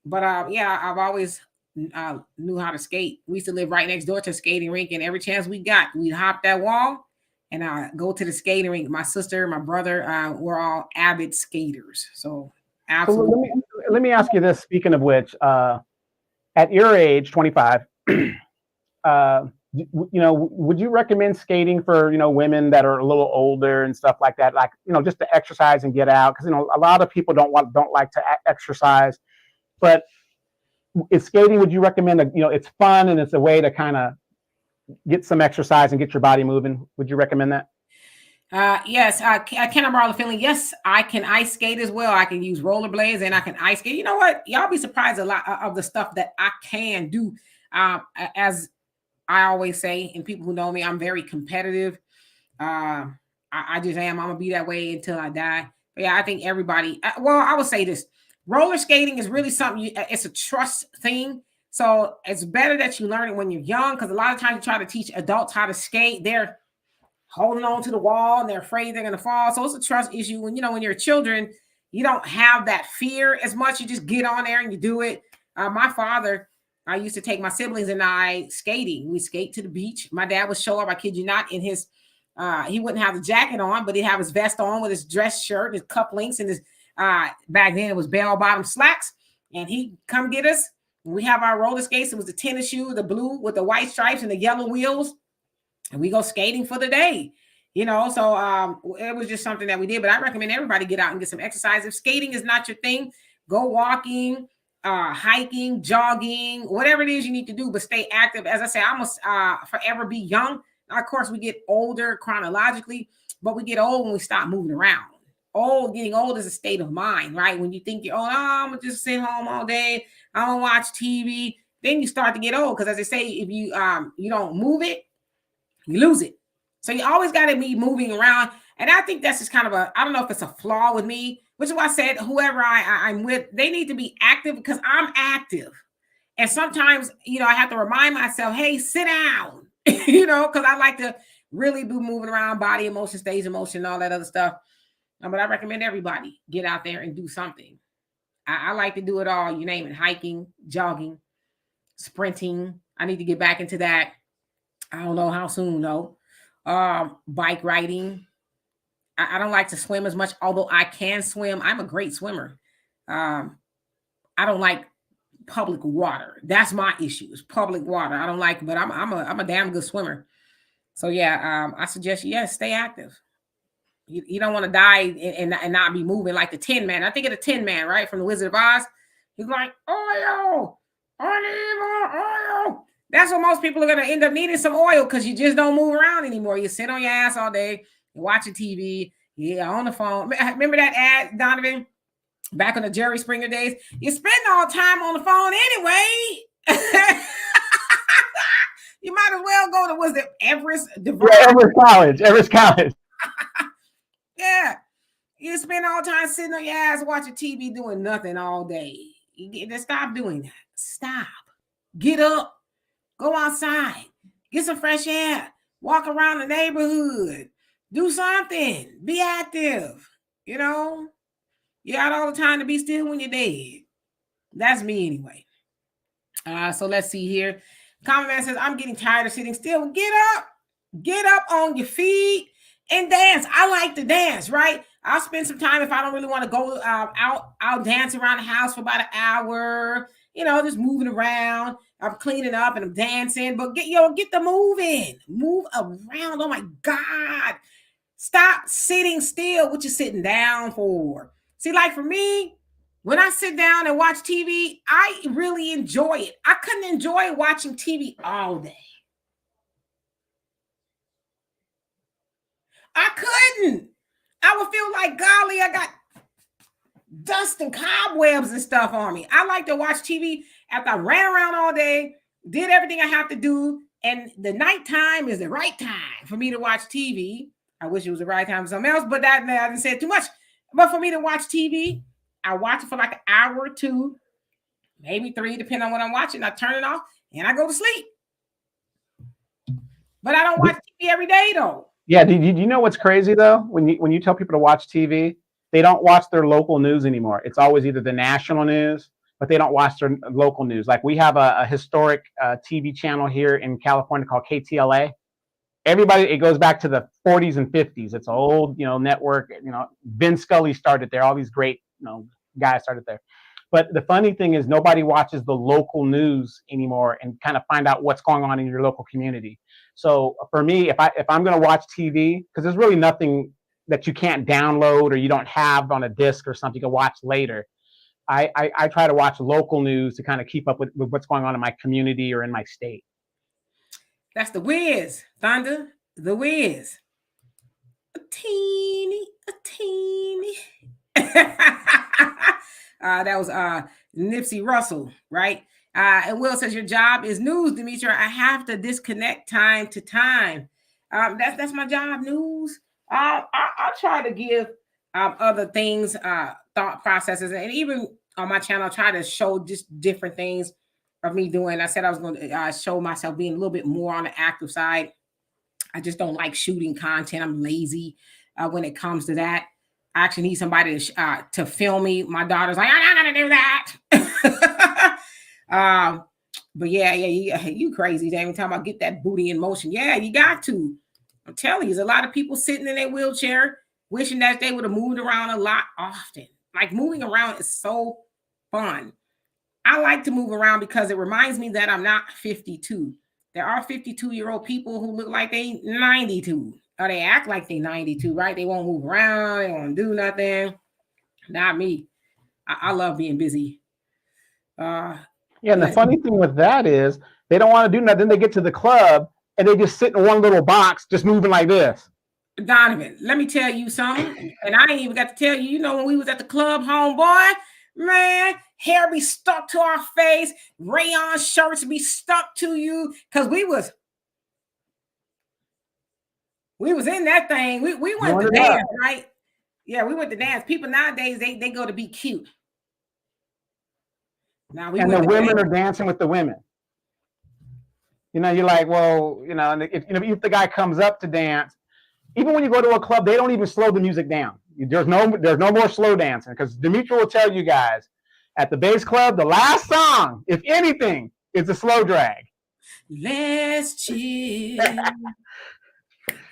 But yeah, I've always knew how to skate. We used to live right next door to a skating rink, and every chance we got, we'd hop that wall and go to the skating rink. My sister, my brother, we're all avid skaters. So absolutely. So let me ask you this. Speaking of which, at your age, 25, would you recommend skating for, women that are a little older and stuff like that? Like, just to exercise and get out. Because, a lot of people don't like to exercise, but is skating, would you recommend, it's fun and it's a way to kind of get some exercise and get your body moving? Would you recommend that? Yes, I cannot borrow the feeling. Yes, I can ice skate as well. I can use rollerblades and I can ice skate. You know what? Y'all be surprised a lot of the stuff that I can do. As I always say, and people who know me, I'm very competitive. I just am. I'm gonna be that way until I die. But yeah, I think everybody. Well, I would say this: roller skating is really something. It's a trust thing. So it's better that you learn it when you're young, because a lot of times you try to teach adults how to skate, they're holding on to the wall and they're afraid they're going to fall. So it's a trust issue. When you're children, you don't have that fear as much. You just get on there and you do it. My father, I used to take my siblings and I skating. We skate to the beach. My dad would show up, I kid you not, in his, he wouldn't have the jacket on, but he'd have his vest on with his dress shirt, his cufflinks, and his, back then it was bell bottom slacks. And he'd come get us. We have our roller skates. It was the tennis shoe, the blue with the white stripes and the yellow wheels. And we go skating for the day, so it was just something that we did. But I recommend everybody get out and get some exercise. If skating is not your thing, go walking, hiking, jogging, whatever it is you need to do, but stay active. As I say, I must forever be young. Now, of course, we get older chronologically, but we get old when we stop moving around. Getting old is a state of mind, right? When you think you're old, I'm going to just sit home all day, I don't watch TV. Then you start to get old, because as they say, if you don't move it, you lose it. So you always got to be moving around. And I think that's just kind of I don't know if it's a flaw with me, which is why I said whoever I'm with, they need to be active, because I'm active. And sometimes, I have to remind myself, hey, sit down, because I like to really be moving around, body emotion, stage emotion, all that other stuff. But I recommend everybody get out there and do something. I like to do it all. You name it: hiking, jogging, sprinting. I need to get back into that. I don't know how soon though. Bike riding. I don't like to swim as much, although I can swim. I'm a great swimmer. I don't like public water. That's my issue, is public water. I don't like, but I'm a damn good swimmer. So yeah, I suggest stay active. You don't want to die and not be moving like the Tin Man. I think of the Tin Man, right, from the Wizard of Oz. He's like, oil, I need more oil. That's what most people are going to end up needing, some oil, because you just don't move around anymore. You sit on your ass all day, you're watching TV, on the phone. Remember that ad, Donovan, back in the Jerry Springer days? You spend all the time on the phone anyway. You might as well go to, was it Everest? Yeah, Everest College. Yeah. You spend all the time sitting on your ass watching TV doing nothing all day. Just stop doing that. Stop. Get up. Go outside. Get some fresh air. Walk around the neighborhood. Do something. Be active. You know? You got all the time to be still when you're dead. That's me anyway. So let's see here. Common Man says, I'm getting tired of sitting still. Get up. Get up on your feet and dance. I like to dance, right? I'll spend some time if I don't really want to go out. I'll dance around the house for about an hour, just moving around. I'm cleaning up and I'm dancing, but get the moving. Move around. Oh my God. Stop sitting still. What you sitting down for? See, like for me, when I sit down and watch TV, I really enjoy it. I couldn't enjoy watching TV all day. I couldn't. I would feel like, golly, I got dust and cobwebs and stuff on me. I like to watch TV after I ran around all day, did everything I have to do, and the nighttime is the right time for me to watch TV. I wish it was the right time for something else, but I didn't say too much. But for me to watch TV, I watch it for like an hour or two, maybe 3, depending on what I'm watching. I turn it off and I go to sleep. But I don't watch TV every day, though. Yeah, do you know what's crazy though? When you tell people to watch TV, they don't watch their local news anymore. It's always either the national news, but they don't watch their local news. Like we have a historic TV channel here in California called KTLA. Everybody, it goes back to the 40s and 50s. It's an old, network. Vin Scully started there. All these great, guys started there. But the funny thing is nobody watches the local news anymore and kind of find out what's going on in your local community. So for me, if I'm going to watch TV, because there's really nothing that you can't download or you don't have on a disc or something to watch later, I try to watch local news to kind of keep up with what's going on in my community or in my state. That's the Wiz, Thunder, the Wiz. A teeny. That was Nipsey Russell, right? And Will says, your job is news, Demetra. I have to disconnect time to time. That's my job, news. I'll try to give other things, thought processes, and even on my channel, I'll try to show just different things of me doing. I said I was going to show myself being a little bit more on the active side. I just don't like shooting content. I'm lazy when it comes to that. I actually need somebody to film me. My daughter's like, I'm not going to do that. But yeah, you crazy, Damien, talking about get that booty in motion. Yeah, you got to. I'm telling you, there's a lot of people sitting in their wheelchair wishing that they would have moved around a lot often. Like moving around is so fun. I like to move around because it reminds me that I'm not 52. There are 52-year-old people who look like they 92. Or they act like they 92, right? They won't move around. They won't do nothing. Not me. I love being busy. And the funny thing with that is they don't want to do nothing. Then they get to the club and they just sit in one little box, just moving like this. Donovan, let me tell you something. And I ain't even got to tell you, when we was at the club, homeboy, man, hair be stuck to our face, rayon shirts be stuck to you, because we was in that thing. We went to dance, right? Yeah, we went to dance. People nowadays, they go to be cute. Now and the women are dancing with the women. You're like, well, and if the guy comes up to dance, even when you go to a club, they don't even slow the music down. There's no more slow dancing, because Demetra will tell you guys at the bass club, the last song, if anything, is a slow drag. Let's chill.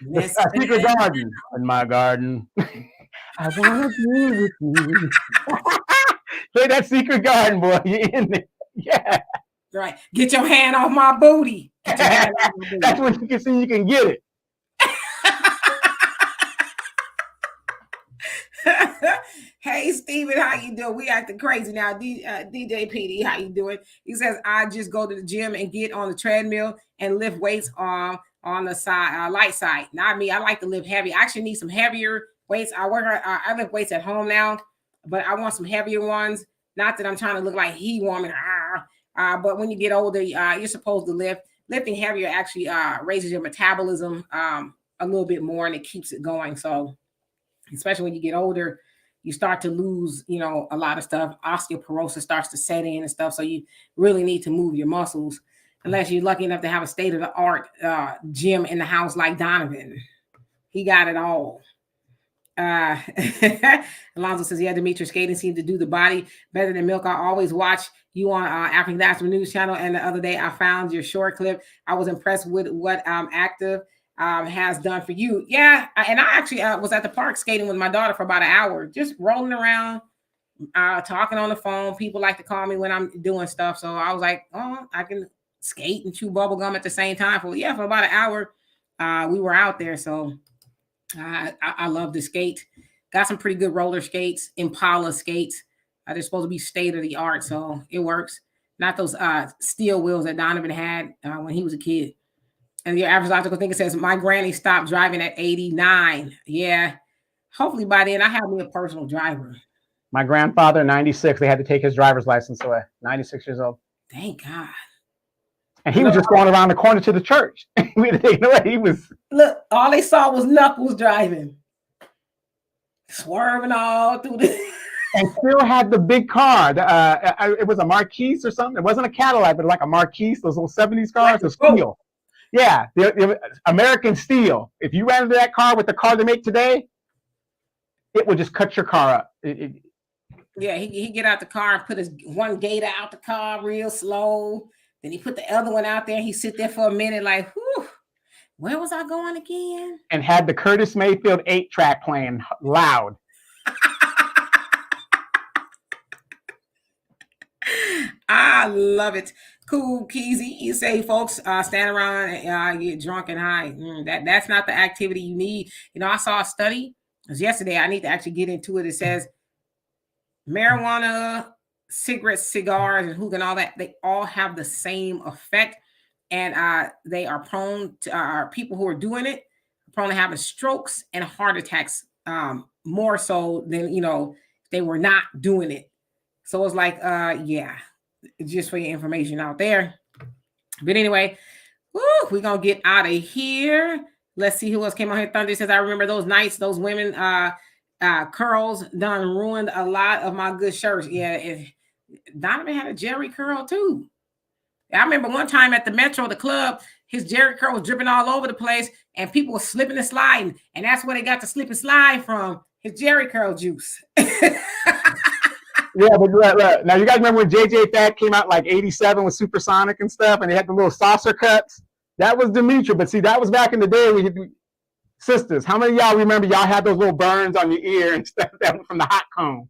Let's secret garden in my garden. I want to be with you. Play that secret garden, boy. You're in there. Yeah. Right. Get your hand off my booty. That's when you can see you can get it. Hey, Steven, how you doing? We acting crazy now. DJ PD, how you doing? He says, I just go to the gym and get on the treadmill and lift weights on the side, light side. Not me. I like to lift heavy. I actually need some heavier weights. I lift weights at home now, but I want some heavier ones. Not that I'm trying to look like he woman. But when you get older, you're supposed to lift lifting heavier actually raises your metabolism a little bit more, and it keeps it going. So especially when you get older, you start to lose, a lot of stuff. Osteoporosis starts to set in and stuff. So you really need to move your muscles, unless you're lucky enough to have a state-of-the-art gym in the house like Donovan. He got it all. Alonzo says, yeah, Demetri, skating seemed to do the body better than milk. I always watch you on African National News Channel, and the other day I found your short clip. I was impressed with what Active has done for you. Yeah, and I actually was at the park skating with my daughter for about an hour, just rolling around, talking on the phone. People like to call me when I'm doing stuff, so I was like, oh, I can skate and chew bubble gum at the same time. For about an hour, we were out there. So I love to skate. Got some pretty good roller skates, Impala skates. They're supposed to be state of the art, so it works. Not those steel wheels that Donovan had when he was a kid. And your average logical thinker says, my granny stopped driving at 89. Yeah. Hopefully by then I have me a personal driver. My grandfather, 96, they had to take his driver's license away. 96 years old. Thank God. And he was just going around the corner to the church. We had to take it away. He was. Look, all they saw was Knuckles driving. Swerving all through the... And still had the big car. It was a Marquise or something. It wasn't a Cadillac, but like a Marquise, those little 70s cars, the steel. Yeah, the American steel. If you ran into that car with the car they make today, it would just cut your car up. Yeah, he get out the car and put his one gator out the car real slow. Then he put the other one out there. And he sit there for a minute like, whew, where was I going again? And had the Curtis Mayfield 8-track playing loud. I love it. Cool, Keezy. You say folks stand around and get drunk and high. That's not the activity you need. I saw a study. It was yesterday. I need to actually get into it. It says marijuana, cigarettes, cigars, and hookah and all that, they all have the same effect. And they are prone to, people who are doing it, prone to having strokes and heart attacks more so than, they were not doing it. So it's like, yeah, just for your information out there. But anyway, we're going to get out of here. Let's see who else came on here. Thunder says, I remember those nights, those women, curls done ruined a lot of my good shirts. Yeah, Donovan had a Jerry curl too. I remember one time at the Metro, the club, his Jerry curl was dripping all over the place and people were slipping and sliding. And that's where they got the slip and slide from, his Jerry curl juice. Yeah, but look, now you guys remember when JJ Fad came out like 87 with Supersonic and stuff, and they had the little saucer cuts? That was Demetri, but see, that was back in the day when sisters, how many of y'all remember y'all had those little burns on your ear and stuff that went from the hot comb?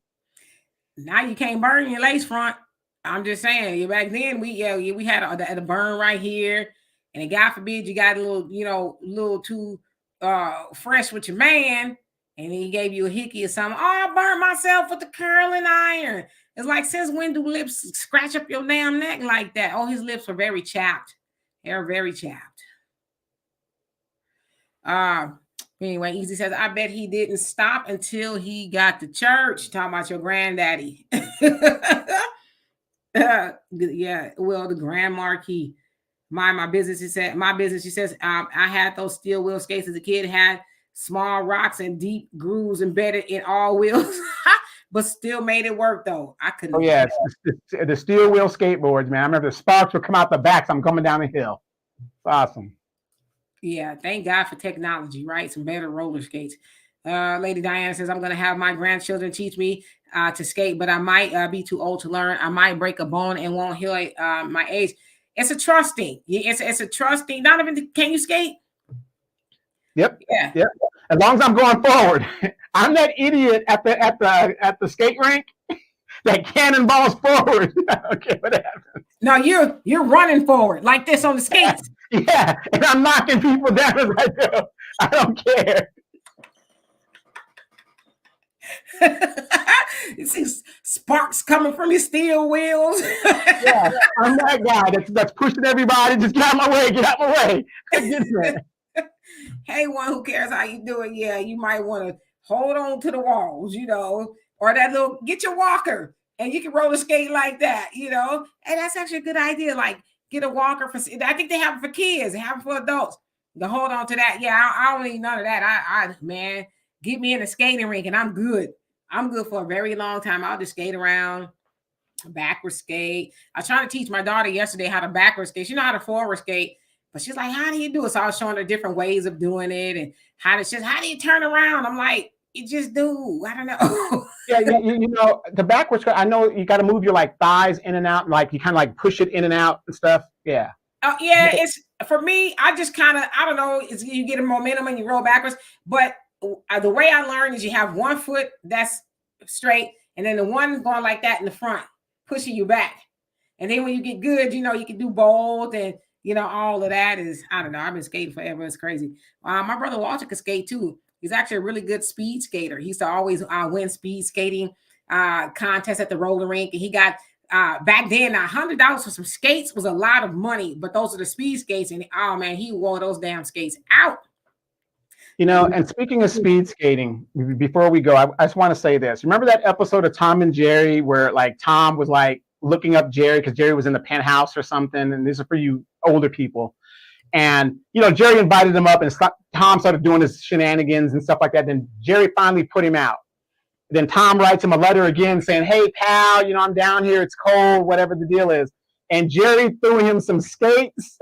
Now you can't burn your lace front. I'm just saying, back then we had a burn right here, and God forbid you got a little too fresh with your man, and he gave you a hickey or something. Oh, I burned myself with the curling iron. It's like, since when do lips scratch up your damn neck like that? Oh, his lips are very chapped. They're very chapped. Anyway, Easy says, I bet he didn't stop until he got to church. Talking about your granddaddy. Yeah, well, the Grand Marquis. My business, she says, I had those steel wheel skates as a kid, had small rocks and deep grooves embedded in all wheels, but still made it work though. I couldn't. Oh yeah, the steel wheel skateboards, man. I remember the sparks would come out the back, so I'm coming down the hill. It's awesome. Yeah, thank God for technology, right? Some better roller skates. Lady Diana says, I'm going to have my grandchildren teach me to skate, but I might be too old to learn. I might break a bone and won't heal my age. It's a trust thing. It's a trust thing. Donovan, can you skate? Yep. Yeah. Yep. As long as I'm going forward. I'm that idiot at the skate rink that cannonballs forward. Okay, what happens? No, you're running forward like this on the skates. Yeah, and I'm knocking people down as I go. I don't care. You see sparks coming from your steel wheels. Yeah, I'm that guy that's pushing everybody. Just get out my way. Get out my way. Get there. Hey, one who cares how you do it. Yeah, you might want to hold on to the walls, or that little, get your walker and you can roller skate like that, and that's actually a good idea. Like get a walker for. I think they have it for kids. They have it for adults. To hold on to that. Yeah, I don't need none of that. I man, get me in the skating rink and I'm good. I'm good for a very long time. I'll just skate around, backward skate. I was trying to teach my daughter yesterday how to backward skate. She know how to forward skate, but she's like, "How do you do it?" So I was showing her different ways of doing it and how do you turn around? I'm like, you just do. I don't know. Yeah, you know, the backwards. I know you got to move your like thighs in and out, and like you kind of like push it in and out and stuff. Yeah. Yeah, it's for me. I just kind of, I don't know. It's, you get a momentum and you roll backwards. But the way I learned is you have one foot that's straight, and then the one going like that in the front, pushing you back. And then when you get good, you know, you can do both, and you know, all of that is, I don't know. I've been skating forever. It's crazy. My brother Walter could skate too. He's actually a really good speed skater. He used to always win speed skating contests at the roller rink, and he got. Back then, $100 for some skates was a lot of money, but those are the speed skates, and oh man, he wore those damn skates out. You know, and speaking of speed skating, before we go, I just want to say this. Remember that episode of Tom and Jerry where like Tom was like looking up Jerry because Jerry was in the penthouse or something, and these are for you older people. And you know, Jerry invited him up, and Tom started doing his shenanigans and stuff like that. Then Jerry finally put him out. Then Tom writes him a letter again saying, "Hey, pal, you know, I'm down here. It's cold, whatever the deal is." And Jerry threw him some skates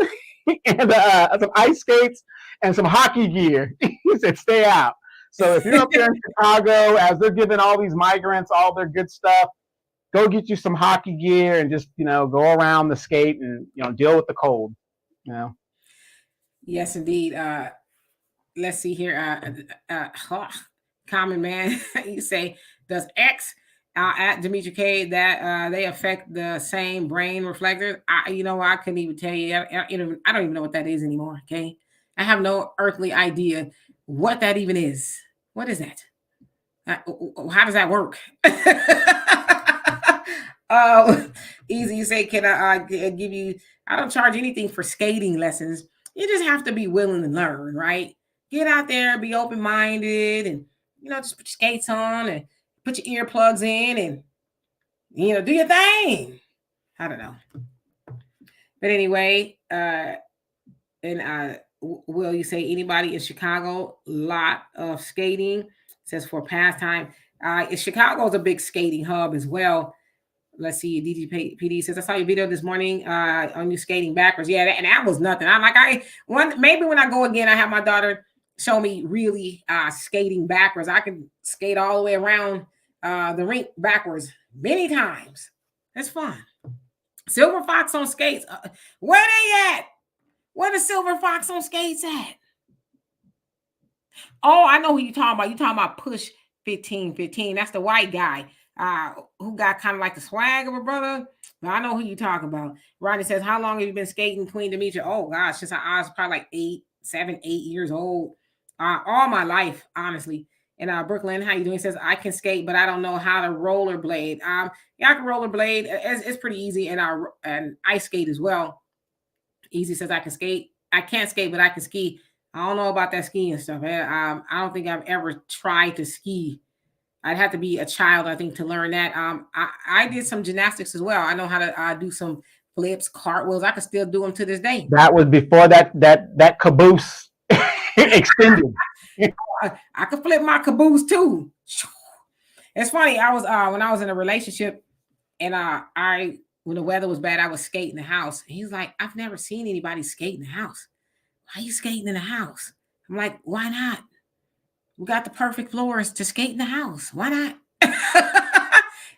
and some ice skates and some hockey gear. He said, "Stay out." So if you're up there in Chicago, as they're giving all these migrants all their good stuff, go get you some hockey gear and just, you know, go around the skate and, you know, deal with the cold, you know? Yes, indeed. Let's see here. Common man, you say, does X at Demetri K that they affect the same brain reflectors? You know, I couldn't even tell you. I don't even know what that is anymore. Okay, I have no earthly idea what that even is. What is that? How does that work? Easy, you say, can I give you? I don't charge anything for skating lessons. You just have to be willing to learn, right? Get out there, be open-minded, and you know, just put your skates on and put your earplugs in and, you know, do your thing. I don't know. But anyway, will you say anybody in Chicago? Lot of skating. It says for pastime. Chicago's a big skating hub as well. Let's see. DGPD says, I saw your video this morning on you skating backwards. Yeah, and that was nothing. I'm like, maybe when I go again, I have my daughter show me really skating backwards. I can skate all the way around the rink backwards many times. That's fun. Silver Fox on skates. Where they at? Where the Silver Fox on skates at? Oh, I know who you're talking about. You're talking about Push 1515. That's the white guy who got kind of like the swag of a brother. But I know who you're talking about. Ronnie says, how long have you been skating, Queen Demetri? Oh, gosh, since I was probably like 7, 8 years old. All my life, honestly. And Brooklyn, how you doing? Says, I can skate, but I don't know how to rollerblade. Yeah, I can rollerblade. It's pretty easy. And ice skate as well. Easy says, I can skate. I can't skate, but I can ski. I don't know about that skiing stuff. I don't think I've ever tried to ski. I'd have to be a child, I think, to learn that. I did some gymnastics as well. I know how to do some flips, cartwheels. I can still do them to this day. That was before that caboose extended. I could flip my caboose too. It's funny. I was when I was in a relationship, and when the weather was bad, I was skating the house. And he's like, I've never seen anybody skate in the house. Why are you skating in the house? I'm like, why not? We got the perfect floors to skate in the house. Why not?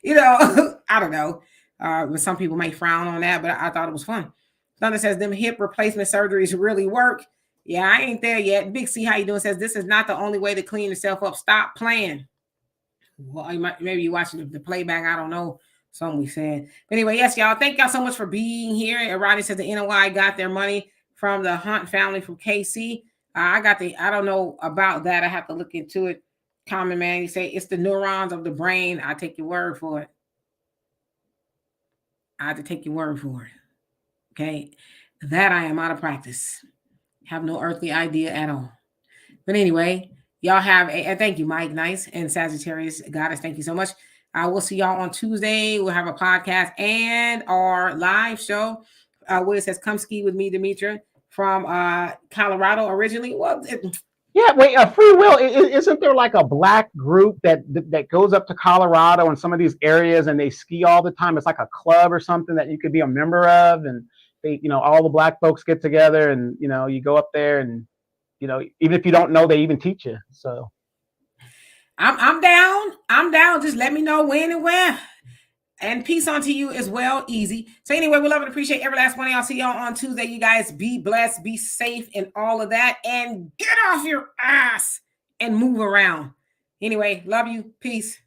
You know, I don't know. But some people may frown on that, but I thought it was fun. Thunder says them hip replacement surgeries really work. Yeah, I ain't there yet. Big C, how you doing? Says this is not the only way to clean yourself up. Stop playing. Well, maybe you're watching the playback. I don't know. Something we said. But anyway, yes, y'all. Thank y'all so much for being here. And Rodney says the NOI got their money from the Hunt family from KC. I don't know about that. I have to look into it. Common man, you say it's the neurons of the brain. I take your word for it. I have to take your word for it. Okay. That I am out of practice. Have no earthly idea at all. But anyway, y'all have a thank you, Mike Nice and Sagittarius Goddess. Thank you so much. We'll see y'all on Tuesday. We'll have a podcast and our live show Will says, come ski with me, Demetra, from Colorado originally. Well, yeah, wait, Free Will, isn't there like a black group that goes up to Colorado and some of these areas and they ski all the time? It's like a club or something that you could be a member of, and they, all the black folks get together and, you go up there and, even if you don't know, they even teach you. So I'm down. I'm down. Just let me know when and where. And peace unto you as well. Easy. So anyway, we love and appreciate every last one of y'all. See y'all on Tuesday. You guys be blessed, be safe, and all of that. And get off your ass and move around. Anyway, love you. Peace.